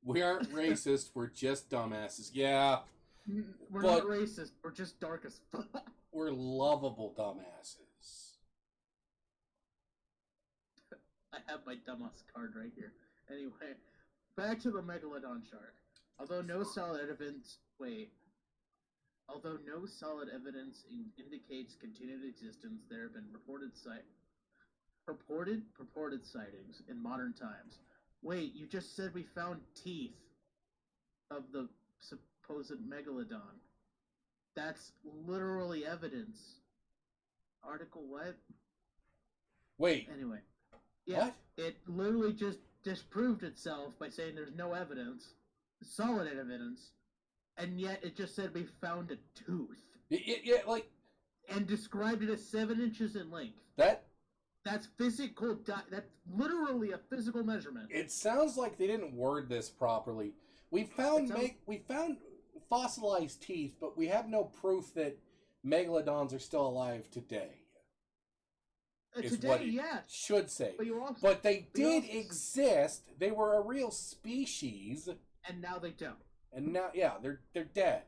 A: We aren't racist, we're just dumbasses. Yeah.
D: We're not racist, we're just dark as fuck.
A: We're lovable dumbasses.
D: I have my dumbass card right here. Anyway, back to the Megalodon shark. Although no solid evidence indicates continued existence, there have been purported sightings in modern times. Wait, you just said we found teeth of the supposed megalodon. That's literally evidence. Article what?
A: Wait.
D: Anyway. Yeah,
A: what?
D: It literally just disproved itself by saying there's no evidence, solid evidence, and yet it just said we found a tooth.
A: Yeah, like...
D: And described it as 7 inches in length. That's physical. That's literally a physical measurement.
A: It sounds like they didn't word this properly. We found fossilized teeth, but we have no proof that megalodons are still alive today.
D: Today, yeah.
A: Should say.
D: But
A: they did exist. They were a real species.
D: And now they don't.
A: And now, yeah, they're dead.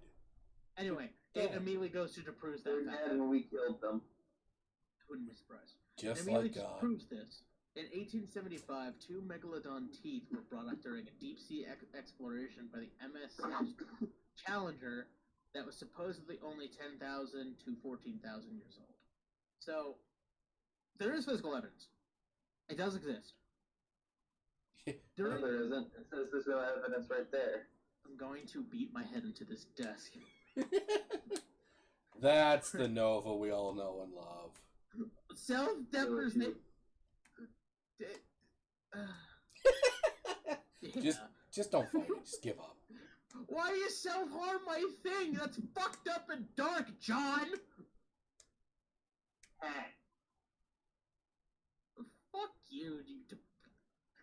D: Anyway, it immediately goes to prove that.
C: They're dead and we killed them.
D: Wouldn't be surprised.
A: Just like God.
D: Proves this. In 1875, 2 megalodon teeth were brought up during a deep-sea exploration by the MS Challenger that was supposedly only 10,000 to 14,000 years old. So, there is physical evidence. It does exist.
C: No, there isn't. It says there's no evidence right there.
D: I'm going to beat my head into this desk.
A: That's the Nova we all know and love.
D: Self-deprecation.
A: Just don't fight it. Just give up.
D: Why is self-harm my thing? That's fucked up and dark, John! Fuck you,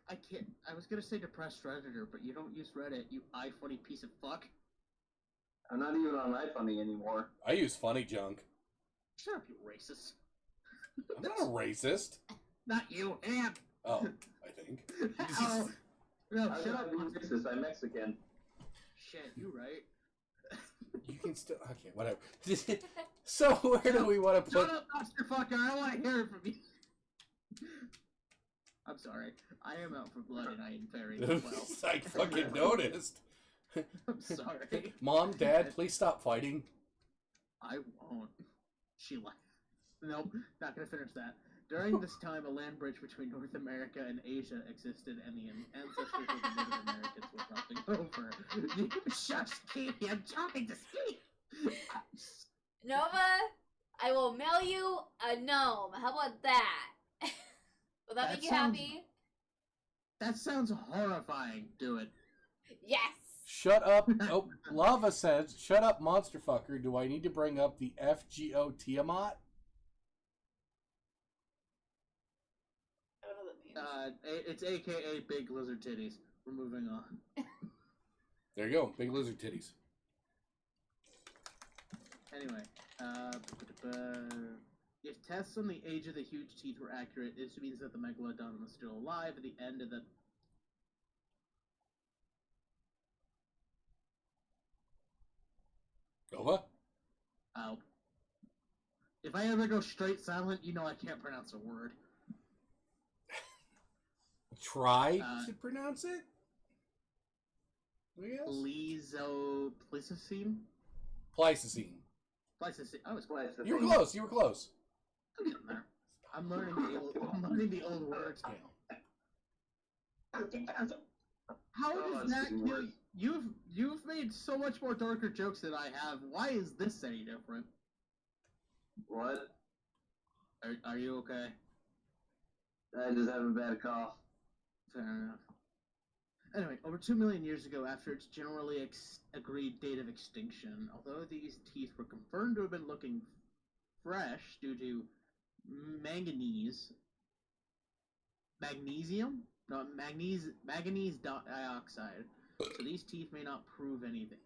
D: I can't. I was gonna say depressed Redditor, but you don't use Reddit, you iFunny piece of fuck.
C: I'm not even on iFunny anymore.
A: I use funny junk.
D: Shut up, you racist.
A: I'm not a racist.
D: Not you, him.
A: Oh, I think.
D: Oh, no,
C: I'm
D: shut up.
C: not racist. I'm Mexican.
D: Shit, you right.
A: You can still... Okay, whatever. So, where do we want to put...
D: Shut up, Clusterfucker. I want to hear it from you. I'm sorry. I am out for blood and I am very well.
A: I fucking noticed.
D: I'm sorry.
A: Mom, Dad, please stop fighting.
D: I won't. She left. Nope, not gonna finish that. During this time, a land bridge between North America and Asia existed, and the ancestors of the Native Americans were crossing over. You shut Katie, I'm trying to speak!
B: Nova, I will mail you a gnome. How about that? Will that make you happy?
D: That sounds horrifying. Do it.
B: Yes.
A: Shut up. Oh, Lava says, shut up, monster fucker. Do I need to bring up the FGO Tiamat?
B: I don't know what that means.
D: It's AKA Big Lizard Titties. We're moving on.
A: There you go. Big lizard titties.
D: Anyway, if tests on the age of the huge teeth were accurate, this means that the megalodon was still alive at the end of the.
A: Nova?
D: Out. If I ever go straight silent, you know I can't pronounce a word.
A: Try to pronounce it? I guess?
D: Pleistocene?
A: Pleistocene.
D: Pleistocene. I was
C: Twice the
A: You were
C: thing.
A: close. You were close.
D: I'm getting there. I'm learning the old words now. How does that kill you've made so much more darker jokes than I have. Why is this any different?
C: What?
D: Are you okay?
C: I just have a bad cough.
D: Fair enough. Anyway, over 2 million years ago, after its generally agreed date of extinction, although these teeth were confirmed to have been looking fresh due to manganese dioxide, so these teeth may not prove anything.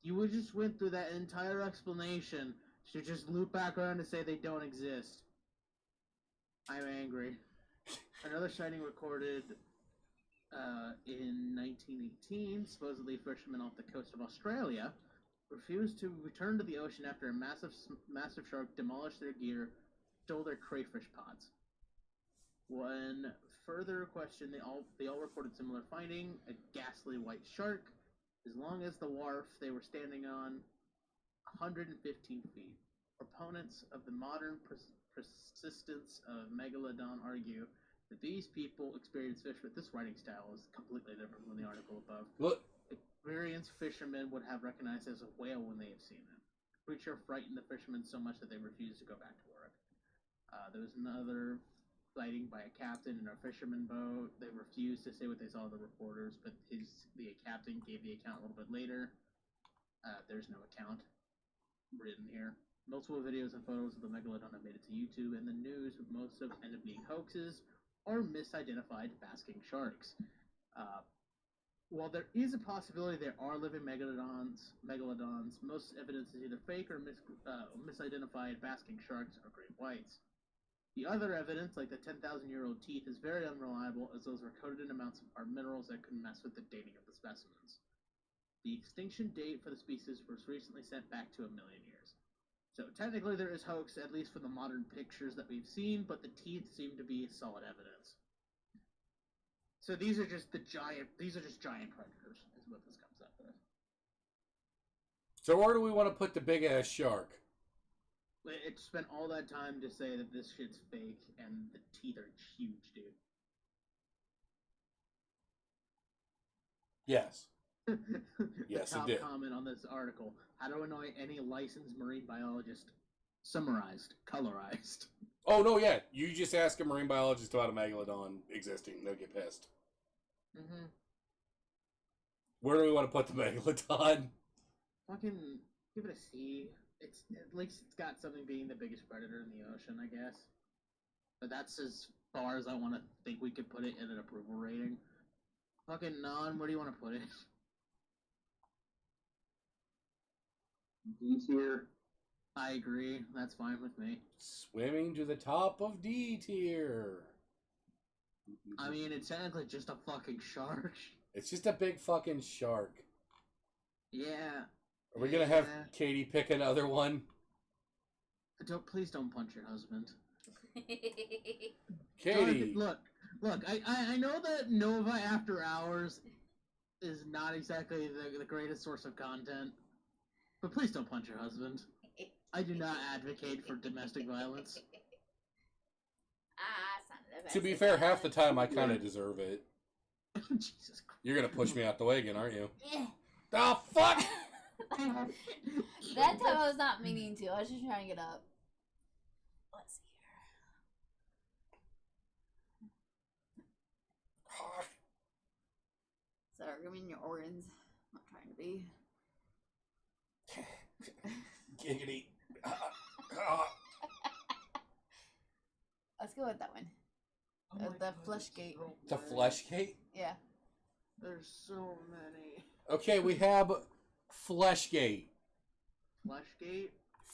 D: You just went through that entire explanation to just loop back around to say they don't exist. I'm angry. Another sighting recorded in 1918, supposedly fishermen off the coast of Australia refused to return to the ocean after a massive shark demolished their gear, stole their crayfish pots. When further questioned, they all reported similar finding: a ghastly white shark, as long as the wharf they were standing on, 115 feet. Proponents of the modern persistence of megalodon argue that these people experience fish with this writing style is completely different from the article above.
A: Look.
D: Experienced fishermen would have recognized it as a whale when they have seen it. The creature frightened the fishermen so much that they refused to go back to work. There was another sighting by a captain in a fisherman boat. They refused to say what they saw to the reporters, but the captain gave the account a little bit later. There's no account written here. Multiple videos and photos of the megalodon have made it to YouTube and the news, but most of them end up being hoaxes or misidentified basking sharks. While there is a possibility there are living megalodons, most evidence is either fake or misidentified basking sharks or great whites. The other evidence, like the 10,000-year-old teeth, is very unreliable, as those were coated in amounts of hard minerals that could mess with the dating of the specimens. The extinction date for the species was recently sent back to 1 million years. So technically there is hoax, at least for the modern pictures that we've seen, but the teeth seem to be solid evidence. So these are just giant predators, is what this comes up with.
A: So where do we want to put the big ass shark?
D: It spent all that time to say that this shit's fake, and the teeth are huge, dude.
A: Yes.
D: Yes,
A: it did.
D: Top comment on this article: how to annoy any licensed marine biologist. Summarized, colorized.
A: Oh, no, yeah. You just ask a marine biologist about a megalodon existing. They'll get pissed.
D: Mm-hmm.
A: Where do we want to put the megalodon?
D: Fucking give it a C. It's at least it's got something being the biggest predator in the ocean, I guess. But that's as far as I want to think we could put it in an approval rating. Fucking non, where do you want to put it?
C: D tier.
D: I agree. That's fine with me.
A: Swimming to the top of D tier.
D: I mean, it's technically just a fucking shark.
A: It's just a big fucking shark.
D: Yeah.
A: Are we gonna have Katie pick another one?
D: Please don't punch your husband.
A: Katie!
D: Look. I know that Nova After Hours is not exactly the greatest source of content, but please don't punch your husband. I do not advocate for domestic violence.
A: To be fair, half the time I kind of deserve it.
D: Jesus Christ.
A: You're gonna push me out the way again, aren't you? Oh, fuck!
B: That time I was not meaning to. I was just trying to get up. Let's see Sorry, I mean your organs. I'm not trying to be.
A: Giggity.
B: Let's go with that one.
D: Oh
B: The flesh gate.
A: The flesh gate?
B: Yeah.
D: There's so many.
A: Okay, we have Fleshgate.
D: Fleshgate?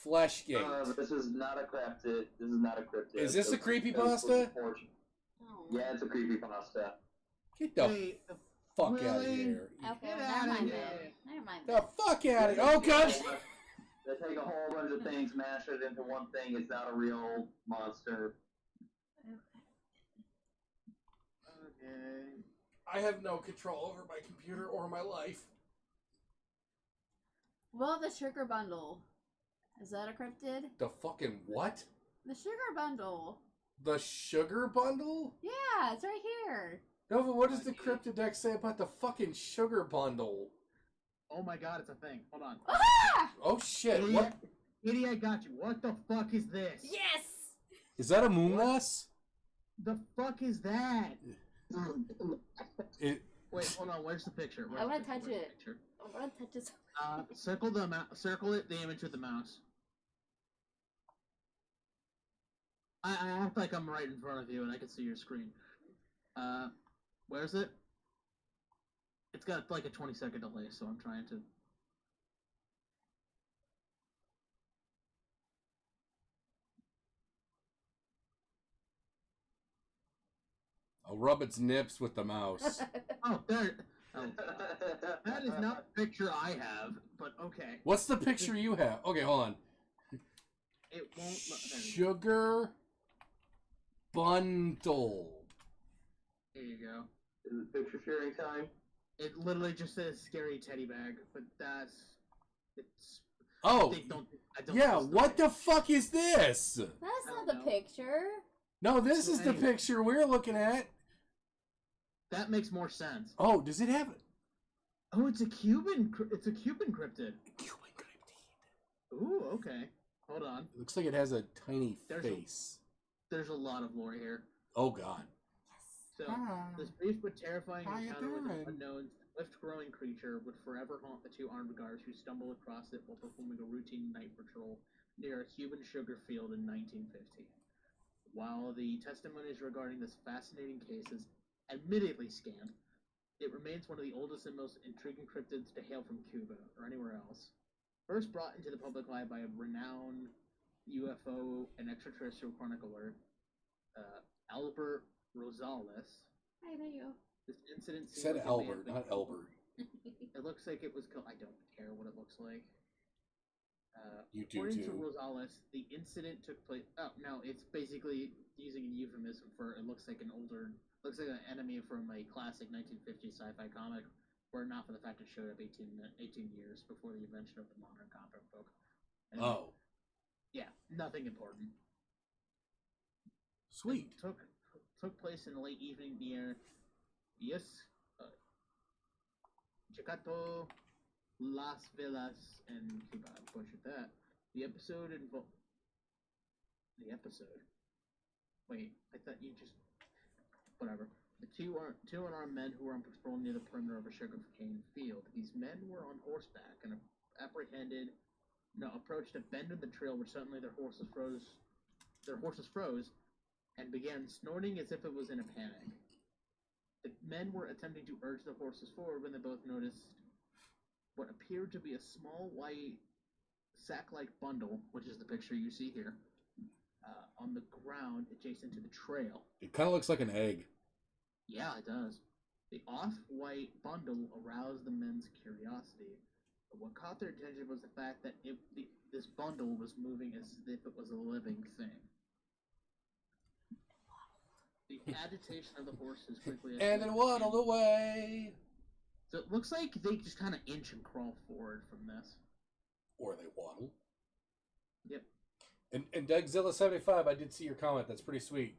A: Fleshgate.
C: This is not a cryptid. This is not a cryptid.
A: Is this a
C: It's
A: creepypasta?
B: Oh.
C: Yeah, it's a creepypasta.
A: Get the
D: Wait,
A: fuck out of
D: really?
A: here.
B: Okay,
D: Get
B: never
D: outta
B: mind
D: here.
B: then. Never mind
A: The
B: then.
A: fuck out of here. Oh, God.
C: They take a whole bunch of things, mash it into one thing. It's not a real monster.
D: Okay.
A: I have no control over my computer or my life.
B: Well, the sugar bundle. Is that a cryptid?
A: The fucking what?
B: The sugar bundle.
A: The sugar bundle?
B: Yeah, it's right here.
A: Nova, what does the Cryptodex say about the fucking sugar bundle?
D: Oh my god, it's a thing. Hold on.
B: Ah!
A: Oh shit,
D: Idiot,
A: what?
D: Idiot, I got you. What the fuck is this?
B: Yes!
A: Is that a moonlass?
D: The fuck is that?
A: It,
D: Wait, hold on. Where's the picture?
B: I wanna
D: Where's the
B: touch
D: picture?
B: it. I want to touch this.
D: Circle the image with the mouse. I act like I'm right in front of you and I can see your screen. Where's it? It's got like a 20-second delay, so I'm trying to.
A: I'll rub its nips with the mouse.
D: Oh, there. Oh, that is not the picture I have, but okay.
A: What's the picture you have? Okay, hold on.
D: It won't.
A: Sugar bundle.
D: There you go.
C: Is it picture sharing time?
D: It literally just says "scary teddy bag," but it's.
A: Oh,
D: I don't
A: yeah.
D: think it's
A: What the fuck is this?
B: That's
D: I
B: not
D: don't
B: the
D: know.
B: picture.
A: No, this
D: So
A: is the
D: anyway.
A: picture we're looking at.
D: That makes more sense.
A: Oh, does it have
D: Oh, it's a Cuban. It's a Cuban cryptid.
A: Cuban cryptid?
D: Ooh, okay. Hold on.
A: It looks like it has a tiny
D: There's
A: face.
D: There's a lot of lore here.
A: Oh god.
D: So,
A: Hi.
D: this brief but terrifying
A: How you
D: encounter with an
A: doing?
D: unknown, swift-growing creature would forever haunt the two armed guards who stumbled across it while performing a routine night patrol near a Cuban sugar field in 1950. While the testimonies regarding this fascinating case is admittedly scant, it remains one of the oldest and most intriguing cryptids to hail from Cuba or anywhere else. First brought into the public eye by a renowned UFO and extraterrestrial chronicler, Albert Rosales.
B: I know you.
D: This incident
A: It said
D: like it may have
A: Albert,
D: been-
A: not Albert.
D: It looks like it was killed. I don't care what it looks like.
A: You do
D: According to
A: too.
D: Rosales, the incident took place. Oh no, it's basically using a euphemism for it looks like looks like an enemy from a classic 1950s sci-fi comic, were it not for the fact it showed up 18 years before the invention of the modern comic book. Anyway,
A: Oh,
D: yeah, nothing important.
A: sweet.
D: It took place in the late evening near Chicato, Las Vegas, and Cuba. I butchered that. The episode involved. The episode. Wait, I thought you just. Whatever. The two unarmed men who were on patrol near the perimeter of a sugarcane field. These men were on horseback and approached a bend in the trail where suddenly their horses froze and began snorting as if it was in a panic. The men were attempting to urge the horses forward when they both noticed what appeared to be a small white sack-like bundle, which is the picture you see here, on the ground adjacent to the trail.
A: It kind of looks like an egg.
D: Yeah, it does. The off-white bundle aroused the men's curiosity, but what caught their attention was the fact that this bundle was moving as if it was a living thing. The agitation of the horses quickly
A: And it waddled away.
D: So it looks like they just kind of inch and crawl forward from this.
A: Or they waddle.
D: Yep.
A: And Dougzilla75, I did see your comment. That's pretty sweet.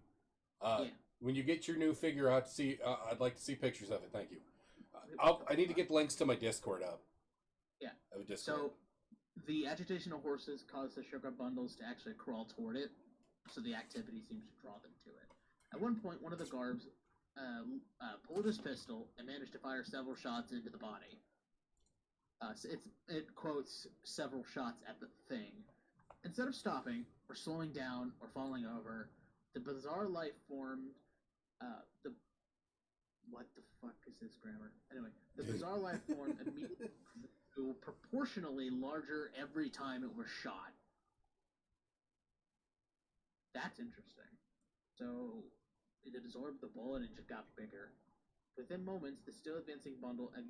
D: Yeah.
A: When you get your new figure, I'd like to see pictures of it. Thank you. I need to get links to my Discord up.
D: Yeah.
A: I have a Discord.
D: So the agitation of horses caused the sugar bundles to actually crawl toward it, so the activity seems to draw them to it. At one point, one of the guards pulled his pistol and managed to fire several shots into the body. It quotes several shots at the thing. Instead of stopping, or slowing down, or falling over, the bizarre life form, what the fuck is this grammar? Anyway, the bizarre life form immediately grew proportionally larger every time it was shot. That's interesting. So, it absorbed the bullet and just got bigger. Within moments, the still advancing bundle had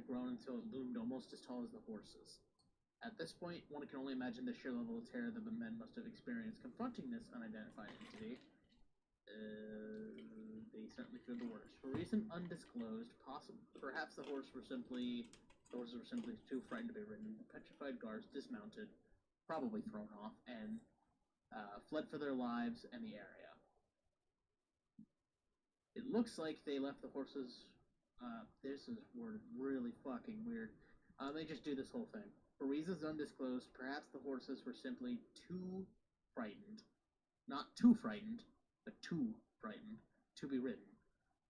D: grown until it loomed almost as tall as the horses. At this point, one can only imagine the sheer level of terror that the men must have experienced confronting this unidentified entity. They certainly feared the worst. For reason undisclosed, perhaps the horses were simply too frightened to be ridden. The petrified guards dismounted, probably thrown off, and fled for their lives and the area. It looks like they left the horses. This is worded really fucking weird. They just do this whole thing. For reasons undisclosed, perhaps the horses were simply too frightened. Not too frightened, but too frightened to be ridden.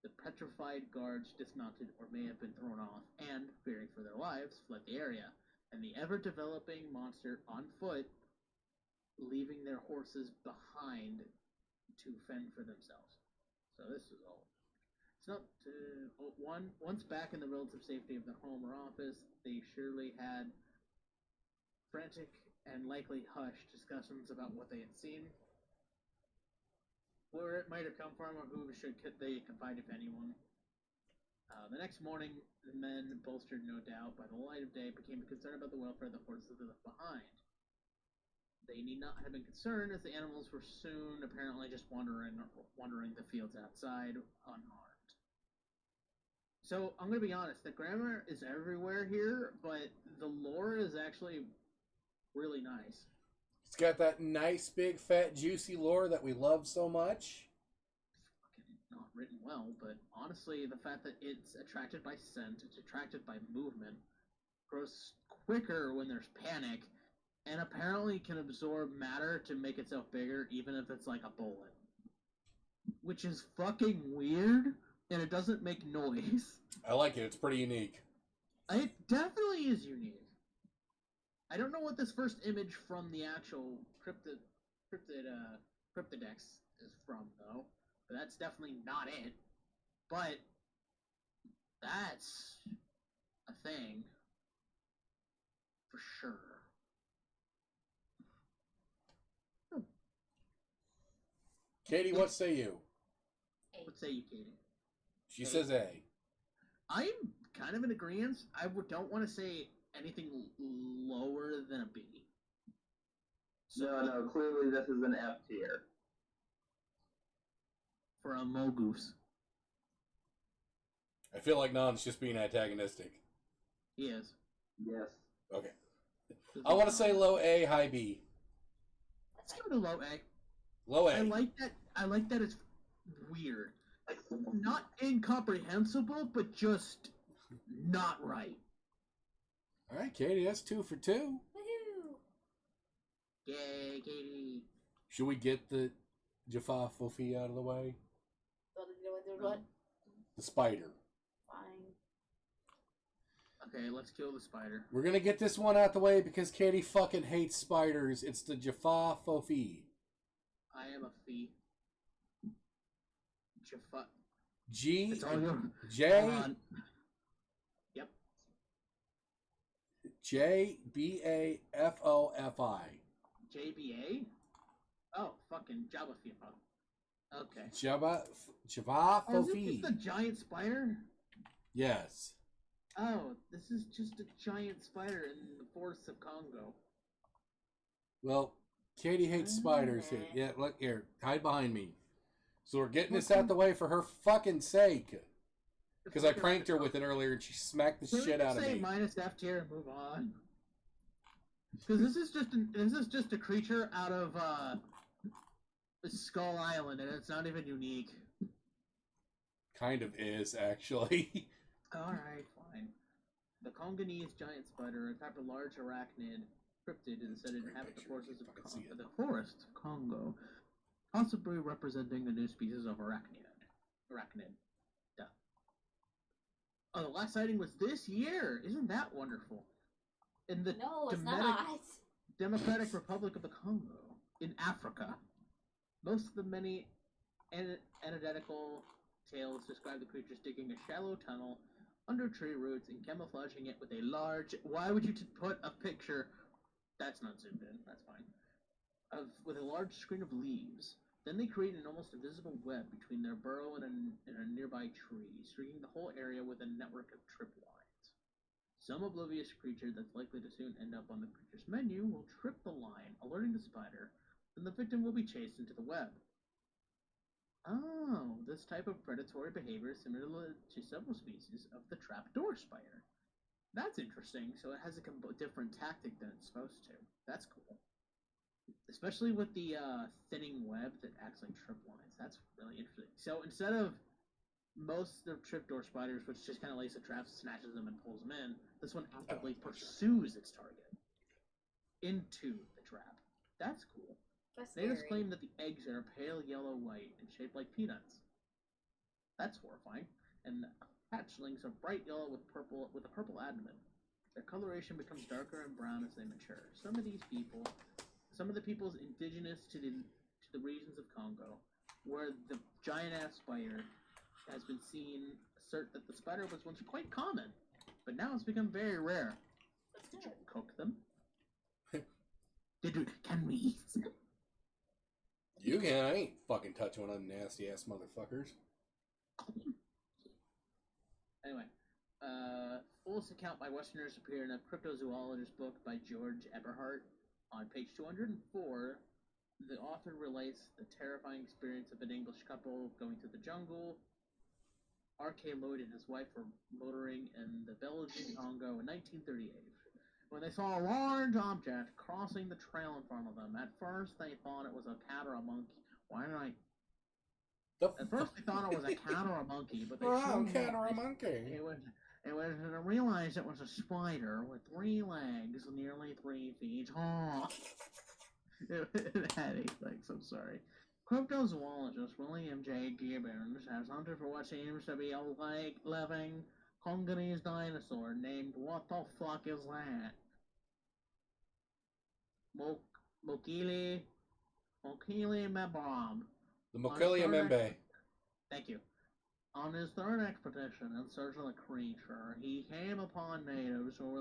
D: The petrified guards dismounted or may have been thrown off and, fearing for their lives, fled the area. And the ever-developing monster on foot, leaving their horses behind to fend for themselves. So this is all. It's not once back in the relative safety of their home or office, they surely had frantic and likely hushed discussions about what they had seen, where it might have come from, or who could they confide, if anyone. The next morning, the men, bolstered no doubt by the light of day, became concerned about the welfare of the horses they left behind. They need not have been concerned, as the animals were soon apparently just wandering the fields outside, unharmed. So, I'm going to be honest, the grammar is everywhere here, but the lore is actually really nice.
A: It's got that nice, big, fat, juicy lore that we love so much.
D: Fucking not written well, but honestly, the fact that it's attracted by scent, it's attracted by movement, grows quicker when there's panic, and apparently can absorb matter to make itself bigger, even if it's like a bullet. Which is fucking weird, and it doesn't make noise.
A: I like it. It's pretty unique.
D: It definitely is unique. I don't know what this first image from the actual Cryptidex is from, though. But that's definitely not it. But that's a thing. For sure.
A: Katie, what say you?
D: What say you, Katie?
A: She says A.
D: I'm kind of in agreement. I don't want to say anything lower than a B.
C: So, no, clearly this is an F tier.
D: For a Mogoose.
A: I feel like Non's just being antagonistic.
D: He is.
C: Yes.
A: Okay. I want to say low A, high B.
D: Let's give it a low A.
A: Low A.
D: I like that it's weird. Not incomprehensible, but just not right.
A: All right, Katie, that's 2 for 2.
B: Woohoo!
D: Yay, Katie.
A: Should we get the Jaffa Fofi out of the way?
B: What?
A: The spider.
B: Fine.
D: Okay, let's kill the spider.
A: We're going to get this one out the way because Katie fucking hates spiders. It's the Jaffa Fofi.
D: I am a fee. Jaffa.
A: G.
D: It's all your...
A: J.
D: Yep.
A: JBAFOFI.
D: JBA? Oh, fucking Jabba Fifa. Okay.
A: Jaffa
D: Oh, is
A: Fofi.
D: this the giant spider?
A: Yes.
D: Oh, this is just a giant spider in the forests of Congo.
A: Well, Katie hates spiders here. Yeah, look here. Hide behind me. So we're getting this out the way for her fucking sake. Because I pranked her with it earlier and she smacked the shit out of me.
D: Say minus F tier and move on. Because this is just a creature out of Skull Island, and it's not even unique.
A: Kind of is, actually.
D: Alright, fine. The Congolese giant spider, a type of large arachnid, cryptid, is said to inhabit the forests of Congo, possibly representing a new species of arachnid. arachnid. Duh. Oh, the last sighting was this year. Isn't that wonderful? In the
B: No, it's not.
D: Democratic Republic of the Congo, in Africa. Most of the many anecdotal tales describe the creatures digging a shallow tunnel under tree roots and camouflaging it with a large... Why would you put a picture... That's not zoomed in, that's fine. With a large screen of leaves. Then they create an almost invisible web between their burrow and a nearby tree, streaking the whole area with a network of tripwires. Some oblivious creature that's likely to soon end up on the creature's menu will trip the line, alerting the spider, and the victim will be chased into the web. Oh, this type of predatory behavior is similar to several species of the trapdoor spider. That's interesting, so it has a different tactic than it's supposed to. That's cool. Especially with the thinning web that acts like tripwires. That's really interesting. So instead of most of trapdoor spiders, which just kind of lays the traps, snatches them, and pulls them in, this one actively pursues its target into the trap. That's cool.
B: That's
D: Natives
B: scary.
D: claim that the eggs are pale yellow-white and shaped like peanuts. That's horrifying. And hatchlings are bright yellow with a purple abdomen. Their coloration becomes darker and brown as they mature. Some of the peoples indigenous to the regions of Congo, where the giant-ass spider has been seen, assert that the spider was once quite common, but now it's become very rare. Did you cook them? Can we eat them?
A: You can. I ain't fucking touching one of them nasty ass motherfuckers.
D: Anyway, fullest account by Westerners appear in a cryptozoologist book by George Eberhardt. On page 204, the author relates the terrifying experience of an English couple going to the jungle. R.K. Lloyd and his wife were motoring in the Belgian Congo in 1938. When they saw a large object crossing the trail in front of them, at first they thought it was a cat or a monkey. At first they thought it was a cat or a monkey, but they
A: cat or a monkey.
D: It was realized it was a spider with 3 legs, nearly 3 feet tall. It had 8 legs, I'm sorry. Cryptozoologist William J. Gibbons has hunted for what seems to be a living Congolese dinosaur named what the fuck is that? Mokili Mebram.
A: The Mokilia Membe.
D: Thank you. On his third expedition in search of the creature, he came upon natives who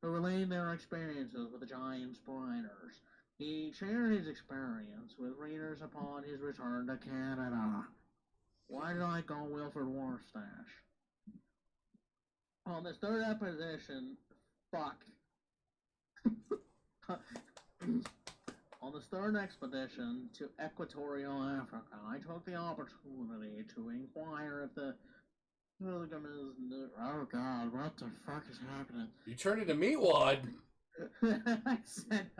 D: relayed their experiences with the giant spiders. He shared his experience with readers upon his return to Canada. Why did I go Wilford Warstash? On this third expedition, on this third expedition to Equatorial Africa, I took the opportunity to inquire if the pilgrims knew... Oh God, what the fuck is happening?
A: You turned into Meatwad.
D: I said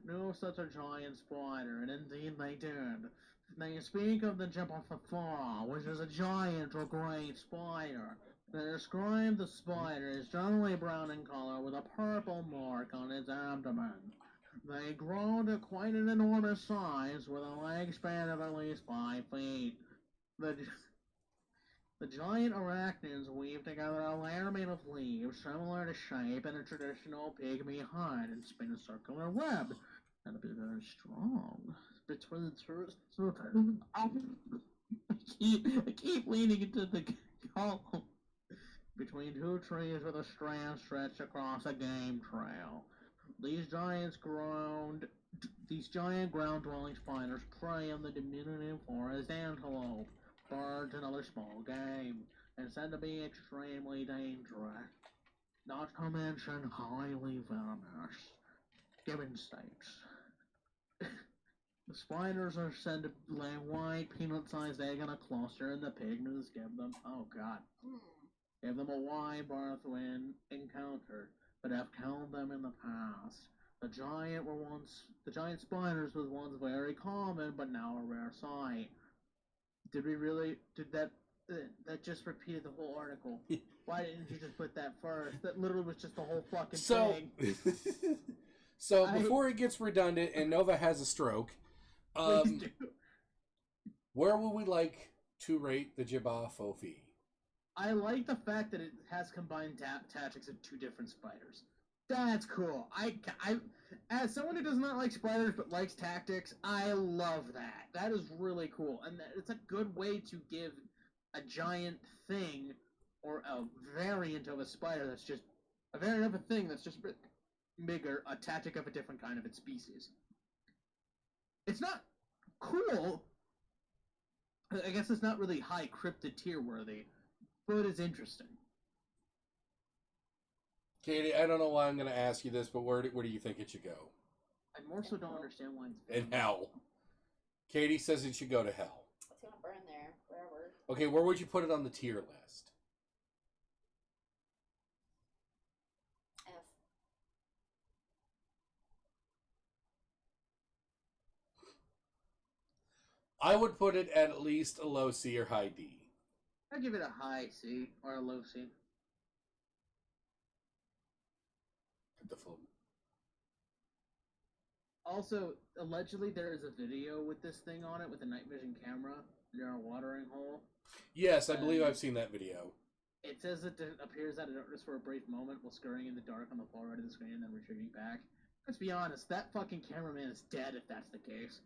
D: no such a giant spider, and indeed they did. They speak of the Jepophaphora, which is a giant or great spider. They describe the spider as generally brown in color with a purple mark on its abdomen. They grow to quite an enormous size with a leg span of at least 5 feet. The giant arachnids weave together a layer made of leaves similar to shape in a traditional pygmy hut and spin a circular web. That'll be very strong. Between two... I keep leaning into the column. Between 2 trees with a strand stretched across a game trail. These giant ground-dwelling spiders prey on the diminutive forest antelope, birds, and other small game, and said to be extremely dangerous. Not to mention highly venomous. Gibbons states. The spiders are said to lay white, peanut-sized egg in a cluster, and the pygmies give them... Oh, God. Give them a wide berth when encountered, but have killed them in the past. The giant spiders was once very common, but now a rare sight. That just repeated the whole article. Why didn't you just put that first? That literally was just the whole fucking thing.
A: So before it gets redundant and Nova has a stroke, where would we like to rate the Jabba Fofi.
D: I like the fact that it has combined tactics of two different spiders. That's cool. As someone who does not like spiders but likes tactics, I love that. That is really cool, and it's a good way to give a giant thing or a variant of a spider that's just a variant of a thing that's just bigger, a tactic of a different kind of its species. It's not cool. I guess it's not really high cryptid tier worthy, but it's interesting.
A: Katie, I don't know why I'm going to ask you this, but where do you think it should go?
D: I more so don't understand why it's
A: in hell. Katie says it should go to hell.
B: It's gonna burn there forever.
A: Okay, where would you put it on the tier list?
B: F.
A: I would put it at least a low C or high D.
D: I'd give it a high C or a low C. Also, allegedly there is a video with this thing on it with a night vision camera near a watering hole.
A: Yes, I believe I've seen that video.
D: It says it appears out of darkness for a brief moment while scurrying in the dark on the far right of the screen and then retrieving back. Let's be honest, that fucking cameraman is dead if that's the case.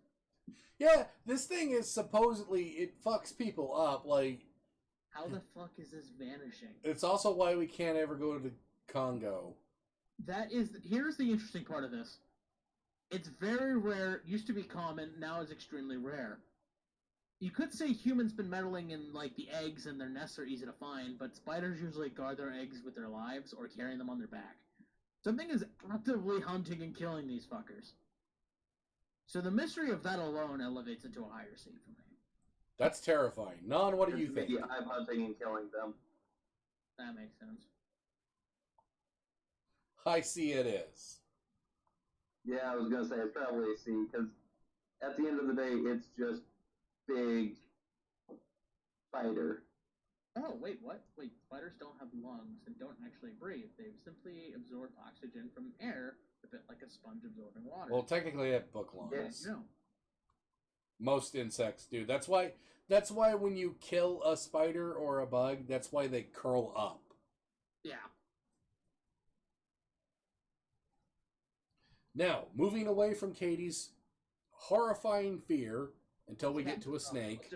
A: Yeah, this thing is supposedly, it fucks people up, like...
D: How the fuck is this vanishing?
A: It's also why we can't ever go to Congo.
D: Here's the interesting part of this. It's very rare, used to be common, now is extremely rare. You could say humans been meddling in, like, the eggs and their nests are easy to find, but spiders usually guard their eggs with their lives or carrying them on their back. Something is actively hunting and killing these fuckers. So the mystery of that alone elevates it to a higher C for me.
A: That's terrifying. Non, what do you think?
C: Yeah, I'm hunting and killing them.
D: That makes sense.
A: High C it is.
C: Yeah, I was gonna say it's probably a C, because at the end of the day, it's just big spider.
D: Oh, wait, what? Wait, spiders don't have lungs and don't actually breathe. They simply absorb oxygen from air, a bit like a sponge absorbing water.
A: Well, technically they have book lungs.
C: Yes.
D: No.
A: Most insects do. That's why when you kill a spider or a bug, that's why they curl up.
D: Yeah.
A: Now, moving away from Katie's horrifying fear until we get to a snake.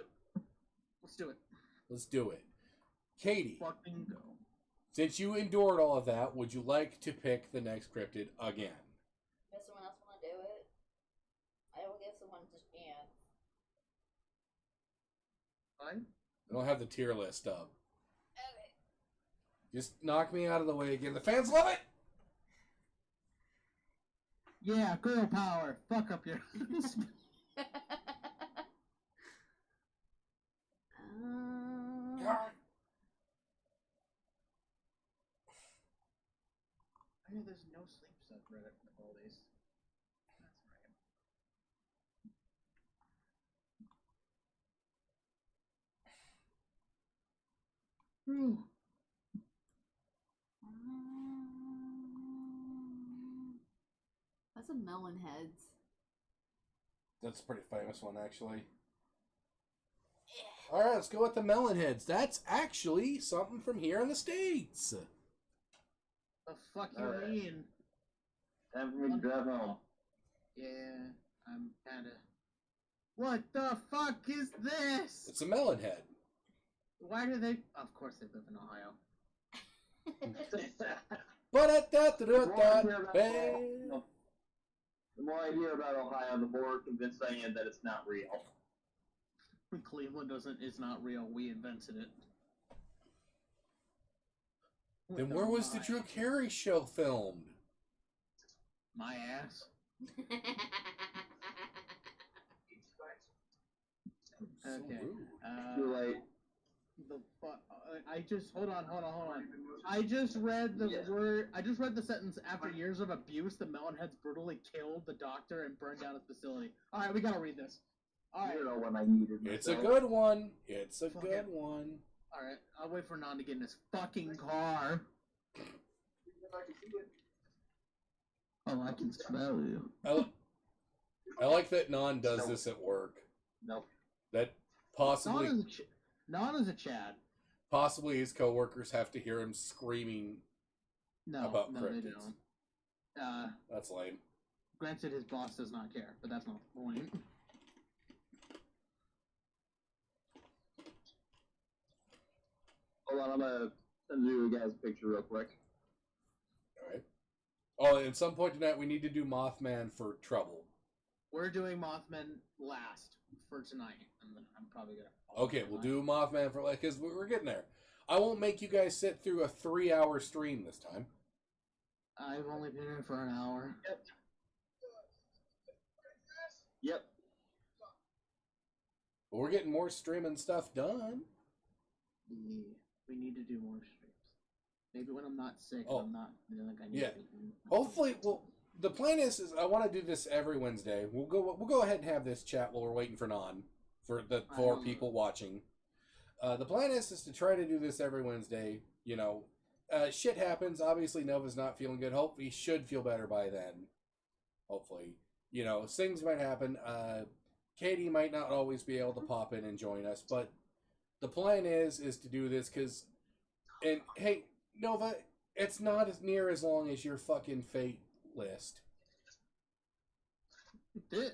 D: Let's do it.
A: Let's do it. Katie,
D: Fucking go.
A: since you endured all of that, would you like to pick the next cryptid again?
B: Does someone else want to do it? I will give someone to Jan.
D: Fine.
A: I don't have the tier list up.
B: Okay.
A: Just knock me out of the way again. The fans love it!
D: Yeah, girl power. Fuck up your... I know there's no sleep subreddit with all these. That's right. Ooh.
B: That's a melon heads.
A: That's a pretty famous one, actually. Alright, let's go with the melon heads. That's actually something from here in the States.
D: The fuck you
C: Alright.
D: mean?
C: Time for me to drive home.
D: Yeah, I'm kinda... What the fuck is this?
A: It's a melon head.
D: Why do they... Of course they live in Ohio.
C: The more I hear about Ohio, the more convinced I am that it's not real.
D: Cleveland is not real. We invented it.
A: Then where was the Drew Carey show filmed?
D: My ass. Okay.
C: Too late.
D: The fuck? I just hold on. I just read the word. I just read the sentence. After years of abuse, the Melonheads brutally killed the doctor and burned down his facility. All right, we gotta read this. All right.
C: You know when I needed
A: It's a
C: myself.
A: good one. It's a
D: Fuck
A: good
D: it.
A: one.
D: All right, I'll wait for Non to get in his fucking car. Oh, I can smell you.
A: I like that Non does this at work.
C: Nope.
A: That possibly...
D: Nana's a Chad.
A: Possibly his coworkers have to hear him screaming about
D: they
A: cryptids.
D: don't.
A: That's lame.
D: Granted, his boss does not care, but that's not the point.
C: Hold on, I'm gonna send you guys a picture real quick.
A: Alright. Oh, at some point tonight, we need to do Mothman for Trouble.
D: We're doing Mothman last for tonight. I'm probably gonna.
A: Okay, we'll do Mothman for, like, because we're getting there. I won't make you guys sit through a 3-hour stream this time.
D: I've only been here for an hour.
C: Yep.
A: But we're getting more streaming stuff done.
D: Yeah, we need to do more streams. Maybe when I'm not sick,
A: Oh.
D: I'm not feeling like I need
A: Yeah.
D: to be.
A: Hopefully, well, the plan is I want to do this every Wednesday. We'll go ahead and have this chat while we're waiting for Non, for the 4 people watching. The plan is to try to do this every Wednesday. You know, shit happens. Obviously, Nova's not feeling good. Hopefully, he should feel better by then. Hopefully, you know, things might happen. Katie might not always be able to pop in and join us, but the plan is to do this because, and hey, Nova, it's not as near as long as your fucking Fate list.
D: Yeah.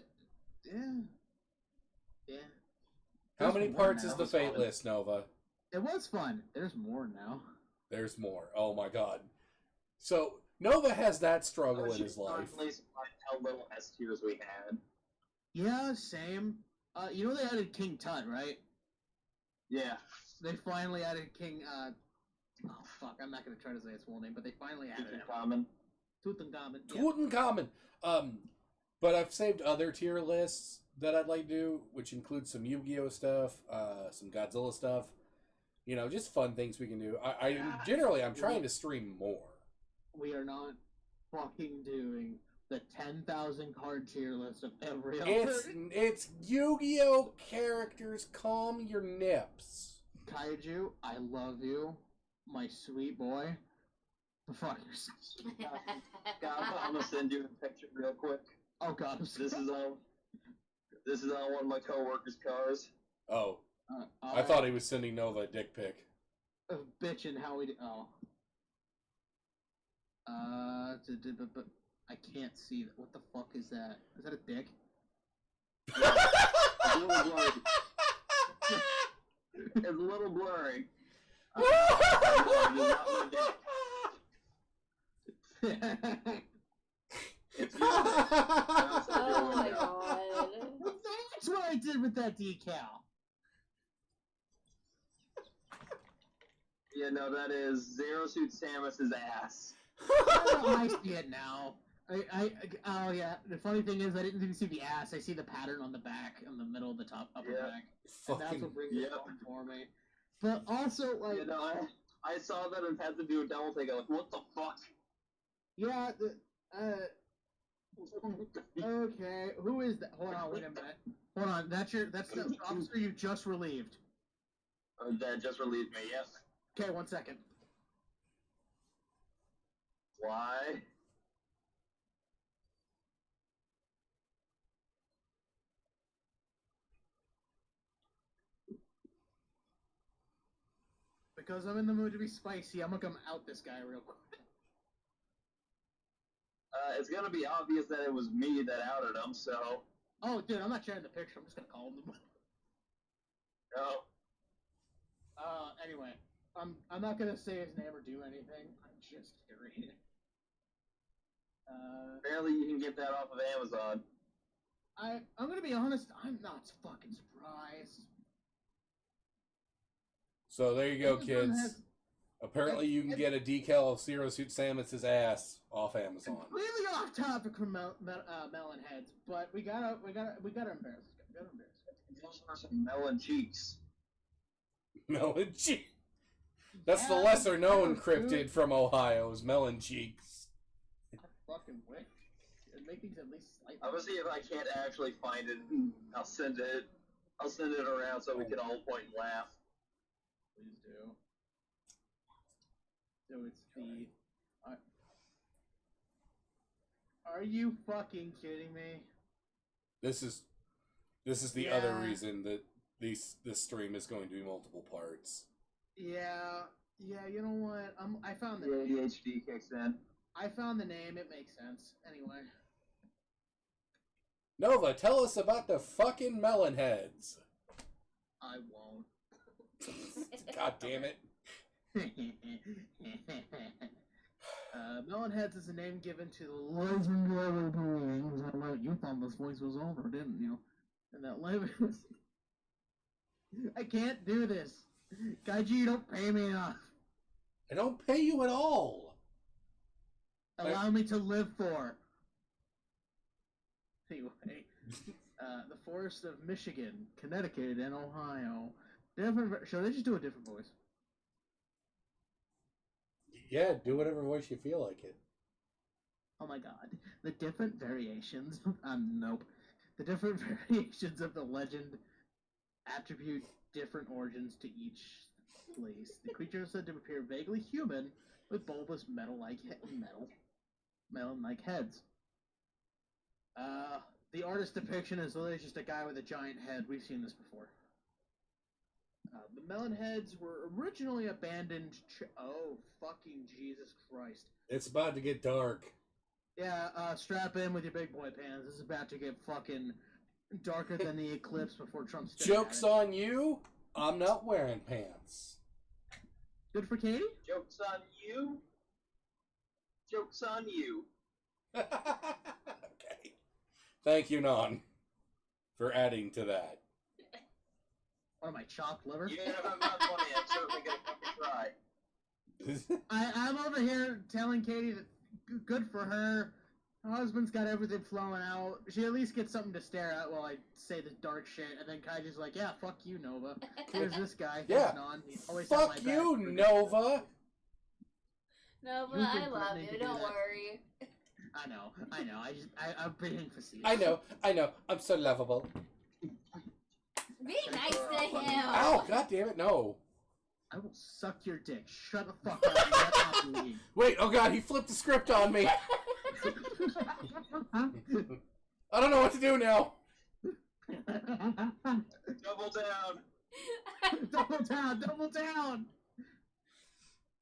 A: How
D: There's
A: many
D: more
A: parts
D: now.
A: is the Fate list, Nova?
D: It was fun. There's more now.
A: There's more. Oh my god. So Nova has that struggle in his life.
C: Finally surprised how little S tiers we had.
D: Yeah, same. You know they added King Tut, right?
C: Yeah.
D: They finally added King. Oh fuck! I'm not gonna try to say his full name, but they finally added him.
C: Common.
D: Tutankhamun. Yeah.
A: Tutankhamun. But I've saved other tier lists that I'd like to do, which include some Yu-Gi-Oh stuff, some Godzilla stuff. You know, just fun things we can do. I'm trying to stream more.
D: We are not fucking doing the 10,000 card tier list of every other.
A: It's Yu-Gi-Oh characters. Calm your nips.
D: Kaiju, I love you, my sweet boy. Fuck yourself.
C: I'm gonna send you a picture real quick.
D: Oh god, I'm
C: This is on one of my coworkers' cars.
A: Oh, I thought he was sending Nova a dick pic.
D: Bitchin' how we do. Oh. But I can't see that. What the fuck is that? Is that a dick?
C: It's a little blurry. It's
B: Oh my god.
D: That's what I did with that decal.
C: Yeah, no, that is Zero Suit Samus's ass.
D: I see it now. Oh yeah. The funny thing is, I didn't even see the ass. I see the pattern on the back, in the middle of the top upper back, and that's what brings it home for me. But also, like,
C: You know, I saw that and had to do a double take. I'm like, what the fuck?
D: yeah. Okay. Who is that? Hold on. Wait a minute. Hold on. That's the officer you just relieved.
C: That just relieved me. Yes.
D: Okay. 1 second.
C: Why?
D: Because I'm in the mood to be spicy, I'm gonna come out this guy real quick.
C: It's gonna be obvious that it was me that outed him, so.
D: Oh, dude, I'm not sharing the picture. I'm just gonna call him.
C: No.
D: Anyway, I'm not gonna say his name or do anything. I'm just curious.
C: Apparently you can get that off of Amazon.
D: I'm gonna be honest. I'm not fucking surprised.
A: So there you go, kids. Apparently, you can get a decal of Zero Suit Samus's ass off Amazon.
D: Completely off topic from melon heads, but we gotta embarrass this guy. We gotta embarrass him.
C: Melon cheeks.
A: Melon Cheek. That's the lesser known cryptid from Ohio, is Melon Cheeks.
D: Fucking wick. It'd make things at least slightly.
C: I'm gonna see if I can't actually find it. I'll send it around so we can all point and laugh.
D: Please do. So it's the. Are you fucking kidding me?
A: This is the other reason that this stream is going to be multiple parts.
D: Yeah, you know what? I found
C: The
D: the name.
C: ADHD kicks in.
D: I found the name. It makes sense. Anyway.
A: Nova, tell us about the fucking melon heads.
D: I won't.
A: God damn it.
D: Melonheads is a name given to the legendary beings. You thought this voice was over, didn't you? And that live. I can't do this. Kaiji, you don't pay me enough.
A: I don't pay you at all.
D: Allow me to live for. Anyway, the forests of Michigan, Connecticut, and Ohio. Should I just do a different voice?
A: Yeah, do whatever voice you feel like it.
D: Oh my god. The different variations. Nope. The different variations of the legend attribute different origins to each place. The creature is said to appear vaguely human with bulbous melon-like heads. The artist depiction is literally just a guy with a giant head. We've seen this before. The melon heads were originally abandoned. Oh, fucking Jesus Christ.
A: It's about to get dark.
D: Yeah, strap in with your big boy pants. This is about to get fucking darker than the eclipse before Trump's
A: Joke's on you. I'm not wearing pants.
D: Good for Katie?
C: Joke's on you. Joke's on you.
A: Okay. Thank you, Non, for adding to that.
D: What am I, chopped liver?
C: Even if I'm not funny, I'm certainly gonna fucking try.
D: I'm over here telling Katie that good for her. Her husband's got everything flowing out. She at least gets something to stare at while I say the dark shit. And then Kaiji's like, yeah, fuck you, Nova. Here's this guy.
A: Yeah.
D: Non. He always
A: Fuck
D: had my
A: you,
D: back.
A: Nova.
B: Nova,
D: You've been
B: I love
D: threatening to
B: you.
D: do
B: Don't
D: that.
B: worry.
D: I know. I'm being facetious.
A: I know. I'm so lovable.
B: Be nice to him.
A: Ow, god damn it, no.
D: I will suck your dick. Shut the fuck up. And get off me.
A: Wait, oh god, he flipped the script on me. I don't know what to do now.
C: Double down.
D: Double down. Double down.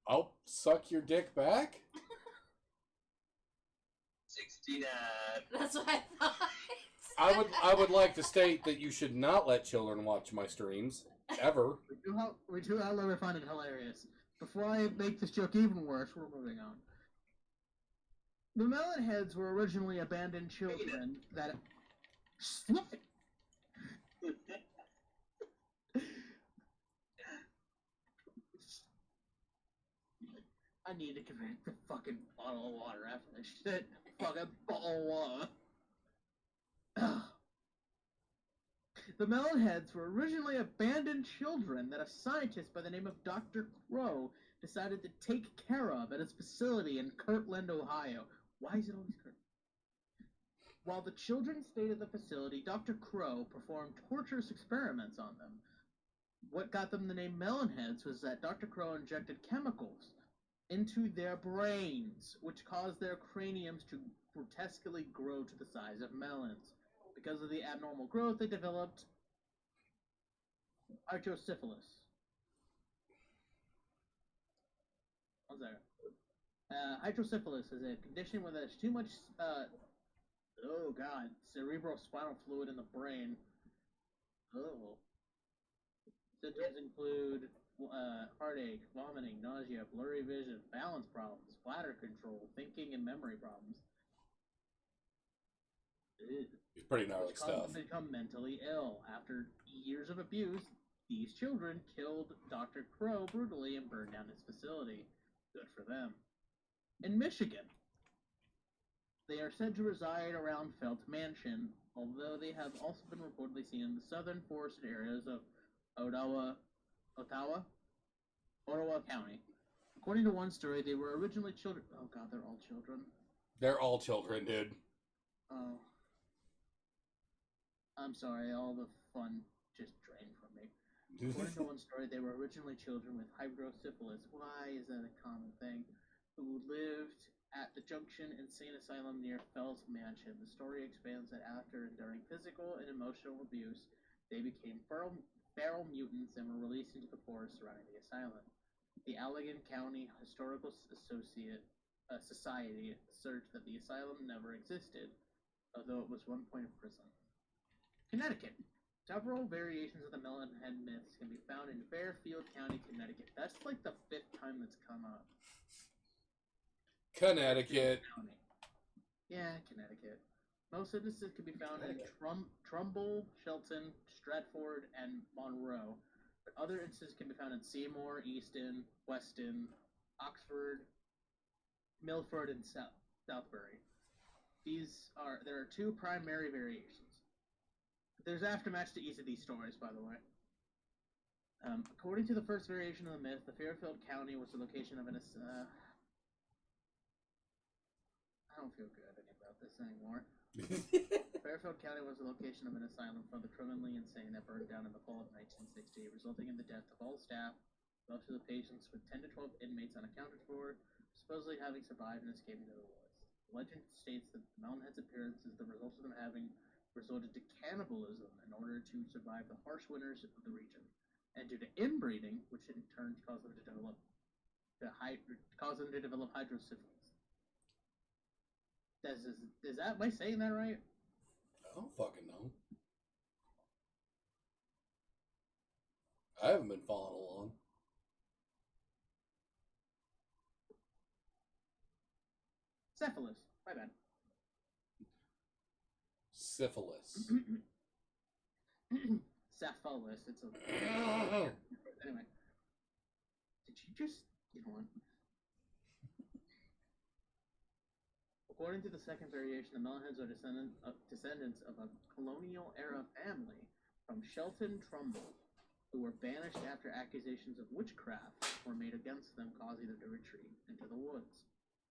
A: I'll suck your dick back?
C: 69.
B: That's what I thought.
A: I would like to state that you should not let children watch my streams. Ever.
D: We do however find it hilarious. Before I make this joke even worse, we're moving on. The melon heads were originally abandoned children that... Stop it! I need to drink the fucking bottle of water after this shit. Fucking bottle of water. The melonheads were originally abandoned children that a scientist by the name of Dr. Crow decided to take care of at his facility in Kirtland, Ohio. Why is it always Kirtland? While the children stayed at the facility, Dr. Crow performed torturous experiments on them. What got them the name Melonheads was that Dr. Crow injected chemicals into their brains, which caused their craniums to grotesquely grow to the size of melons. Because of the abnormal growth, they developed hydrocephalus. What's that? Hydrocephalus is a condition where there's too much, cerebrospinal fluid in the brain. Oh. Symptoms include heartache, vomiting, nausea, blurry vision, balance problems, bladder control, thinking, and memory problems.
A: It's pretty gnarly stuff.
D: Them become mentally ill. After years of abuse, these children killed Dr. Crow brutally and burned down his facility. Good for them. In Michigan, they are said to reside around Felt Mansion, although they have also been reportedly seen in the southern forested areas of Ottawa County. According to one story, they were originally children. Oh god, they're all children.
A: They're all children, dude.
D: Oh. I'm sorry, all the fun just drained from me. According to one story, they were originally children with hydrocephalus. Why is that a common thing? Who lived at the Junction Insane Asylum near Felt Mansion. The story expands that after enduring physical and emotional abuse, They became feral mutants and were released into the forest surrounding the asylum. The Allegan County Historical Society asserts that the asylum never existed, although it was one point a prison. Connecticut. Several variations of the Melonhead myths can be found in Fairfield County, Connecticut. That's like the 5th time that's come up.
A: Connecticut.
D: Yeah, Connecticut. Most instances can be found in Trumbull, Shelton, Stratford, and Monroe. But other instances can be found in Seymour, Easton, Weston, Oxford, Milford, and Southbury. There are 2 primary variations. There's aftermath to each of these stories, by the way. According to the first variation of the myth, the Fairfield County was the location of an I don't feel good about this anymore. Fairfield County was the location of an asylum for the criminally insane that burned down in the fall of 1960, resulting in the death of all staff, most of the patients, with 10 to 12 inmates unaccounted for, supposedly having survived and escaped into the woods. Legend states that the Melonhead's appearance is the result of them having resorted to cannibalism in order to survive the harsh winters of the region, and due to inbreeding, which in turn caused them to develop hydrocephalus. Am I saying that right?
A: I don't fucking know. I haven't been following along.
D: Cephalus. My bad.
A: Syphilis.
D: Cephalus. It's a... Anyway. Did you just... You know what? According to the second variation, the Melonheads are descendants of a colonial-era family from Shelton, Trumbull, who were banished after accusations of witchcraft were made against them, causing them to retreat into the woods.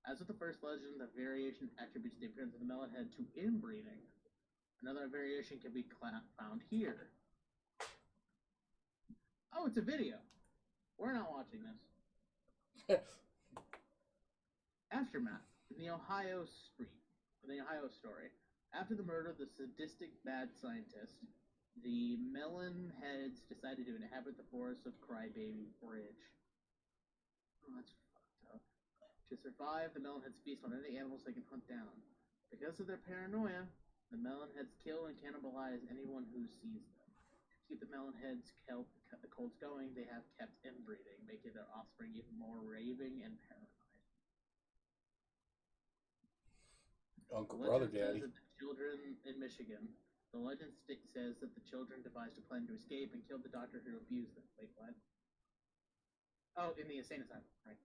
D: As with the first legend, the variation attributes the appearance of the Melonhead to inbreeding. Another variation can be found here. Oh, it's a video. We're not watching this. Aftermath. In the Ohio story, after the murder of the sadistic bad scientist, the Melonheads decided to inhabit the forests of Crybaby Bridge. Oh, that's fucked up. To survive, the Melonheads feast on any animals they can hunt down. Because of their paranoia, the Melonheads kill and cannibalize anyone who sees them. To keep the Melonheads' cults going, they have kept inbreeding, making their offspring even more raving and paranoid.
A: Uncle, brother, daddy.
D: The children in Michigan. The legend says that the children devised a plan to escape and killed the doctor who abused them. Wait, what? Oh, in the insane asylum. Right.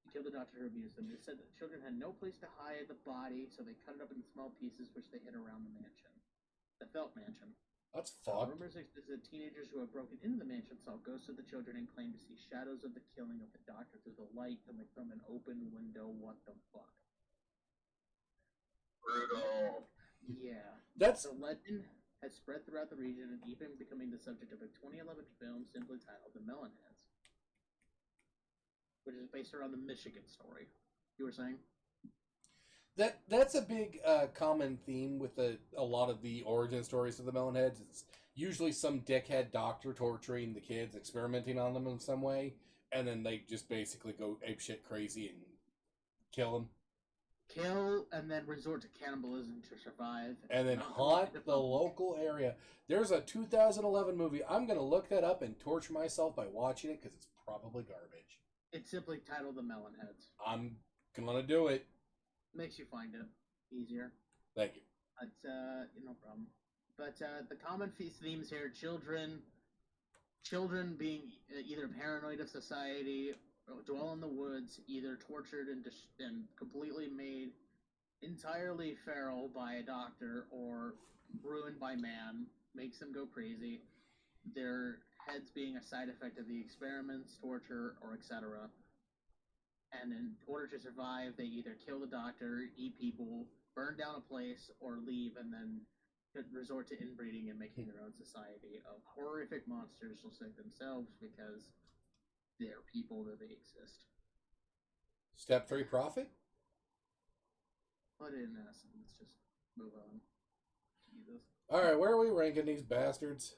D: He killed the doctor who abused them. They said that the children had no place to hide the body, so they cut it up into small pieces, which they hid around the mansion. The Felt Mansion.
A: That's fucked.
D: Rumors exist that teenagers who have broken into the mansion saw ghosts of the children and claimed to see shadows of the killing of the doctor through the light coming from an open window. What the fuck?
C: Brutal.
D: Yeah.
A: That's...
D: The legend has spread throughout the region and even becoming the subject of a 2011 film simply titled The Melonheads, which is based around the Michigan story. You were saying?
A: That's a big common theme with a lot of the origin stories of the Melonheads. It's usually some dickhead doctor torturing the kids, experimenting on them in some way, and then they just basically go apeshit crazy and kill them.
D: Kill and then resort to cannibalism to survive.
A: And then haunt the local area. There's a 2011 movie. I'm going to look that up and torture myself by watching it because it's probably garbage.
D: It's simply titled The Melonheads.
A: I'm going to do it.
D: Makes you find it easier.
A: Thank you.
D: It's no problem. But the common themes here: children being either paranoid of society, dwell in the woods, either tortured and completely made entirely feral by a doctor or ruined by man, makes them go crazy. Their heads being a side effect of the experiments, torture, or etc. And in order to survive, they either kill the doctor, eat people, burn down a place, or leave and then resort to inbreeding and making their own society of horrific monsters just like themselves because they're people that they exist.
A: Step 3 profit?
D: But in essence, let's just move on. Jesus.
A: All right, where are we ranking these bastards?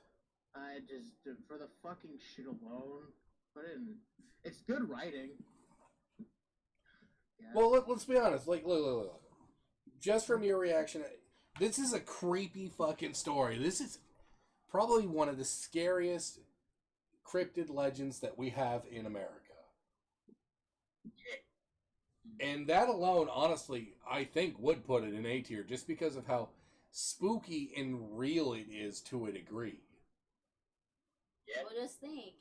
D: I just, for the fucking shit alone, put in. It's good writing. Yeah.
A: Well, let's be honest. Like, look. Just from your reaction, this is a creepy fucking story. This is probably one of the scariest cryptid legends that we have in America. And that alone, honestly, I think would put it in A tier just because of how spooky and real it is to a degree.
C: Yeah.
B: Well, just think,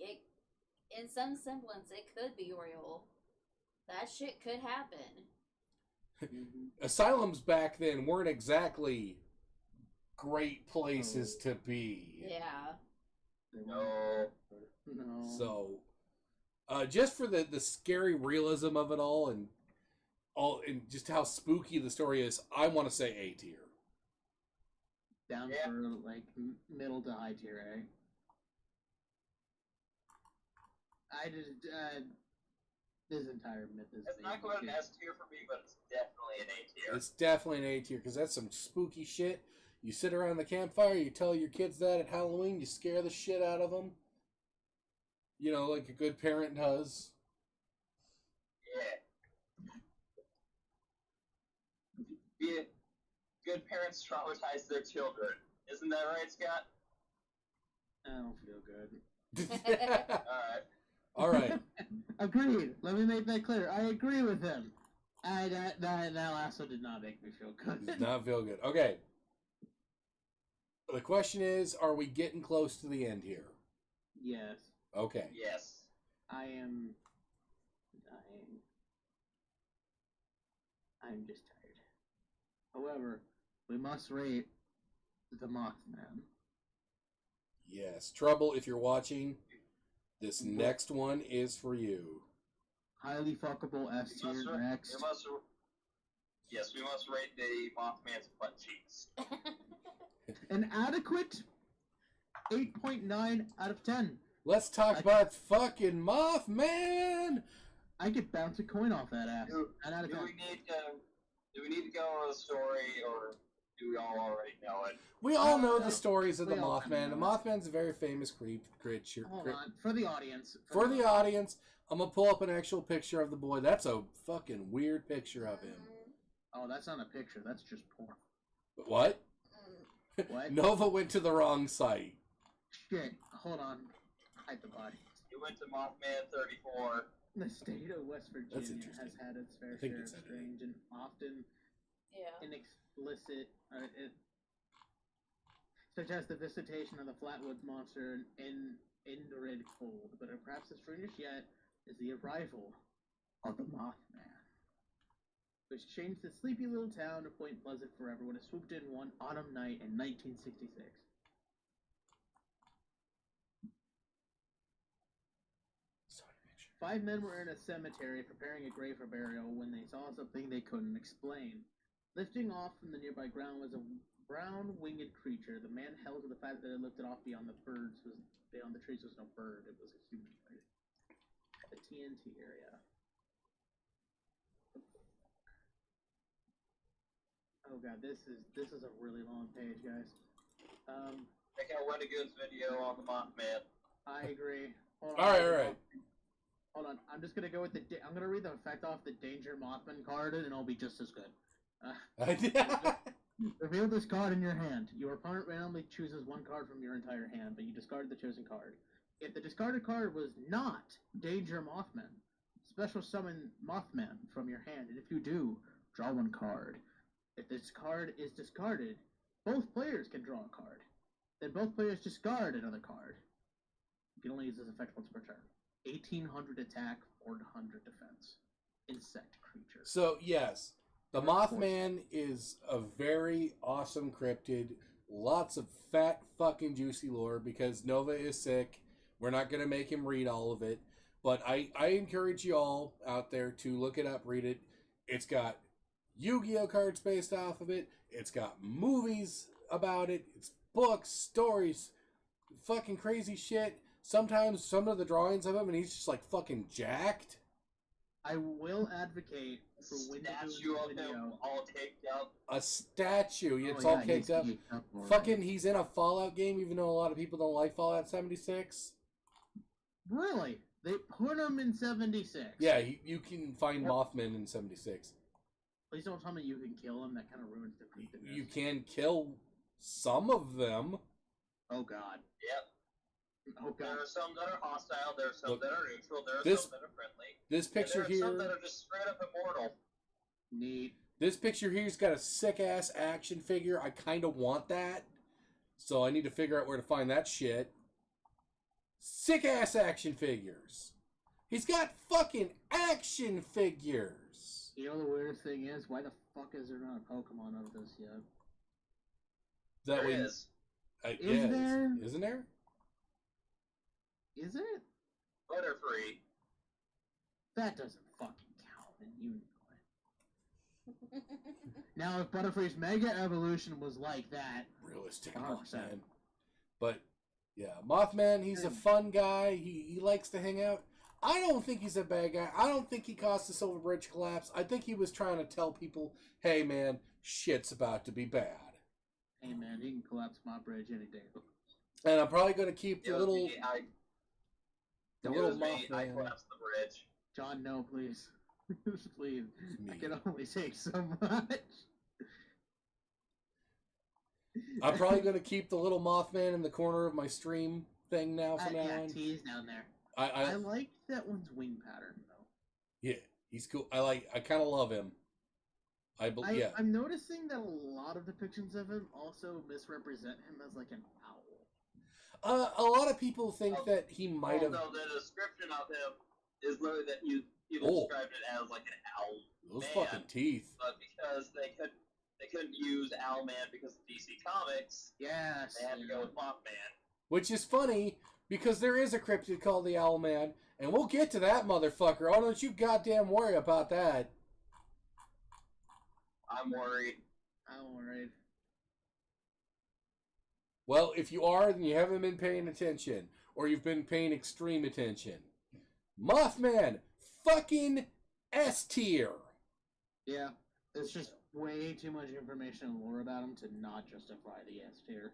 B: in some semblance, it could be real. That shit could happen.
A: Asylums back then weren't exactly great places to be.
B: Yeah.
C: No.
A: So, just for the scary realism of it all and just how spooky the story is, I want to say A tier.
D: Down for like middle to high tier, eh? I just this entire myth is.
C: It's not going to an S tier for me, but it's definitely an A tier.
A: It's definitely an A tier because that's some spooky shit. You sit around the campfire, you tell your kids that at Halloween, you scare the shit out of them. You know, like a good parent does.
C: Yeah. Good parents traumatize their children. Isn't that right, Scott?
D: I don't feel good.
C: All right.
A: All right.
D: Agreed. Let me make that clear. I agree with him. That last one did not make me feel good.
A: Does not feel good. Okay. The question is, are we getting close to the end here?
D: Yes.
A: Okay.
C: Yes.
D: I am dying. I'm just tired. However, we must rate the Mothman.
A: Yes. Trouble, if you're watching, this next one is for you.
D: Highly fuckable S tier next.
C: Yes, we must rate the Mothman's butt cheeks.
D: An adequate 8.9 out of 10.
A: Let's talk about fucking Mothman!
D: I could bounce a coin off that ass.
C: Do
D: 10 out of 10.
C: we need to go over the story, or do we all already know it?
A: We all know the stories of the
D: We all
A: Mothman. The
D: know it.
A: Mothman's a very famous creature.
D: Hold on. For the audience.
A: For the audience, I'm going to pull up an actual picture of the boy. That's a fucking weird picture of him.
D: Oh, that's not a picture. That's just porn.
A: What?
D: What?
A: Nova went to the wrong site.
D: Shit. Hold on. Hide the body.
C: You went to Mothman 34.
D: The state of West
A: That's
D: Virginia
A: interesting.
D: has had its fair
A: I think
D: share
A: it's
D: of
A: edited.
D: strange and often inexplicit, such as the visitation of the Flatwoods Monster in Indrid Cold. But perhaps the strangest yet is the arrival of the Mothman, which changed the sleepy little town of Point Pleasant forever when it swooped in one autumn night in 1966. Five men were in a cemetery preparing a grave for burial when they saw something they couldn't explain. Lifting off from the nearby ground was a brown-winged creature. The man held to the fact that it lifted off beyond the trees was no bird. It was a humanoid. The TNT area. Oh god, this is a really long page, guys.
C: Check out Wendigoon's video on the Mothman.
D: I agree. Hold on.
A: All right.
D: Hold on, I'm just gonna go with I'm gonna read the effect off the Danger Mothman card, and it'll be just as good. Reveal this card in your hand. Your opponent randomly chooses one card from your entire hand, but you discard the chosen card. If the discarded card was not Danger Mothman, special summon Mothman from your hand, and if you do, draw one card. If this card is discarded, both players can draw a card. Then both players discard another card. You can only use this effect once per turn. 1800 attack, 400 defense. Insect creature.
A: So, yes, the Mothman is a very awesome cryptid. Lots of fat fucking juicy lore because Nova is sick. We're not going to make him read all of it. But I encourage you all out there to look it up, read it. It's got Yu-Gi-Oh cards based off of it. It's got movies about it. It's books, stories, fucking crazy shit. Sometimes some of the drawings of him, and he's just like fucking jacked.
D: I will advocate for when to do
C: Statue
D: a
C: of him
D: video.
C: all caked up.
A: A statue. It's
D: Oh,
A: all
D: yeah,
A: caked
D: he's
A: up.
D: caked up already.
A: Fucking, he's in a Fallout game, even though a lot of people don't like Fallout 76.
D: Really? They put him in 76.
A: Yeah, you can find
D: Yep.
A: Mothman in 76.
D: Please don't tell me you can kill him. That kind of ruins the creepiness.
A: You can kill some of them.
D: Oh God.
C: Yep.
D: Oh
C: There
D: God.
C: are some that are hostile, there are some
A: Look,
C: that are neutral, there are
A: this-
C: some that are friendly.
A: This picture
C: and there are some that
A: here,
C: are just straight up immortal.
D: Neat.
A: this picture here's got a sick ass action figure. I kind of want that, so I need to figure out where to find that shit. Sick ass action figures. He's got fucking action figures.
D: You know the weirdest thing is, why the fuck is there not a Pokemon of this yet?
A: That
C: There
A: way,
C: is.
A: yeah,
D: there?
A: isn't there?
D: Is it?
C: Butterfree.
D: That doesn't fucking count, and you know it. Now, if Butterfree's Mega Evolution was like that,
A: Realistic
D: 100%.
A: Mothman. But yeah, Mothman, he's a fun guy. He likes to hang out. I don't think he's a bad guy. I don't think he caused the Silver Bridge collapse. I think he was trying to tell people, hey man, shit's about to be bad.
D: hey man, he can collapse my bridge any day.
A: And I'm probably going to keep
C: It
A: the
C: was
A: little
C: me.
A: the
C: It
A: little
C: was me. I
A: Mothman.
C: collapsed the bridge.
D: John, no, please. Please.
A: Me.
D: I can only take so much.
A: I'm probably going to keep the little Mothman in the corner of my stream thing now from now
D: yeah,
A: on.
D: T's down there.
A: I
D: I like that one's wing pattern though.
A: yeah, he's cool. I kind of love him. Yeah.
D: I'm noticing that a lot of depictions of him also misrepresent him as like an owl.
A: A lot of people think that he might have.
C: No, the description of him is literally that people
A: Oh.
C: described it as like an owl.
A: Those
C: Man.
A: fucking teeth.
C: But because they couldn't use Owlman because of DC Comics,
D: Yes.
C: they had to go with Mothman.
A: Which is funny, because there is a cryptid called the Owlman, and we'll get to that motherfucker. Oh, don't you goddamn worry about that.
C: I'm worried.
D: I'm worried.
A: Well, if you are, then you haven't been paying attention, or you've been paying extreme attention. Mothman, fucking S tier.
D: Yeah, it's just way too much information and lore about him to not justify the S tier.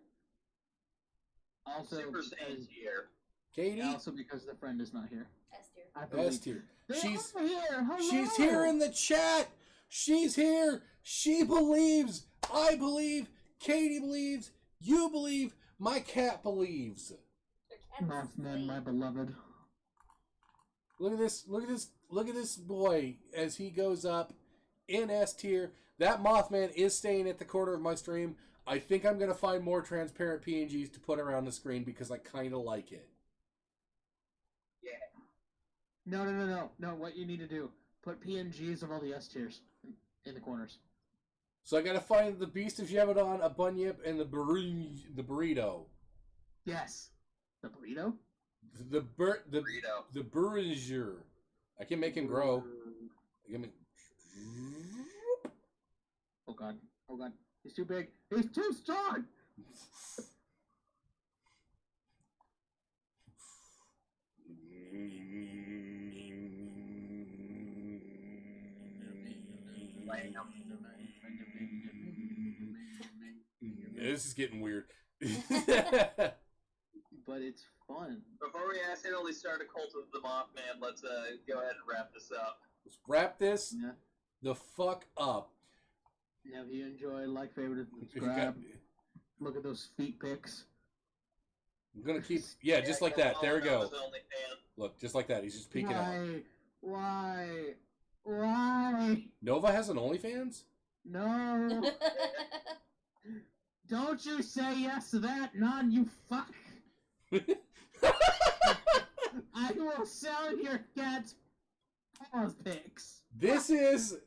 D: Also,
C: Super
D: because,
C: Saiyan tier.
A: Katie,
D: also because the friend is not here.
B: S tier.
D: I believe-
A: S tier.
D: They
A: She's
D: are here. Hello.
A: she's here in the chat. She's here. She believes. I believe. Katie believes. You believe. My cat believes.
D: Mothman, my beloved.
A: Look at this. Look at this. Look at this boy as he goes up in S tier. That Mothman is staying at the corner of my stream. I think I'm going to find more transparent PNGs to put around the screen because I kind of like it.
C: Yeah.
D: No. What you need to do, put PNGs of all the S tiers in the corners.
A: So I got to find the Beast of Yevadon, a Bunyip, and the burrito.
D: Yes. The burrito?
A: The
C: Burrito.
A: the Burringer. I can make him grow. I can make...
D: Oh god. Oh god. He's too big. He's too strong!
A: This is getting weird.
D: But it's fun.
C: Before we accidentally start a cult of the Mothman, let's go ahead and wrap this up.
A: Let's wrap this
D: Yeah.
A: the fuck up.
D: Now, if you enjoy, like, favorite, and
A: If you got-
D: subscribe. Look at those feet pics.
A: I'm gonna keep, yeah, just like that. There we go.
C: Only fan.
A: Look, just like that. He's just peeking out.
D: Why?
A: Nova has an OnlyFans?
D: No. Don't you say yes to that, non you fuck. I will sell your cat's paws pics.
A: This is...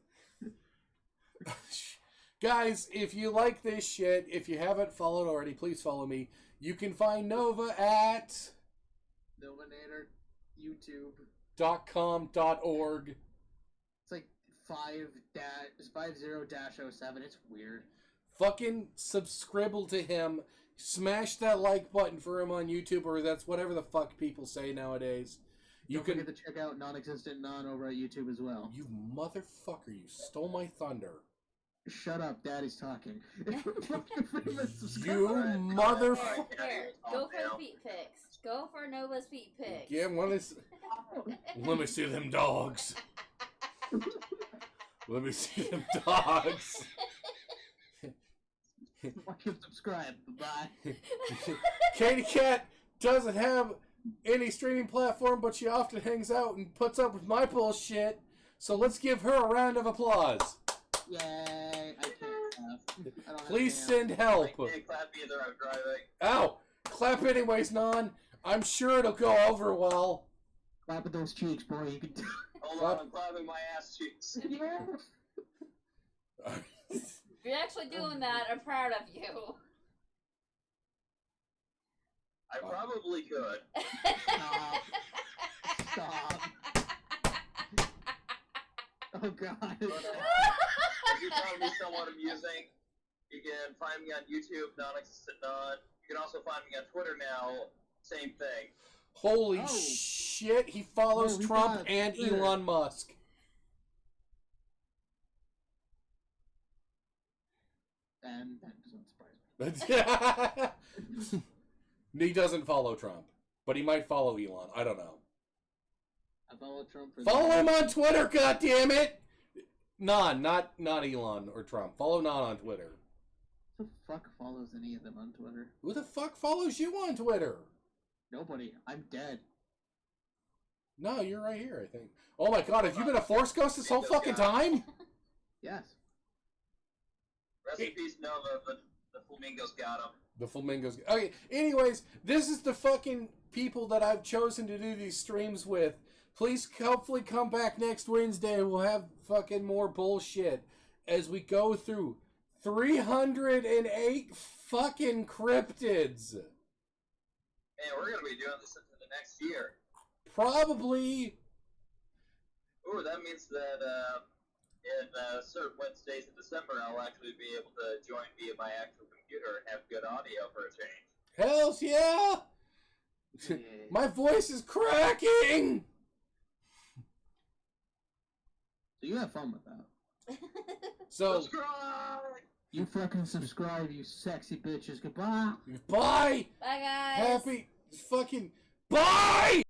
A: Guys, if you like this shit, if you haven't followed already, please follow me. You can find Nova at
D: Novinator, YouTube.
A: .com.org.
D: It's like 50-07. It's weird.
A: Fucking subscribe to him. Smash that like button for him on YouTube, or that's whatever the fuck people say nowadays.
D: Don't forget to check out Non-Existent Non over at YouTube as well.
A: You motherfucker, you stole my thunder.
D: Shut up, Daddy's talking.
A: You motherfucker.
B: Here, go for the feet pics. Go for Nova's feet pics.
A: Yeah, let me see them dogs. Let me see them dogs.
D: Like and subscribe. Bye.
A: Katie Cat doesn't have any streaming platform, but she often hangs out and puts up with my bullshit. So let's give her a round of applause.
D: Yay! I can't.
A: Please send help.
C: I can't clap either. I'm driving.
A: Ow! Clap anyways, Non. I'm sure it'll go over well.
D: Clap at those cheeks, boy. You can.
C: Hold on, I'm clapping my ass cheeks.
D: Yeah.
B: If you're actually doing that, I'm proud of you.
C: I probably could.
D: Stop. Stop. Oh God.
C: But, if you found me somewhat amusing, you can find me on YouTube, Non-Existent Non. You can also find me on Twitter now. Same thing.
A: Holy shit, he follows Trump and Elon Musk.
D: And that doesn't surprise me.
A: He doesn't follow Trump, but he might follow Elon. I don't know.
D: I follow Trump for
A: Follow him on Twitter, goddammit! Not Elon or Trump. Follow Non on Twitter.
D: Who the fuck follows any of them on Twitter?
A: Who the fuck follows you on Twitter?
D: Nobody. I'm dead.
A: No, you're right here, I think. Oh my god, have you been a Force Ghost this whole fucking time?
D: Yes.
C: Rest in peace, Nova. The flamingos got him.
A: The flamingos. Okay, anyways, this is the fucking people that I've chosen to do these streams with. Please hopefully come back next Wednesday. We'll have fucking more bullshit as we go through 308 fucking cryptids.
C: Man, we're gonna be doing this into the next year.
A: Probably.
C: Ooh, that means that in certain Wednesdays in December, I'll actually be able to join via my actual computer and have good audio for a change.
A: Hells yeah! My voice is cracking!
D: So you have fun with that.
A: So,
C: Subscribe!
D: You fucking subscribe, you sexy bitches. Goodbye.
A: bye!
B: Bye, guys.
A: Happy fucking... Bye!